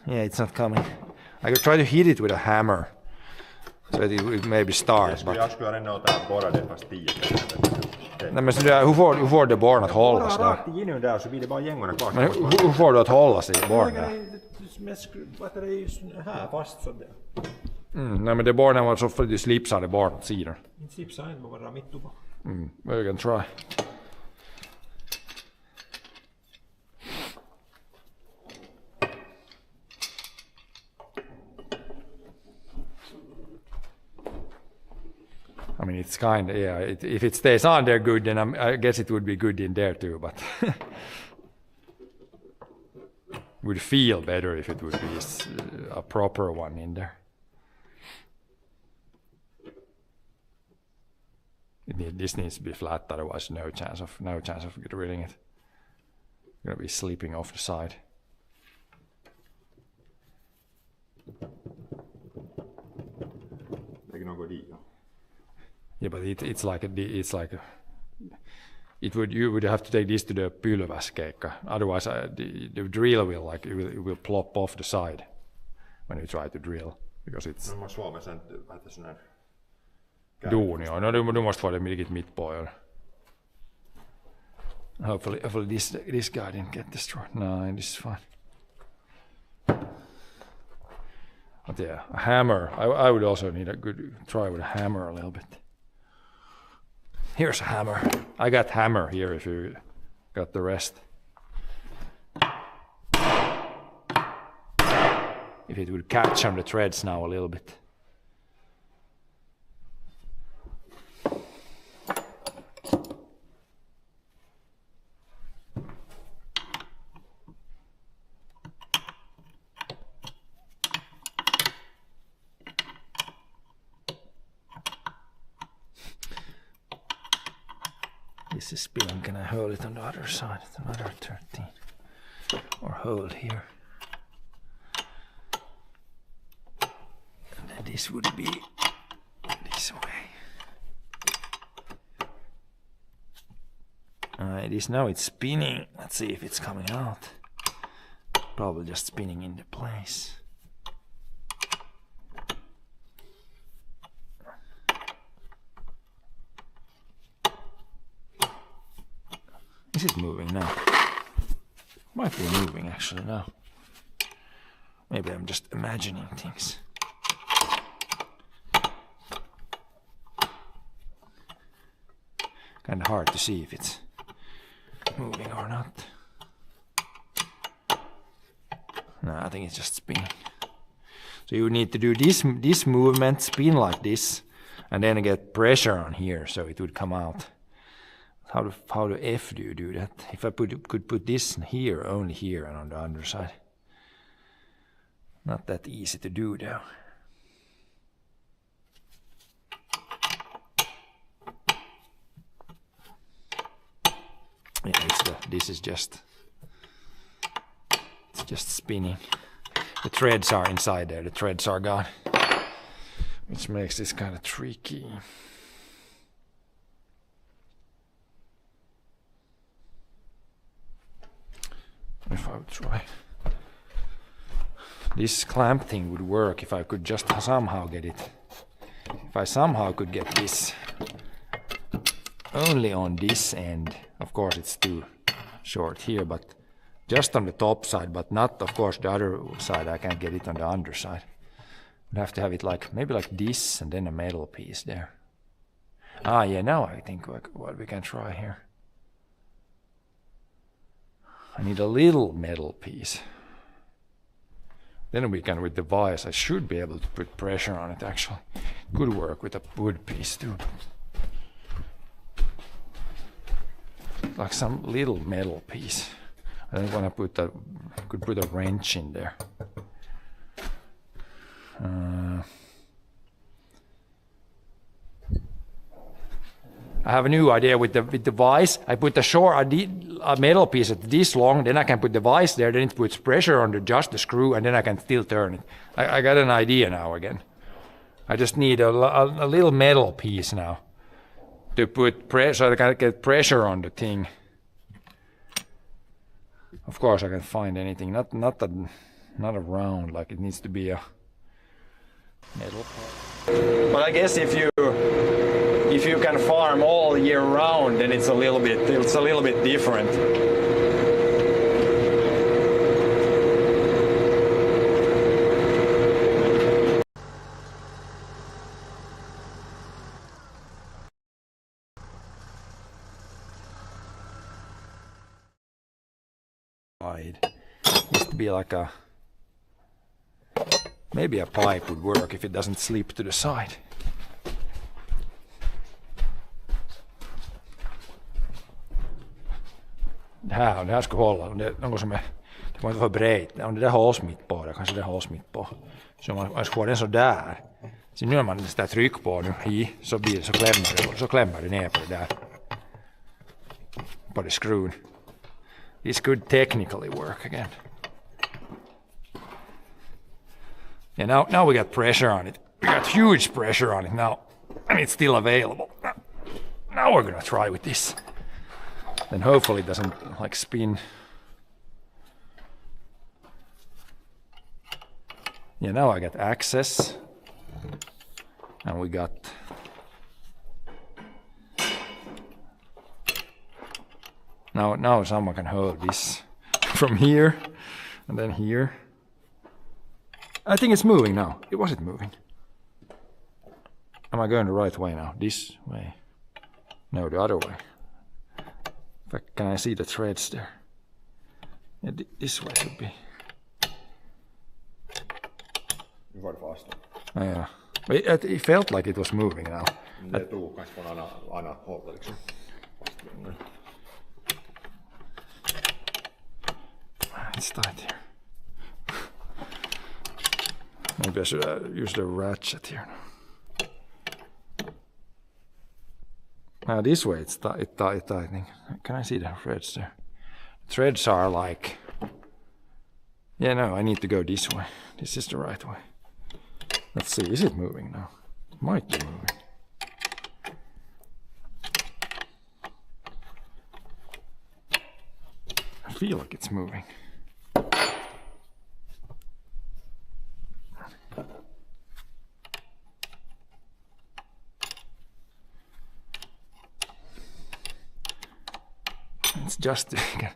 Speaker 4: Yeah, it's not coming. I could try to hit it with a hammer, so it would maybe start. But... Nej, men hur får du barn att hållas där? Men hur får du att hållas i barn där? Nej, men det barnen var så för att du slipsade barn åt sidan. Well, you can try. I mean, it's kind of, yeah, if it stays on there good, then I guess it would be good in there too, but would feel better if it would be a proper one in there. This needs to be flat, otherwise no chance of drilling it. It's gonna be slipping off the side. Yeah, but it's like you would have to take this to the pylväskeikka. Otherwise, the drill will plop off the side when you try to drill because it's. Duuni on. No, du måste få det mitt på. Hopefully this guy didn't get destroyed. No, this is fine. But yeah, a hammer. I would also need a good try with a hammer a little bit. Here's a hammer. I got hammer here if you got the rest. If it would catch on the threads now a little bit. This is spinning. Can I hold it on the other side? It's another 13. Or hold here. And then this would be this way. It is now, it's spinning. Let's see if it's coming out. Probably just spinning into place. Is it moving now? Might be moving actually now. Maybe I'm just imagining things. Kinda hard to see if it's moving or not. No, I think it's just spinning. So you need to do this movement, spin like this, and then get pressure on here so it would come out. How the F do you do that? If I could put this here, only here and on the underside. Not that easy to do though. Yeah, this is just spinning. The threads are inside there. The threads are gone, which makes this kind of tricky. If I would try. This clamp thing would work if I could just somehow get it. If I somehow could get this only on this end. Of course it's too short here, but just on the top side, but not of course the other side. I can't get it on the underside. I'd have to have it like maybe like this and then a metal piece there. Ah yeah, now I think what we can try here. I need a little metal piece. Then we can, with the vise, I should be able to put pressure on it actually. Could work with a wood piece too. Like some little metal piece. I don't want to could put a wrench in there. I have a new idea with the vise. I put a metal piece at this long, then I can put the vise there, then it puts pressure on just the screw, and then I can still turn it. I got an idea now again. I just need a little metal piece now to put pressure, so I can get pressure on the thing. Of course I can find anything, not a round, like it needs to be a metal part. But I guess if you can farm all year round, then it's a little bit different. Used to be like maybe a pipe would work if it doesn't slip to the side. Det här ska hålla. Något som det var inte för brett. Om det där hålls mitt på, det kanske det hålls mitt på. Så man ska ha den så där. Så nu när man sätter tryck på nu i, så klämmer det ner på det där. På the screw. This could technically work again. Yeah, now we got pressure on it. We got huge pressure on it now, and it's still available. Now we're gonna try with this. Then hopefully it doesn't like spin. Yeah, now I got access, and we got now someone can hold this from here and then here. I think it's moving now. Was it moving? Am I going the right way now? This way? No, the other way. Can I see the threads there? Yeah, this way should be.
Speaker 3: Nu var det fast.
Speaker 4: Yeah. It felt like it was moving now.
Speaker 3: Det tog kanske från annat håll liksom.
Speaker 4: It's tight here. Maybe I should use the ratchet here. Now this way it's tightening. Can I see the threads there? Threads are like... Yeah, no, I need to go this way. This is the right way. Let's see, is it moving now? It might be moving. I feel like it's moving. It's just, you can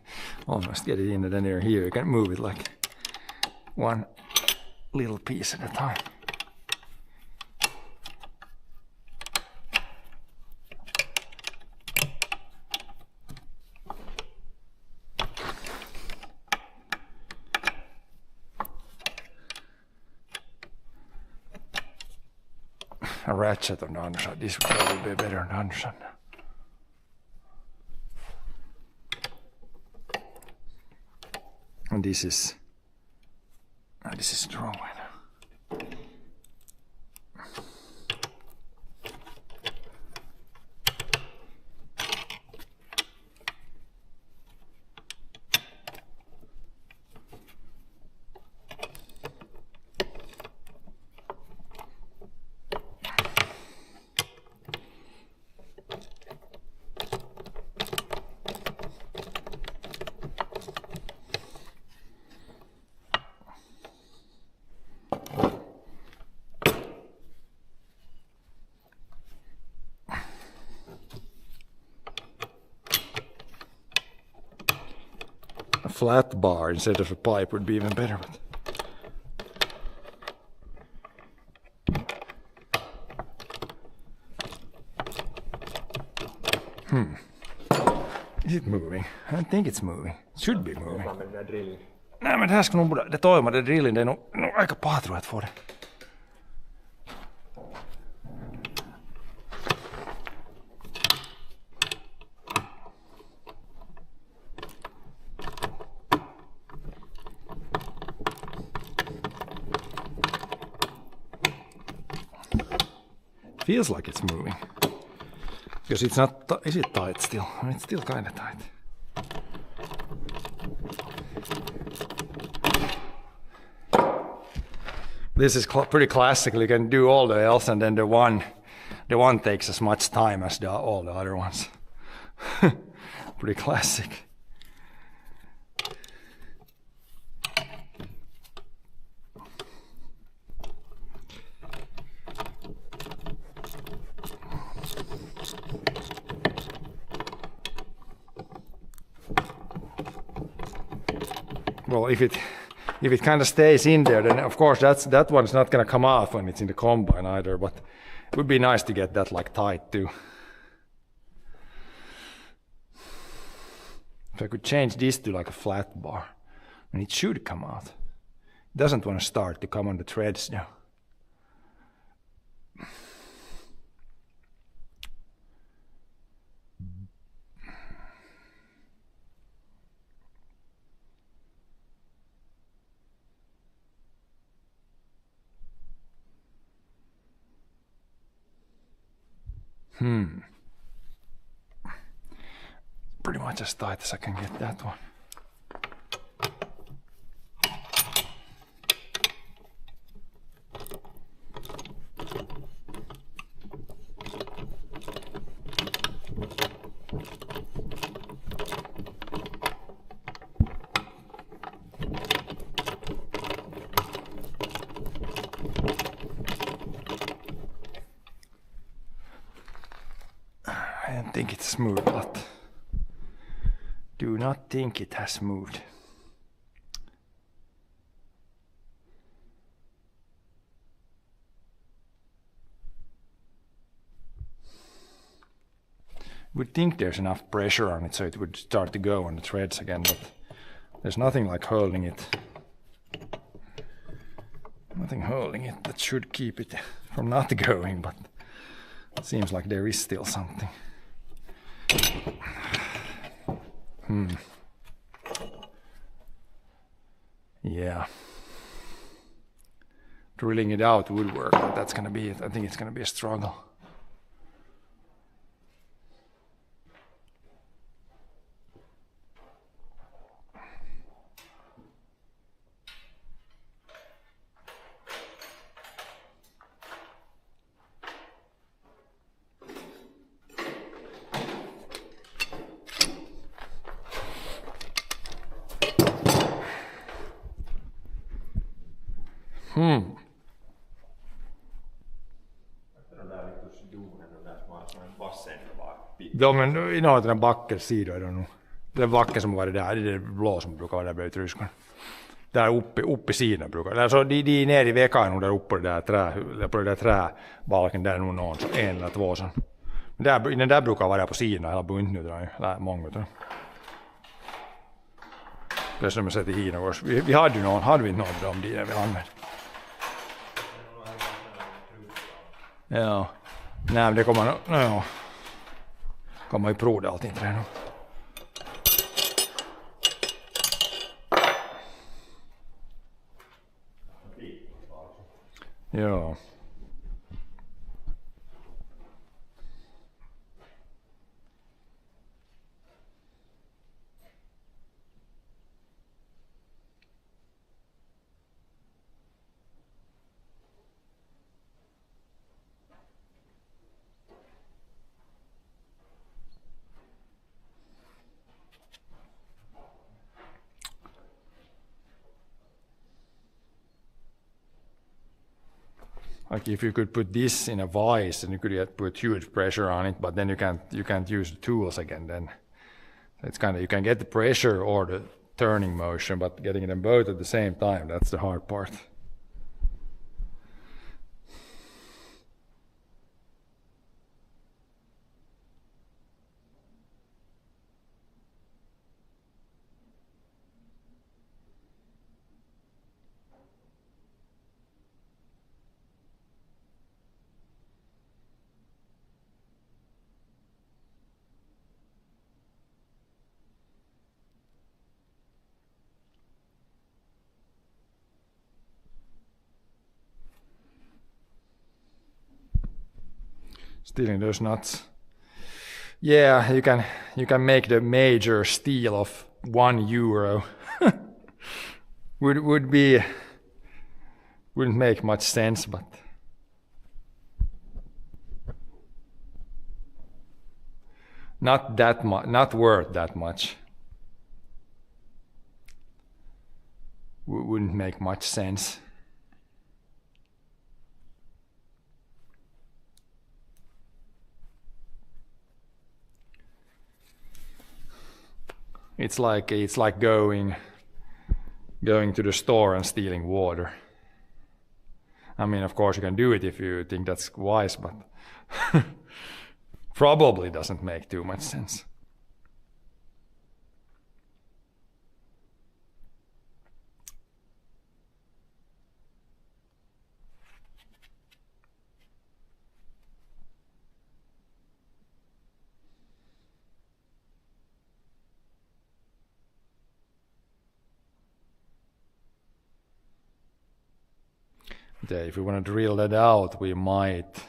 Speaker 4: almost get it in and then here. You can move it like one little piece at a time.
Speaker 2: a ratchet on the underside. This would probably be better on the underside. And this is the wrong way now. A flat bar instead of a pipe would be even better. But is it moving? I don't think it's moving. It should be moving. Nej, men det här ska nog det toimade drillin, det är nog aika paha tror jag att få det. Feels like it's moving. Because it's not, is it tight still? I mean, it's still kind of tight. This is pretty classical. You can do all the else, and then the one takes as much time as all the other ones. Pretty classic. Well, if it kind of stays in there, then of course that one's not gonna come off when it's in the combine either. But it would be nice to get that like tight too. If I could change this to like a flat bar, and it should come out. It doesn't want to start to come on the threads now. Pretty much as tight as I can get that one. I don't think it's moved, but do not think it has moved. Would think there's enough pressure on it so it would start to go on the threads again, but there's nothing like holding it. Nothing holding it that should keep it from not going, but it seems like there is still something. Yeah. Drilling it out would work, but that's gonna be it. I think it's gonna be a struggle. Ja, men inom den backens sida, den backen som var det där, det är det blå som brukar vara där bredvid tryskan. Där uppe i sidan brukar, alltså de ner i veckan nog där uppe på det där träbalken där är nog någon, en eller två sån. Men den där brukar vara på sidan hela bunt nu tror jag, många tror jag. Det är som jag sett i Hina, vi hade ju någon, hade vi någon av de där vi använde.
Speaker 4: Ja. Nej, men det kommer nog... Ja. Kan man ju prova det alltid inte redan. Ja. Like if you could put this in a vise and you could put huge pressure on it, but then you can't use the tools again. Then it's kind of, you can get the pressure or the turning motion, but getting them both at the same time, that's the hard part. Stealing those nuts. Yeah, you can make the major steal of €1. Wouldn't make much sense, but not that much, not worth that much. Wouldn't make much sense. It's like going to the store and stealing water. I mean, of course you can do it if you think that's wise, but probably doesn't make too much sense. Yeah, if we want to drill that out, we might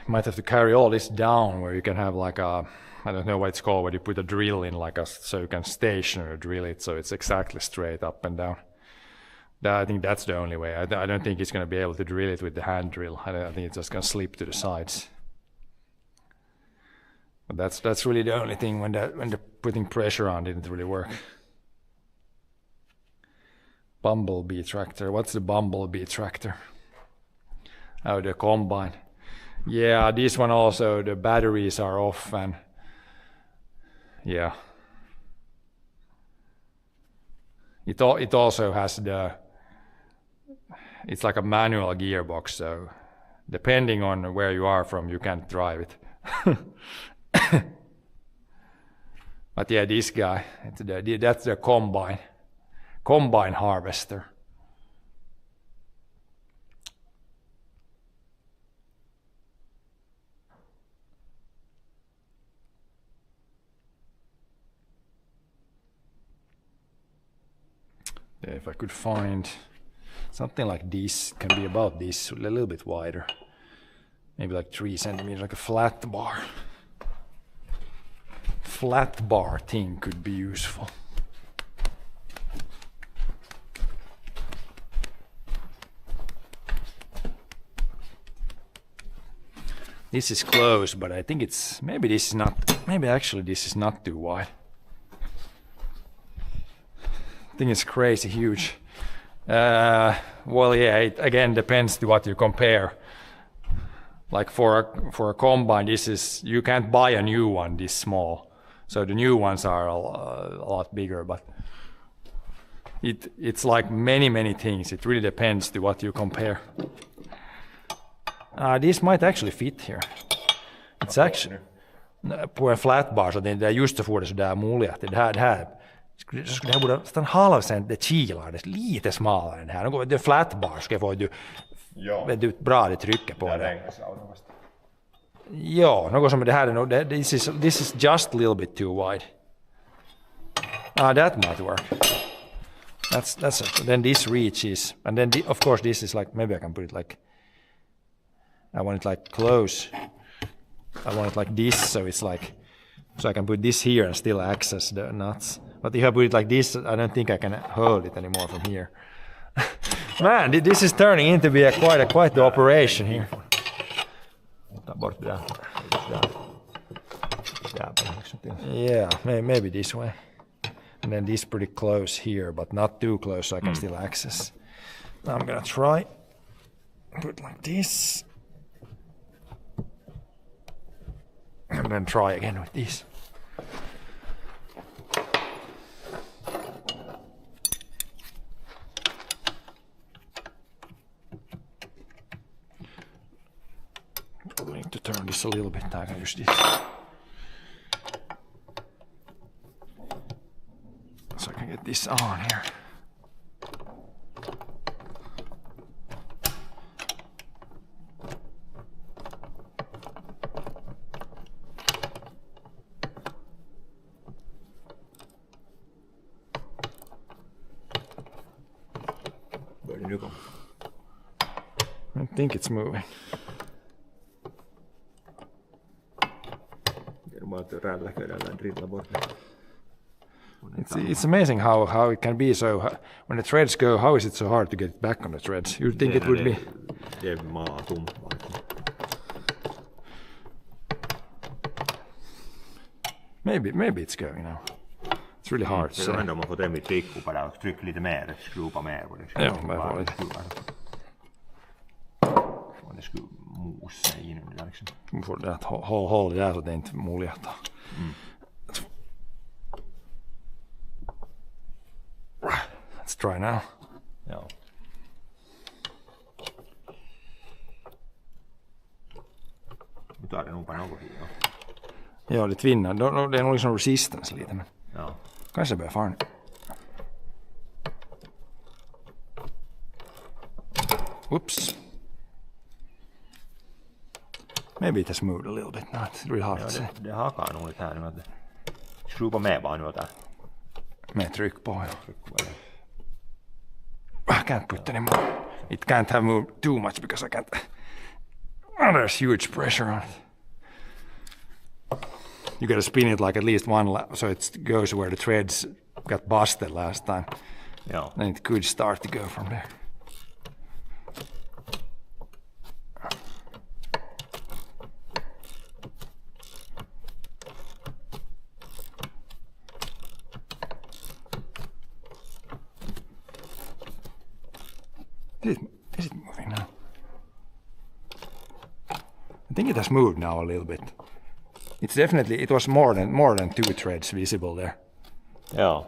Speaker 4: have to carry all this down, where you can have like a, I don't know what it's called, where you put a drill in, like so you can stationary drill it so it's exactly straight up and down. I think that's the only way. I don't think it's going to be able to drill it with the hand drill. I think it's just going to slip to the sides. But that's really the only thing when the putting pressure on didn't really work. Bumblebee tractor. What's the bumblebee tractor? Oh, the combine. Yeah, this one also, the batteries are off, and yeah. It also has it's like a manual gearbox, so depending on where you are from, you can't drive it. But yeah, this guy, that's the combine harvester. Yeah, if I could find something like this, can be about this, a little bit wider, maybe like 3 centimeters, like a flat bar. Flat bar thing could be useful. This is close, but I think maybe actually this is not too wide. I think it's crazy huge. Well, yeah, it again depends to what you compare. Like for a combine, you can't buy a new one this small. So the new ones are a lot bigger, but it's like many things. It really depends to what you compare. This might actually fit here. It's actually på en flat bar så det är just så får det sådär muliga. Det här Det borde nästan en halv cent kilar, det är lite smalare än här. Nu går det flatbar, ska få du vet du bra det trycker på det. Ja, något som det här är nog, this is just a little bit too wide. That might work. That's it. Then this reaches, and then of course this is like, maybe I can put it like, I want it like close. I want it like this, so it's like, so I can put this here and still access the nuts. But if I put it like this, I don't think I can hold it anymore from here. Man, this is turning into be quite the operation here.
Speaker 3: Ta bort det där.
Speaker 4: Yeah, maybe this way. And then this pretty close here, but not too close so I can still access. Now I'm gonna try. Put like this. And then try again with this. Probably need to turn this a little bit. I can use this. So I can get this on here.
Speaker 3: Börjar nu komma.
Speaker 4: I think it's moving.
Speaker 3: Det är bara att rälläköra eller drilla bort det.
Speaker 4: It's amazing how it can be so, when the threads go, how is it so hard to get it back on the threads? You'd think it would be.
Speaker 3: Det är tomt.
Speaker 4: Maybe it's going now. It's really hard to
Speaker 3: Det är
Speaker 4: say.
Speaker 3: ändå man får tämligen tryck på det och tryck lite mer, skruva mer på det.
Speaker 4: Ja, bara lite.
Speaker 3: Får det mosa in under där liksom.
Speaker 4: Man får det att hålla det där så det inte muljahtaa. Let's try now.
Speaker 3: Ja. Nu tar det nog på något hit.
Speaker 4: Ja, det tvinnar. Det är nog liksom resistance lite, men
Speaker 3: Ja.
Speaker 4: kanske börjar fara nu. Whoops. Maybe it has moved a little bit now. It's really hard to say.
Speaker 3: Det hakar nog lite här nu. Skruva med bara nu att
Speaker 4: Med tryck på. I can't put any more. It can't have moved too much because I can't. There's huge pressure on it. You gotta spin it like at least one lap so it goes where the threads got busted last time.
Speaker 3: Ja.
Speaker 4: Then it could start to go from there. Is it moving now? I think it has moved now a little bit. It's definitely, it was more than 2 threads visible there.
Speaker 3: Ja.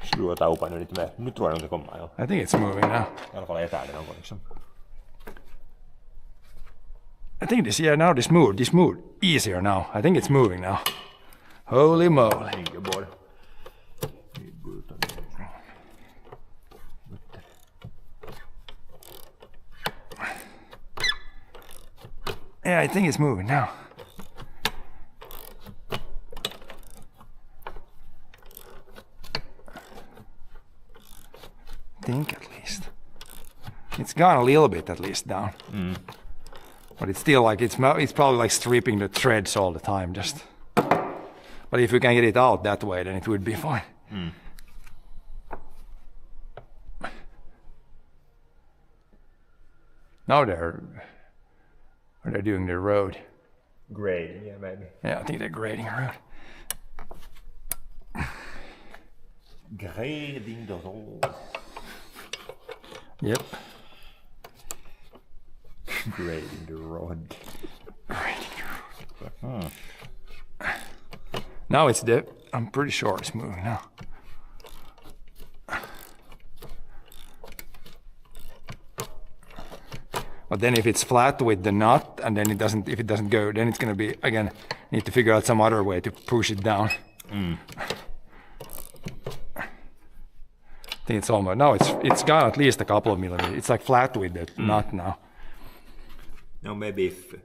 Speaker 3: Skruva taupan nu lite mer. Nu tror jag nog det kommer, ja.
Speaker 4: I think it's moving now.
Speaker 3: I alla fall etär det någon liksom.
Speaker 4: I think now this moved easier now. I think it's moving now. Holy moly.
Speaker 3: Fingerboard.
Speaker 4: Yeah, I think it's moving now. I think at least. It's gone a little bit at least down. But it's still like, it's probably like stripping the threads all the time just. But if you can get it out that way, then it would be fine. Now they're doing the road.
Speaker 3: Grading, yeah, maybe.
Speaker 4: Yeah, I think they're grading a road.
Speaker 3: Grading the road.
Speaker 4: Yep.
Speaker 3: Grading the road.
Speaker 4: Now it's
Speaker 2: I'm pretty sure it's moving now. But then if it's flat with the nut and then if it doesn't go, then it's gonna be, again, need to figure out some other way to push it down. I think it's almost, no, it's gone at least a couple of millimeters. It's like flat with the nut now.
Speaker 3: No, maybe if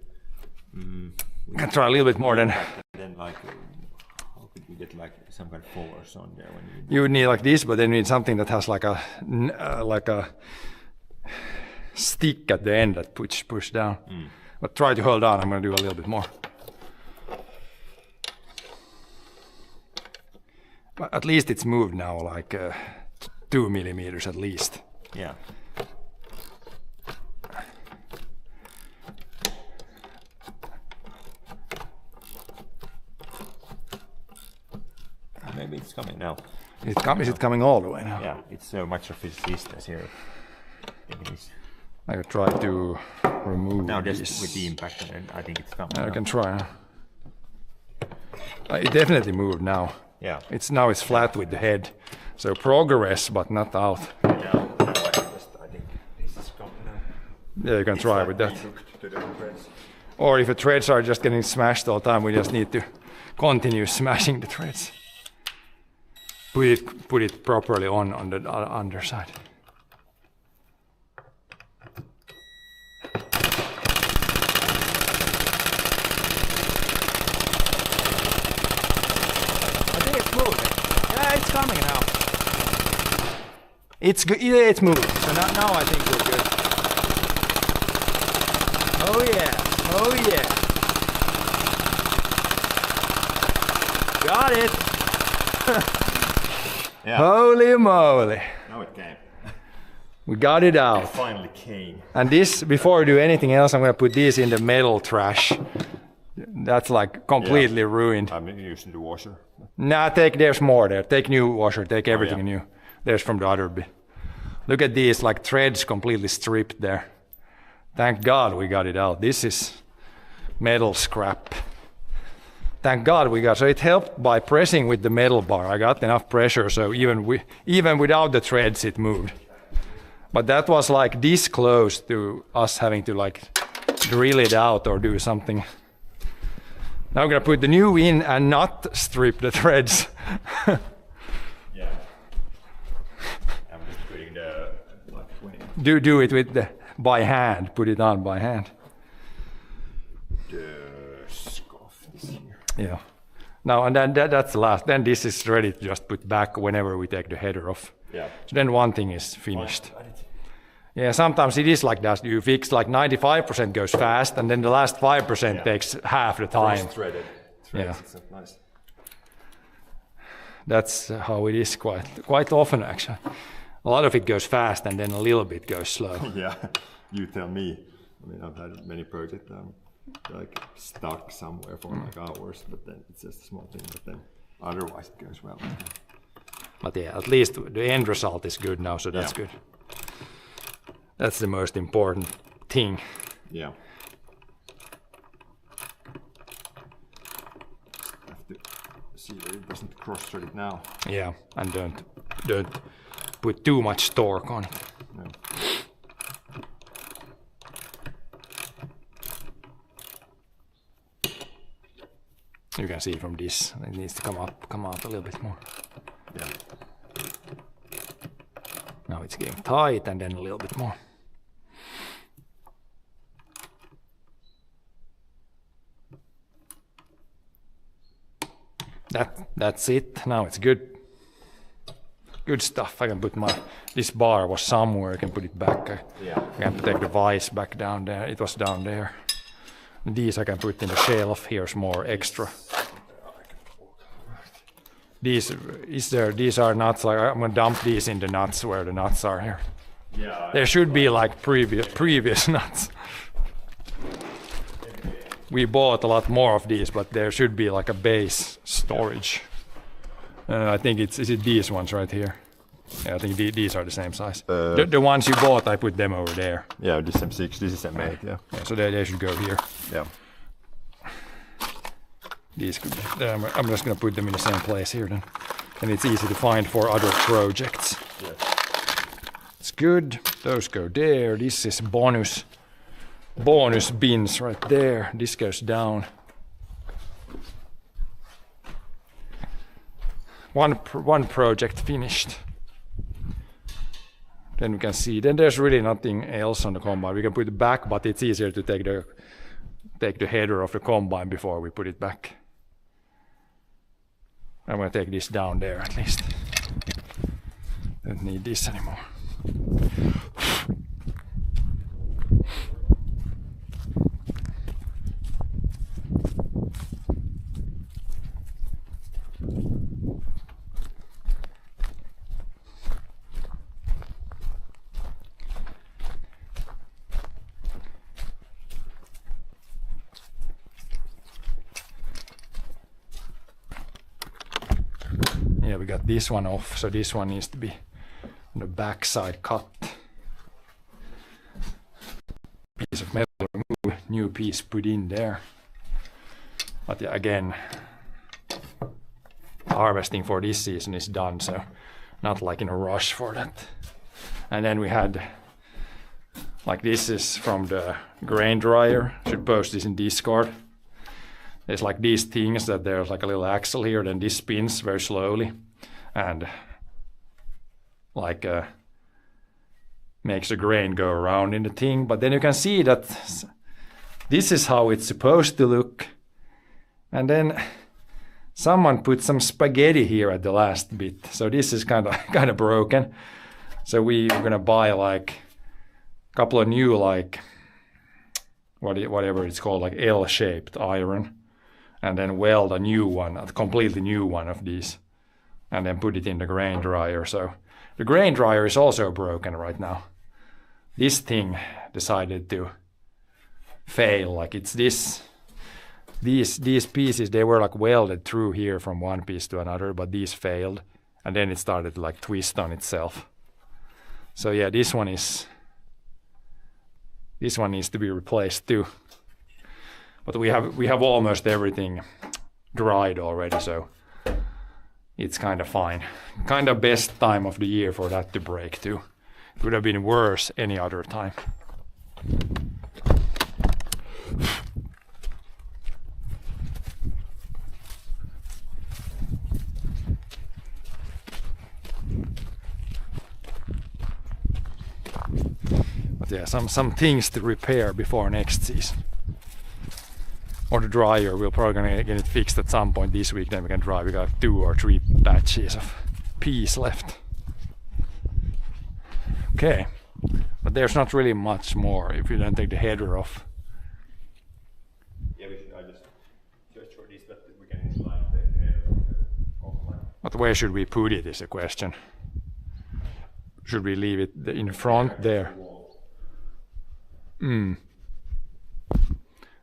Speaker 2: I can try a little bit more then.
Speaker 3: then like how could we get like some kind of force on there when
Speaker 2: You would need like this, but then you need something that has like a stick at the end that push down. But try to hold on. I'm going to do a little bit more. But at least it's moved now, like 2 millimeters at least.
Speaker 3: Yeah. Maybe it's coming now.
Speaker 2: Is it coming all the way now?
Speaker 3: Yeah, it's so much of resistance here. It is.
Speaker 2: I could try to remove
Speaker 3: Now
Speaker 2: this.
Speaker 3: just with the impact, and I think it's coming.
Speaker 2: I
Speaker 3: now.
Speaker 2: can try now. It definitely moved now.
Speaker 3: Yeah.
Speaker 2: It's flat with the head, so progress, but not out.
Speaker 3: Yeah. I think this is coming now.
Speaker 2: Yeah, you can try with that.
Speaker 3: To the threads.
Speaker 2: Or if the threads are just getting smashed all the time, we just need to continue smashing the threads. Put it properly on the underside. I think it's moving. Yeah, it's coming now. It's good. Yeah, it's moving. So now I think we're good. Oh yeah. Oh yeah. Got it.
Speaker 3: Yeah.
Speaker 2: Holy moly.
Speaker 3: Now it came.
Speaker 2: We got it out.
Speaker 3: Finally came.
Speaker 2: And this, before we do anything else, I'm going to put these in the metal trash. That's like completely ruined.
Speaker 3: I'm using the washer.
Speaker 2: Nah, there's more there. Take new washer, take everything new. There's from the other bit. Look at these, like threads completely stripped there. Thank God we got it out. This is metal scrap. Thank God we got, so it helped by pressing with the metal bar. I got enough pressure, so even without the threads it moved. But that was like this close to us having to like drill it out or do something. Now I'm gonna put the new in and not strip the threads.
Speaker 3: Yeah. I'm just putting the like 20.
Speaker 2: do it with by hand, put it on by hand.
Speaker 3: The scuff is here.
Speaker 2: Yeah. Now and then that's the last. Then this is ready to just put back whenever we take the header off.
Speaker 3: Yeah.
Speaker 2: So then one thing is finished. Yeah, sometimes it is like that. You fix like 95% goes fast, and then the last 5% takes half the time.
Speaker 3: Threaded.
Speaker 2: Yeah.
Speaker 3: It's not nice.
Speaker 2: That's how it is quite often actually. A lot of it goes fast, and then a little bit goes slow.
Speaker 3: Yeah, you tell me. I mean, I've had many projects like stuck somewhere for like hours, but then it's just a small thing. But then otherwise it goes well.
Speaker 2: But yeah, at least the end result is good now, so that's good. That's the most important thing.
Speaker 3: Yeah. Have to see that it doesn't cross-thread it now.
Speaker 2: Yeah, and don't put too much torque on it.
Speaker 3: No.
Speaker 2: You can see from this, it needs to come out a little bit more.
Speaker 3: Yeah.
Speaker 2: Now it's getting tight, and then a little bit more. That's it. Now it's good. Good stuff. I can put this bar was somewhere. I can put it back. I can take the vise back down there. It was down there. These I can put in the shelf. Here's more extra. These are nuts. Like I'm gonna dump these in the nuts where the nuts are here.
Speaker 3: Yeah.
Speaker 2: There should be like previous nuts. We bought a lot more of these, but there should be like a base storage. I think is it these ones right here? Yeah, I think these are the same size. The ones you bought, I put them over there.
Speaker 3: Yeah, this is M6, this is M8, yeah.
Speaker 2: Yeah, so they should go here.
Speaker 3: Yeah.
Speaker 4: these could be, I'm just going to put them in the same place here then. And it's easy to find for other projects.
Speaker 3: Yes.
Speaker 4: It's good. Those go there. This is bonus bins right there. This goes down. One project finished. Then we can see. Then there's really nothing else on the combine. We can put it back, but it's easier to take the header of the combine before we put it back. I'm going to take this down there at least. Don't need this anymore. Yeah, we got this one off, so this one needs to be on the back side cut. Piece of metal removed, new piece put in there. But yeah, again, harvesting for this season is done, so not like in a rush for that. And then we had, like this is from the grain dryer, should post this in Discord. There's like these things that there's like a little axle here, then this spins very slowly and like makes the grain go around in the thing. But then you can see that this is how it's supposed to look. And then someone put some spaghetti here at the last bit. So this is kind of broken. So we're gonna buy like a couple of new like whatever it's called, like L-shaped iron. And then weld a new one, a completely new one of these, and then put it in the grain dryer. So the grain dryer is also broken right now. This thing decided to fail. Like it's these pieces, they were like welded through here from one piece to another, but these failed, and then it started to like twist on itself. So yeah, this one needs to be replaced too. But we have almost everything dried already, so it's kind of fine. Kind of best time of the year for that to break too. It would have been worse any other time. But yeah, some things to repair before next season. Or the dryer, we're probably gonna get it fixed at some point this week, then we can dry. We got 2 or 3 batches of peas left. Okay, but there's not really much more if you don't take the header off.
Speaker 3: Yeah, I just search for this, but we can slide the header off.
Speaker 4: But where should we put it is the question. Should we leave it in front there?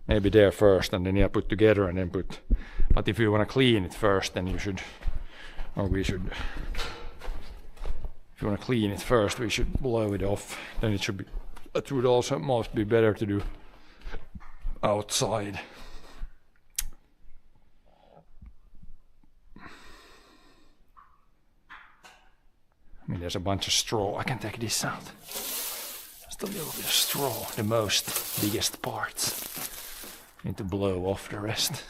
Speaker 4: Maybe there first, and then put together and then put. But if you want to clean it first, then you should, or we should. If you want to clean it first, we should blow it off. Then it should be. It would also most be better to do outside. I mean, there's a bunch of straw. I can take this out. Just a little bit of straw, the biggest parts. Need to blow off the rest.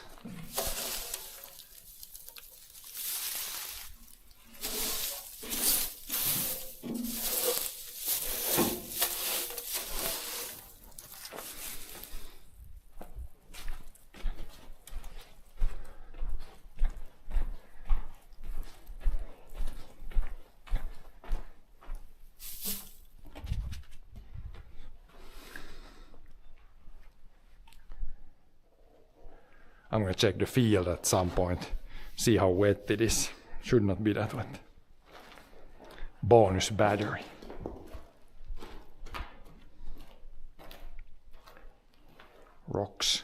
Speaker 4: I'm going to check the field at some point, see how wet it is. Should not be that wet. Bonus battery. Rocks.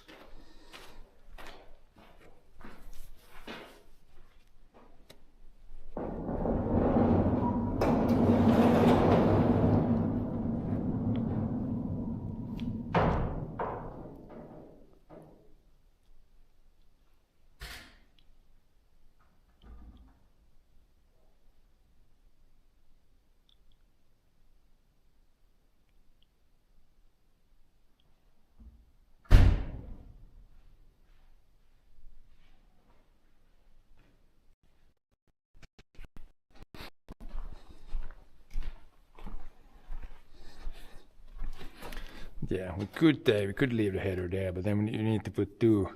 Speaker 4: Yeah, we could leave the header there, but then you need to put two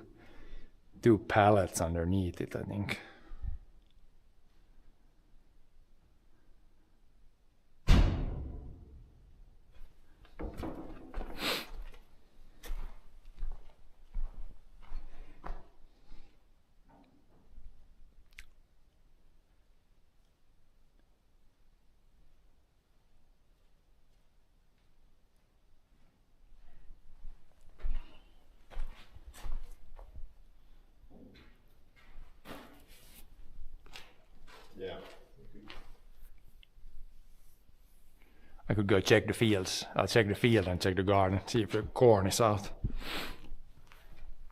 Speaker 4: pallets underneath it, I think. I could go check the fields. I'll check the field and check the garden, see if the corn is out.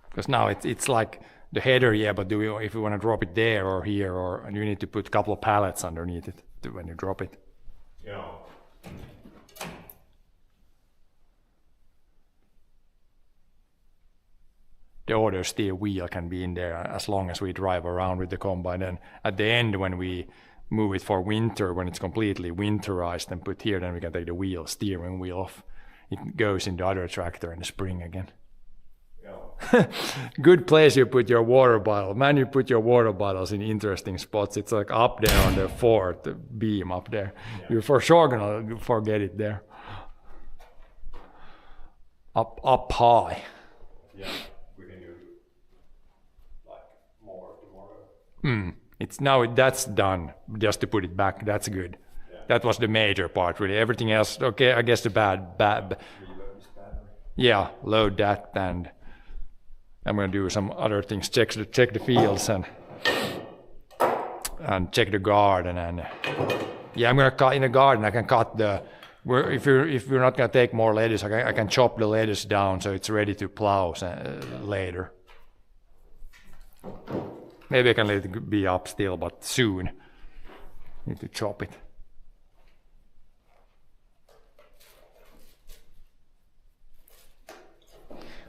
Speaker 4: Because now it's like the header, yeah, but if you want to drop it there or here, and you need to put a couple of pallets underneath it when you drop it.
Speaker 3: Yeah.
Speaker 4: The other steer wheel can be in there as long as we drive around with the combine. And at the end, when we move it for winter, when it's completely winterized and put here, then we can take the steering wheel off. It goes in the other tractor in the spring again. Yeah. Good place you put your water bottle. Man, you put your water bottles in interesting spots. It's like up there on the fourth beam up there. Yeah. You're for sure gonna forget it there. Up high.
Speaker 3: Yeah.
Speaker 4: It's now that's done. Just to put it back, that's good. Yeah. That was the major part, really. Everything else, okay. I guess the bad. Yeah, load that, and I'm gonna do some other things. Check the fields and check the garden, and yeah, I'm gonna cut in the garden. I can cut the. If you're not gonna take more lettuce, I can chop the lettuce down so it's ready to plow later. Maybe I can let it be up still, but soon. Need to chop it.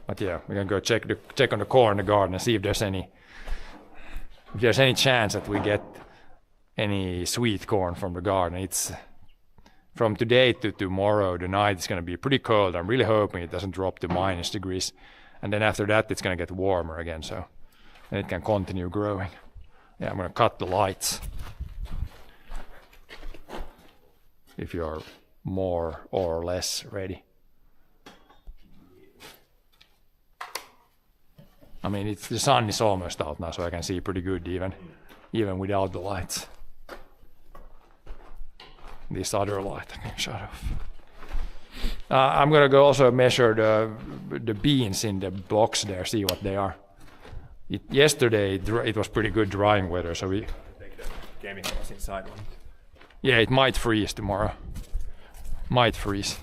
Speaker 4: But yeah, we can go check on the corn in the garden and see if there's any chance that we get any sweet corn from the garden. It's from today to tomorrow. The night is going to be pretty cold. I'm really hoping it doesn't drop to -degrees, and then after that it's going to get warmer again. So. And it can continue growing. Yeah, I'm gonna cut the lights. If you're more or less ready. I mean, the sun is almost out now, so I can see pretty good even without the lights. This other light I can shut off. I'm gonna go also measure the beans in the box there, see what they are. Yesterday it was pretty good drying weather, so we
Speaker 3: take the chemicals inside one.
Speaker 4: Yeah, it might freeze tomorrow. Might freeze.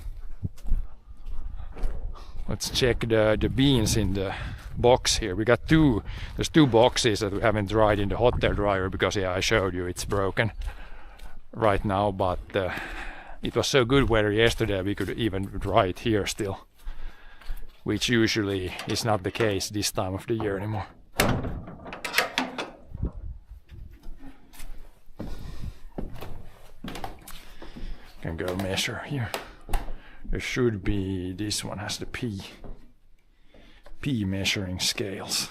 Speaker 4: Let's check the beans in the box here. We got there's two boxes that we haven't dried in the hot air dryer because I showed you it's broken right now, but it was so good weather yesterday we could even dry it here still, which usually is not the case this time of the year anymore. Can go measure here. There should be, this one has the P measuring scales.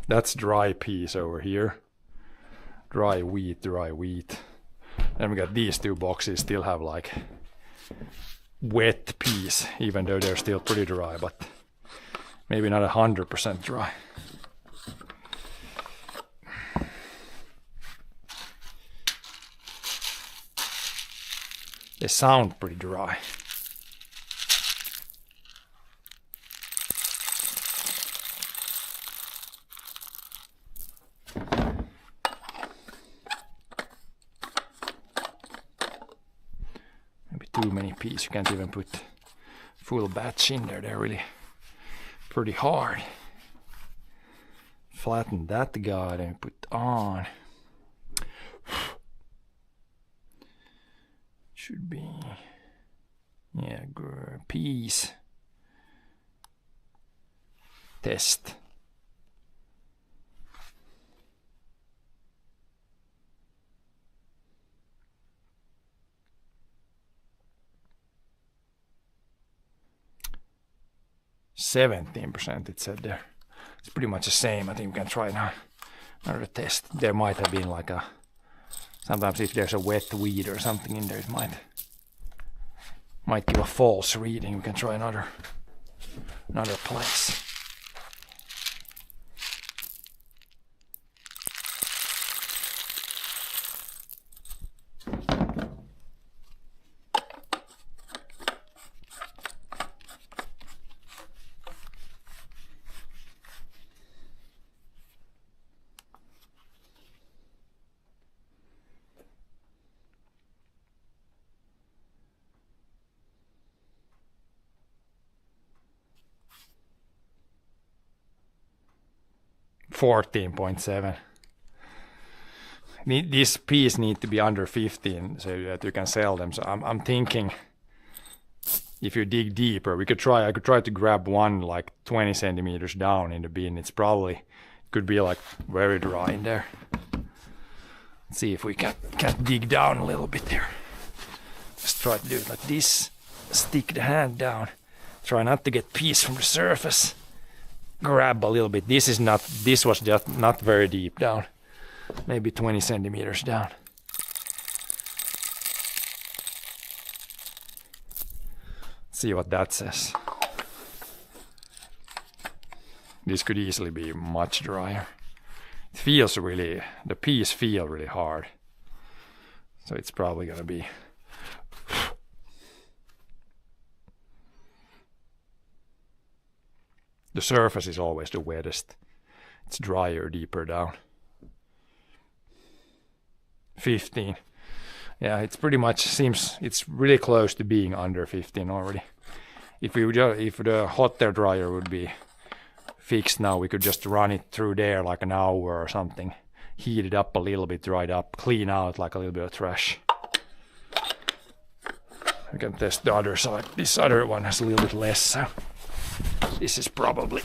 Speaker 4: That's dry peas over here. Dry wheat. Then we got these two boxes still have like wet peas, even though they're still pretty dry, but maybe not 100% dry. They sound pretty dry. Too many peas, you can't even put full batch in there, they're really pretty hard. Flatten that guy and put on. should be, yeah, peas test. %, it said there. It's pretty much the same. I think we can try now another test. There might have been like a, sometimes if there's a wet weed or something in there, it might give a false reading. We can try another place. $14.7. This piece need to be under 15 so that you can sell them. So I'm thinking if you dig deeper, I could try to grab one like 20 centimeters down in the bin. It's probably could be like very dry in there. Let's see if we can dig down a little bit here. Just try to do it like this. Stick the hand down. Try not to get piece from the surface. Grab a little bit. This was just not very deep down. Maybe 20 centimeters down. See what that says. This could easily be much drier. It feels really, the piece feel really hard. So it's probably gonna be. The surface is always the wettest. It's drier deeper down. 15. Yeah, it's pretty much seems it's really close to being under 15 already. If the hot air dryer would be fixed now, we could just run it through there like an hour or something. Heat it up a little bit, dry it up, clean out like a little bit of trash. We can test the other side. This other one has a little bit less, so this is probably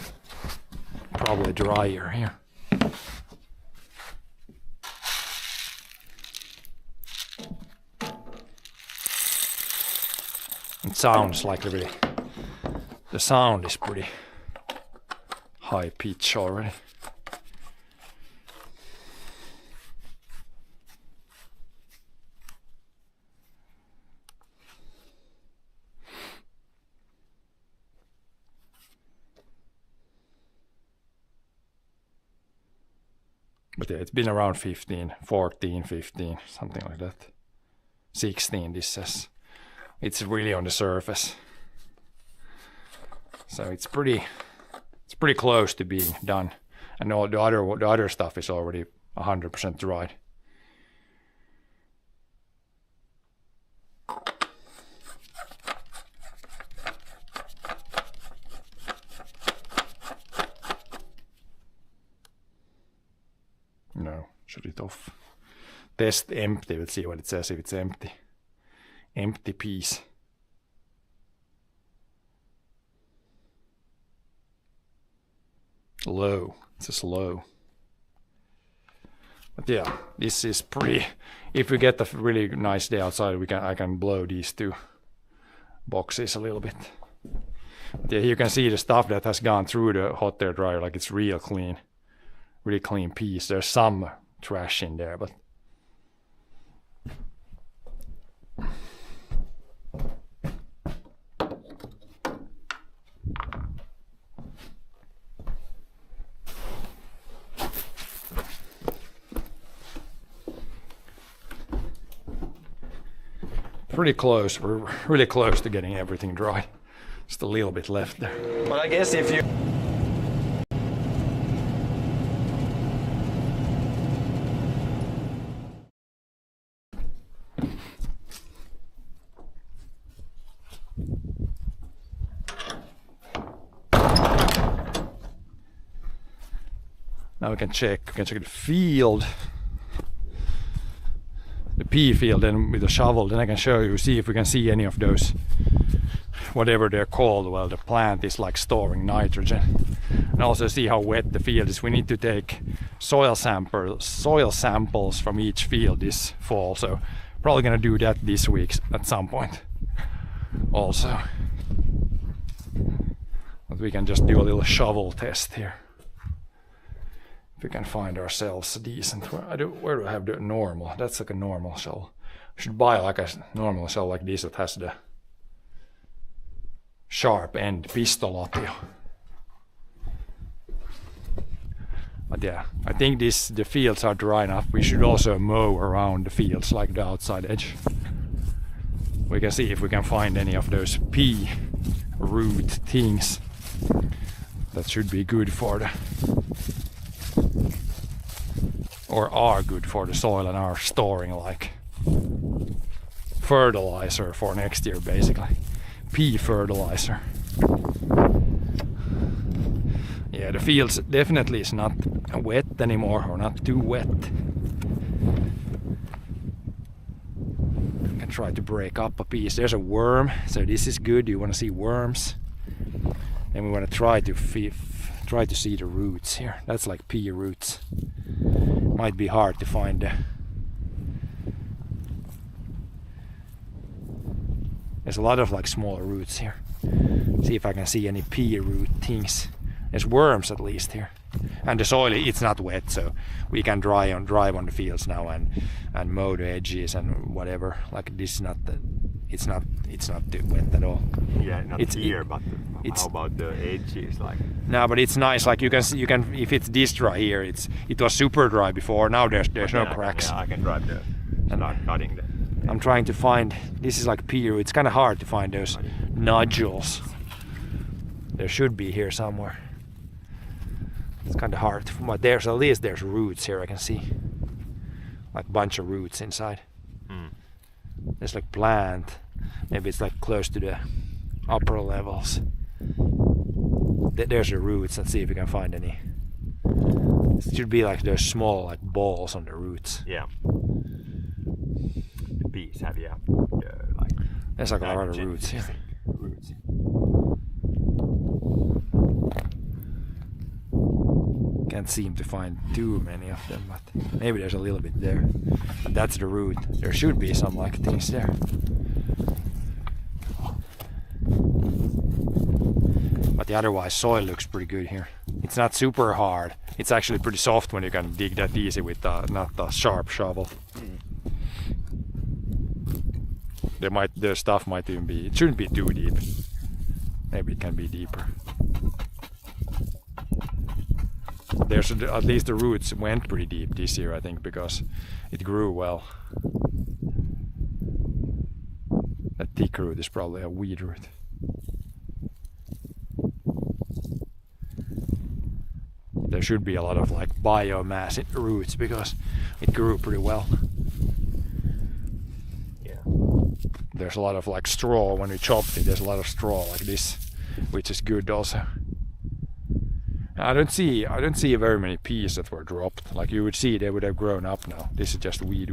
Speaker 4: drier here. It sounds like really, the sound is pretty high pitch already. But yeah, it's been around 15, 14, 15, something like that. 16, this says. It's really on the surface. So it's pretty close to being done. And all the other stuff is already 100% dried. No, shut it off. Test empty, let's see what it says if it's empty. Empty piece. Low, it says low. But yeah, this is pretty, if we get a really nice day outside, I can blow these two boxes a little bit. But yeah, you can see the stuff that has gone through the hot air dryer, like it's real clean. Really clean piece. There's some trash in there, but pretty close. We're really close to getting everything dry. Just a little bit left there.
Speaker 6: But I guess if you now we can check the field.
Speaker 4: the pea field then with a shovel, then I can show you, see if we can see any of those, whatever they're called. Well, the plant is like storing nitrogen, and also see how wet the field is. We need to take soil samples from each field this fall, so probably gonna do that this week at some point also. But we can just do a little shovel test here. If we can find ourselves a decent, where do I have the normal? That's like a normal shovel. I should buy like a normal shovel like this that has the sharp end pistolapio. But yeah, I think the fields are dry enough. We should also mow around the fields, like the outside edge. We can see if we can find any of those pea root things. That should be good for the, or are good for the soil and are storing like fertilizer for next year, basically. Pea fertilizer. Yeah, the fields definitely is not wet anymore, or not too wet. I can try to break up a piece. There's a worm, so this is good. You want to see worms. And we want to try to see the roots here. That's like pea roots. Might be hard to find. There's a lot of like small roots here. See if I can see any pea root things. There's worms at least here, and the soil, it's not wet, so we can drive on the fields now and mow the edges and whatever. Like this is not it's not too wet at all.
Speaker 3: Yeah, not here, but how about the edges? Like
Speaker 4: no, but it's nice. Like you can if it's this dry here, it was super dry before. Now there's no cracks.
Speaker 3: I can drive there and start cutting the.
Speaker 4: I'm trying to find. This is like pea root. It's kind of hard to find those nodules. There should be here somewhere. It's kind of hard, but there's at least there's roots here. I can see like a bunch of roots inside. There's like plant. Maybe it's like close to the upper levels. There's the roots. Let's see if we can find any. It should be like those small like balls on the roots.
Speaker 3: Yeah. The bees have like.
Speaker 4: There's like a lot of roots here.
Speaker 3: Roots.
Speaker 4: Can't seem to find too many of them, but maybe there's a little bit there. But that's the root. There should be some like things there. But the otherwise soil looks pretty good here. It's not super hard. It's actually pretty soft when you can dig that easy with not a sharp shovel. The stuff might even be. It shouldn't be too deep. Maybe it can be deeper. There's at least the roots went pretty deep this year, I think, because it grew well. That thick root is probably a weed root. There should be a lot of like biomass in the roots because it grew pretty well.
Speaker 3: Yeah.
Speaker 4: There's a lot of like straw when we chopped it. There's a lot of straw like this, which is good also. I don't see very many peas that were dropped. Like you would see, they would have grown up now. This is just weed.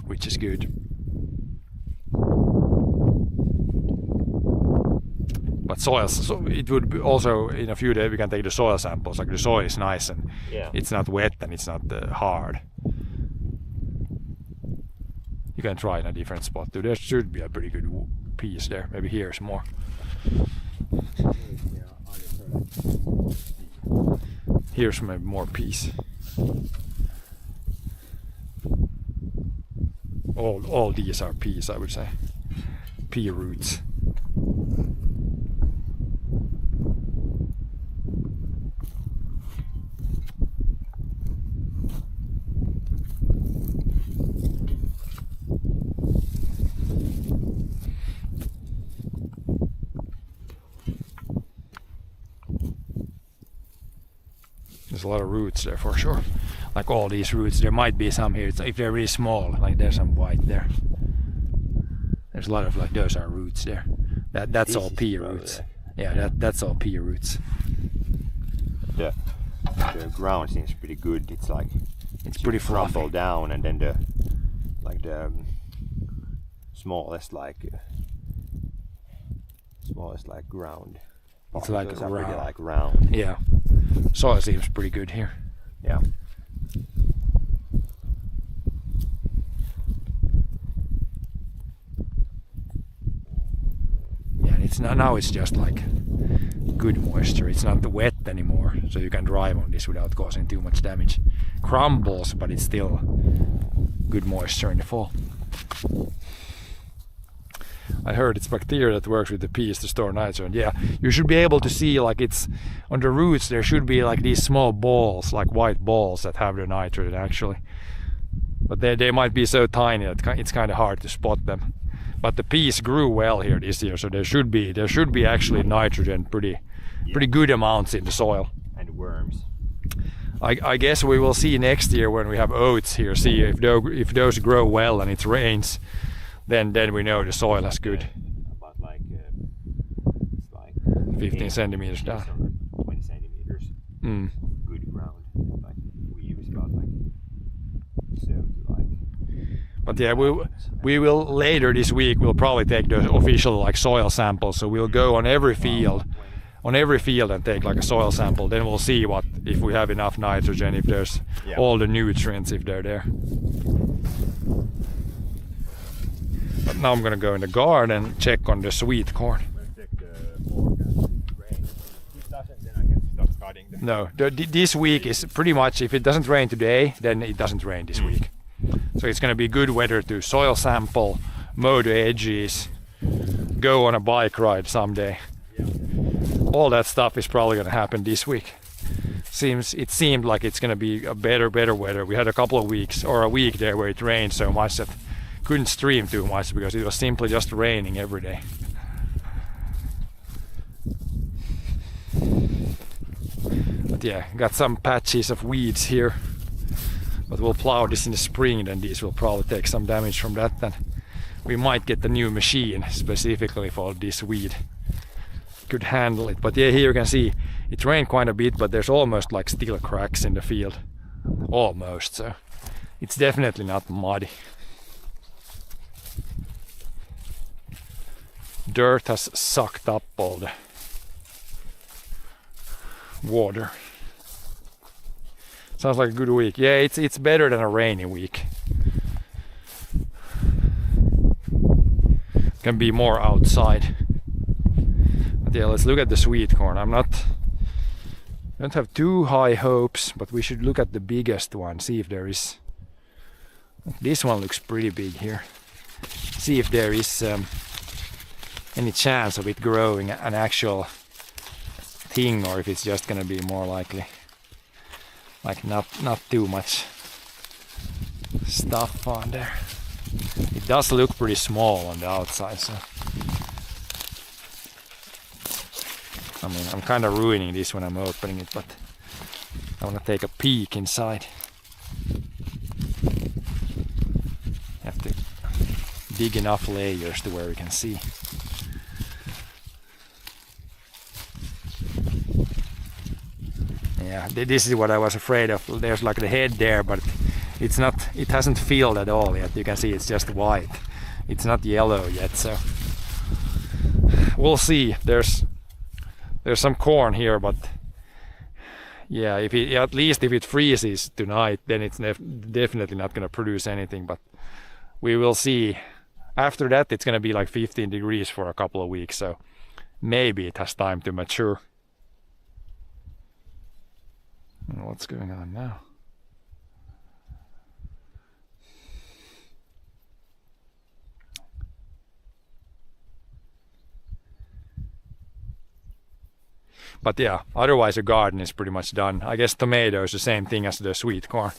Speaker 4: Which is good. But soils, so it would be also in a few days we can take the soil samples. Like the soil is nice and it's not wet and it's not hard. You can try in a different spot too. There should be a pretty good piece there. Maybe here's more. Here's maybe more peas. All these are peas, I would say. Pea roots. There's a lot of roots there for sure. Like all these roots, there might be some here. If they're really small, like there's some white there. There's a lot of like those are roots there. That's all pea roots. Yeah, that's all pea roots.
Speaker 3: The ground seems pretty good. It's like
Speaker 4: It's pretty fluffy.
Speaker 3: crumble down, and then the smallest ground.
Speaker 4: It's like
Speaker 3: Those are pretty
Speaker 4: round.
Speaker 3: like round.
Speaker 4: Yeah, soil seems pretty good here.
Speaker 3: Yeah.
Speaker 4: Yeah, and it's now it's just like good moisture. It's not wet anymore, so you can drive on this without causing too much damage. Crumbles, but it's still good moisture in the fall. I heard it's bacteria that works with the peas to store nitrogen. Yeah, you should be able to see, like, it's on the roots there should be like these small balls, like white balls that have the nitrogen actually. But they might be so tiny that it's kind of hard to spot them. But the peas grew well here this year, so there should be actually nitrogen, pretty good amounts in the soil.
Speaker 3: And worms.
Speaker 4: I guess we will see next year when we have oats here. See if those grow well and it rains, then we know the soil is good.
Speaker 3: About like it's like
Speaker 4: 15 centimeters down.
Speaker 3: 20 centimeters. Good ground. Like we use about like so to like.
Speaker 4: But yeah, we will later this week. We'll probably take the official like soil samples. So we'll go on every field, and take like a soil sample. Then we'll see if we have enough nitrogen, if there's all the nutrients, if they're there. But now I'm gonna go in the garden and check on the sweet corn.
Speaker 3: Check the forecast. Rain. If it doesn't, then I can stop cutting them.
Speaker 4: No, this week is pretty much, if it doesn't rain today, then it doesn't rain this week. So it's going to be good weather to soil sample, mow the edges, go on a bike ride someday. All that stuff is probably going to happen this week. It seemed like it's going to be a better weather. We had a couple of weeks or a week there where it rained so much that couldn't stream too much because it was simply just raining every day. But yeah, got some patches of weeds here. But we'll plow this in the spring, then these will probably take some damage from that. Then we might get a new machine specifically for this weed. Could handle it. But yeah, here you can see it rained quite a bit, but there's almost like still cracks in the field. Almost, so it's definitely not muddy. Dirt has sucked up all the water. Sounds like a good week. Yeah, it's better than a rainy week. Can be more outside. But yeah, let's look at the sweet corn. I don't have too high hopes, but we should look at the biggest one. See if there is. This one looks pretty big here. See if there is any chance of it growing an actual thing, or if it's just gonna be more likely like not too much stuff on there. It does look pretty small on the outside, so I mean, I'm kind of ruining this when I'm opening it, but I want to take a peek inside. Have to dig enough layers to where we can see. Yeah, this is what I was afraid of. There's like the head there, but it's not. It hasn't filled at all yet. You can see it's just white. It's not yellow yet, so we'll see. There's some corn here, but yeah, at least if it freezes tonight, then it's definitely not going to produce anything. But we will see. After that, it's going to be like 15 degrees for a couple of weeks, so maybe it has time to mature. What's going on now? But yeah, otherwise the garden is pretty much done. I guess tomatoes, the same thing as the sweet corn.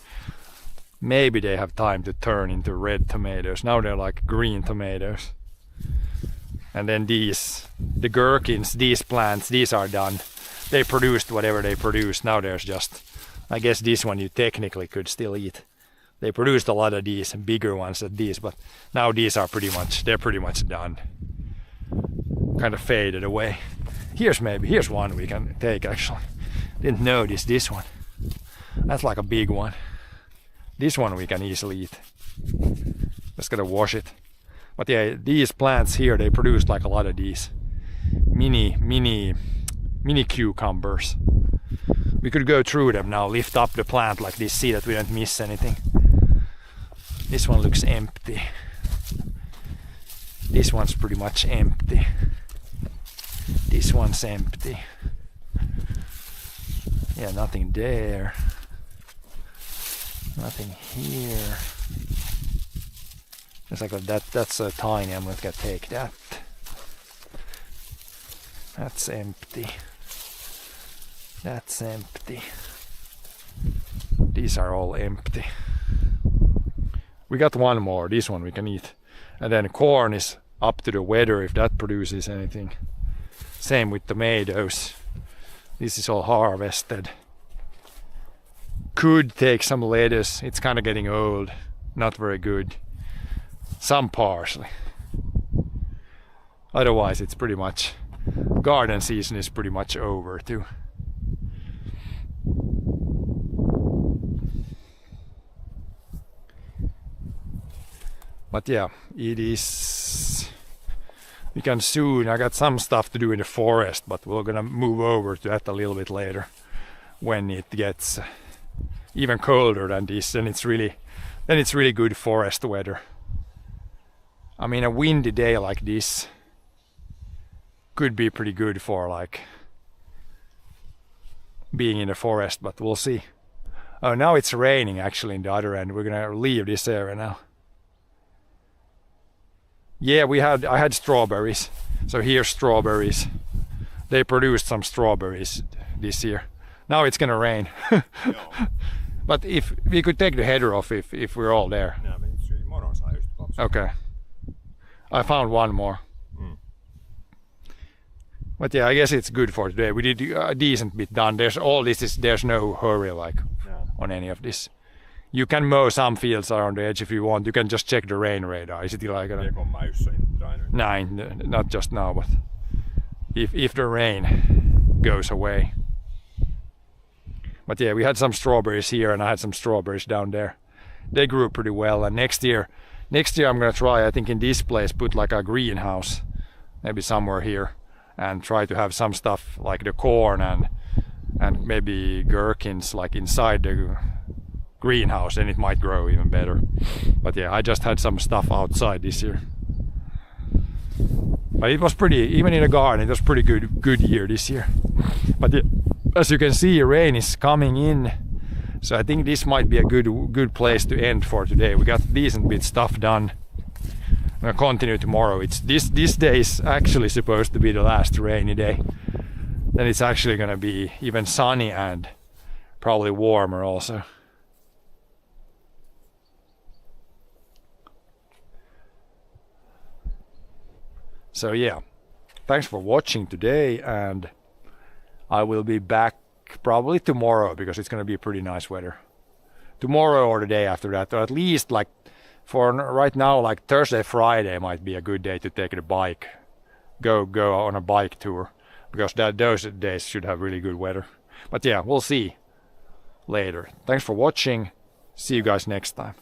Speaker 4: Maybe they have time to turn into red tomatoes. Now they're like green tomatoes. And then the gherkins, these plants, these are done. They produced whatever they produced. Now there's just, I guess this one you technically could still eat. They produced a lot of these bigger ones than these, but now these are pretty much done. Kind of faded away. Here's one we can take actually. Didn't notice this one. That's like a big one. This one we can easily eat. Just gotta wash it. But yeah, these plants here, they produce like a lot of these mini cucumbers. We could go through them now, lift up the plant like this, see that we don't miss anything. This one looks empty. This one's pretty much empty. This one's empty. Yeah, nothing there. Nothing here. It's like that's so tiny, I'm not gonna take that. That's empty. That's empty. These are all empty. We got one more, this one we can eat. And then corn is up to the weather if that produces anything. Same with tomatoes. This is all harvested. Could take some lettuce, it's kind of getting old, not very good. Some parsley. Otherwise it's pretty much, garden season is pretty much over too. But yeah, it is, we can soon, I got some stuff to do in the forest, but we're gonna move over to that a little bit later when it gets even colder than this, and it's really good forest weather. I mean, a windy day like this could be pretty good for like being in the forest, but we'll see. Oh, now it's raining actually in the other end. We're gonna leave this area now. Yeah, I had strawberries. So here's strawberries. They produced some strawberries this year. Now it's gonna rain. But if we could take the header off if we're all there.
Speaker 3: Ja, men imorgon saa just kopsa.
Speaker 4: Okay. I found one more. But yeah, I guess it's good for today. We did a decent bit done. There's no hurry like on any of this. You can mow some fields around the edge if you want. You can just check the rain radar. Is it like nine? Not just now, but if the rain goes away. But yeah, we had some strawberries here, and I had some strawberries down there. They grew pretty well, and next year I'm gonna try, I think in this place, put like a greenhouse, maybe somewhere here, and try to have some stuff like the corn and maybe gherkins like inside the greenhouse, and it might grow even better. But yeah, I just had some stuff outside this year. But it was pretty, even in the garden, it was pretty good year this year. But yeah, as you can see, rain is coming in. So I think this might be a good place to end for today. We got decent bit stuff done. I'm gonna continue tomorrow. This day is actually supposed to be the last rainy day. Then it's actually gonna be even sunny and probably warmer also. So yeah, thanks for watching today, and I will be back probably tomorrow because it's going to be pretty nice weather. Tomorrow or the day after that, or at least like for right now, like Thursday, Friday might be a good day to take the bike, go on a bike tour, because those days should have really good weather. But yeah, we'll see later. Thanks for watching. See you guys next time.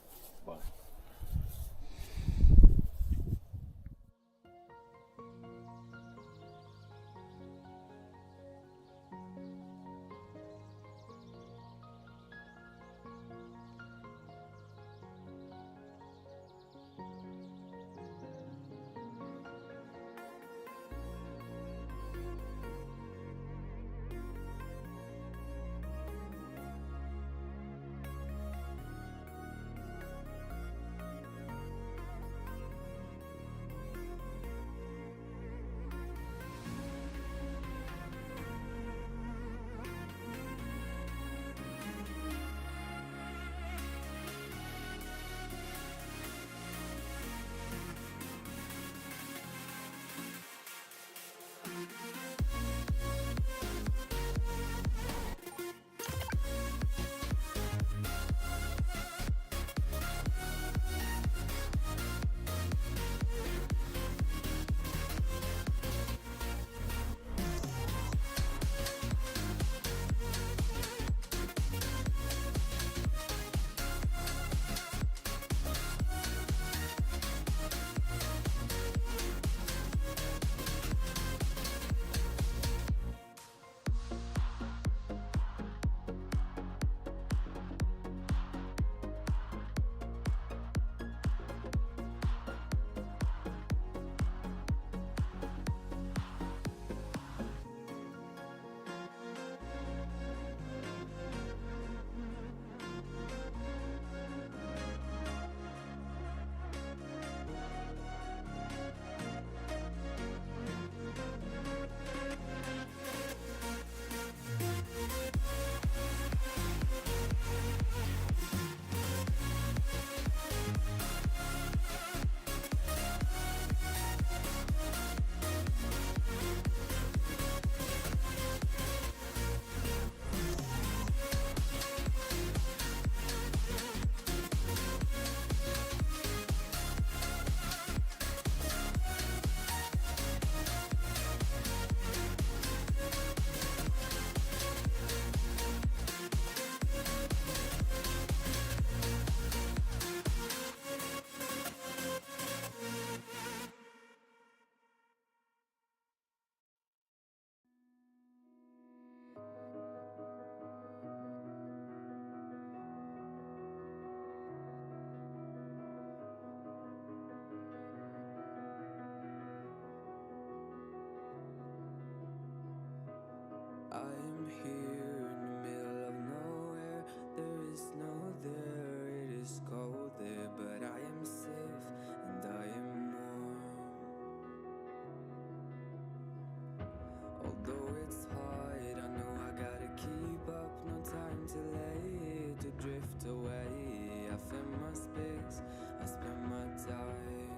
Speaker 1: Although it's hard, I know I gotta keep up. No time to lay, to drift away. I fill my space, I spend my time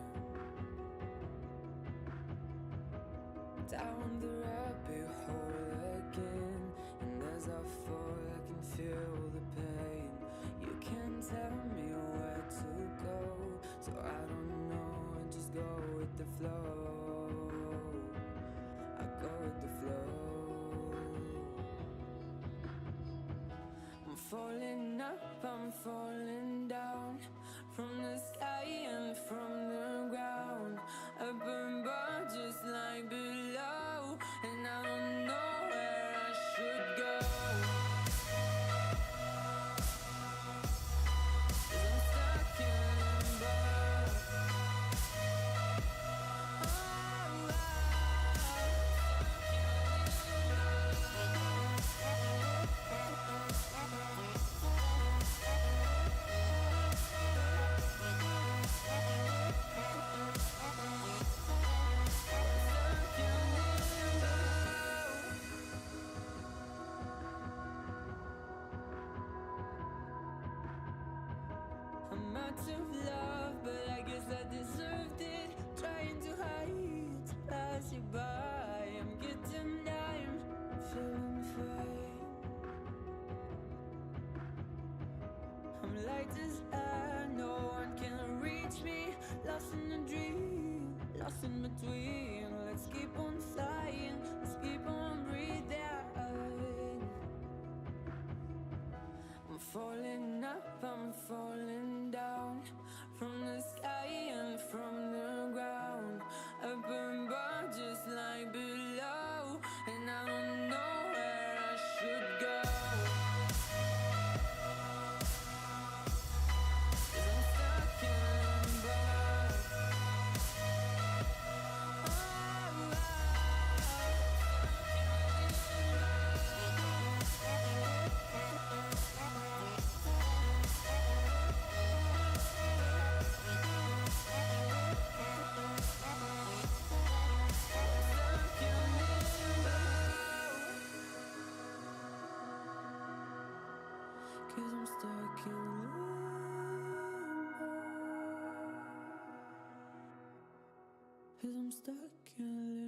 Speaker 1: down the rabbit hole again. And as I fall, I can feel the pain. You can't tell me where to go, so I don't know, I just go with the flow. I go with the flow. I'm falling up, I'm falling down, from the sky and from the ground. Up above just like below, and I don't know where I should go. 'Cause I'm stuck in limbo. I'm out of love, but I guess I deserved it. Trying to hide, to pass you by. I'm getting down, feeling fine. I'm light as air, no one can reach me. Lost in a dream, lost in between. Let's keep on flying, let's keep on breathing. I'm falling up, I'm falling down, from the sky and from the ground. Up above just like below, and I don't know where I should go. 'Cause I'm stuck in limbo. Cause I'm stuck in limbo. Cause I'm stuck in limbo.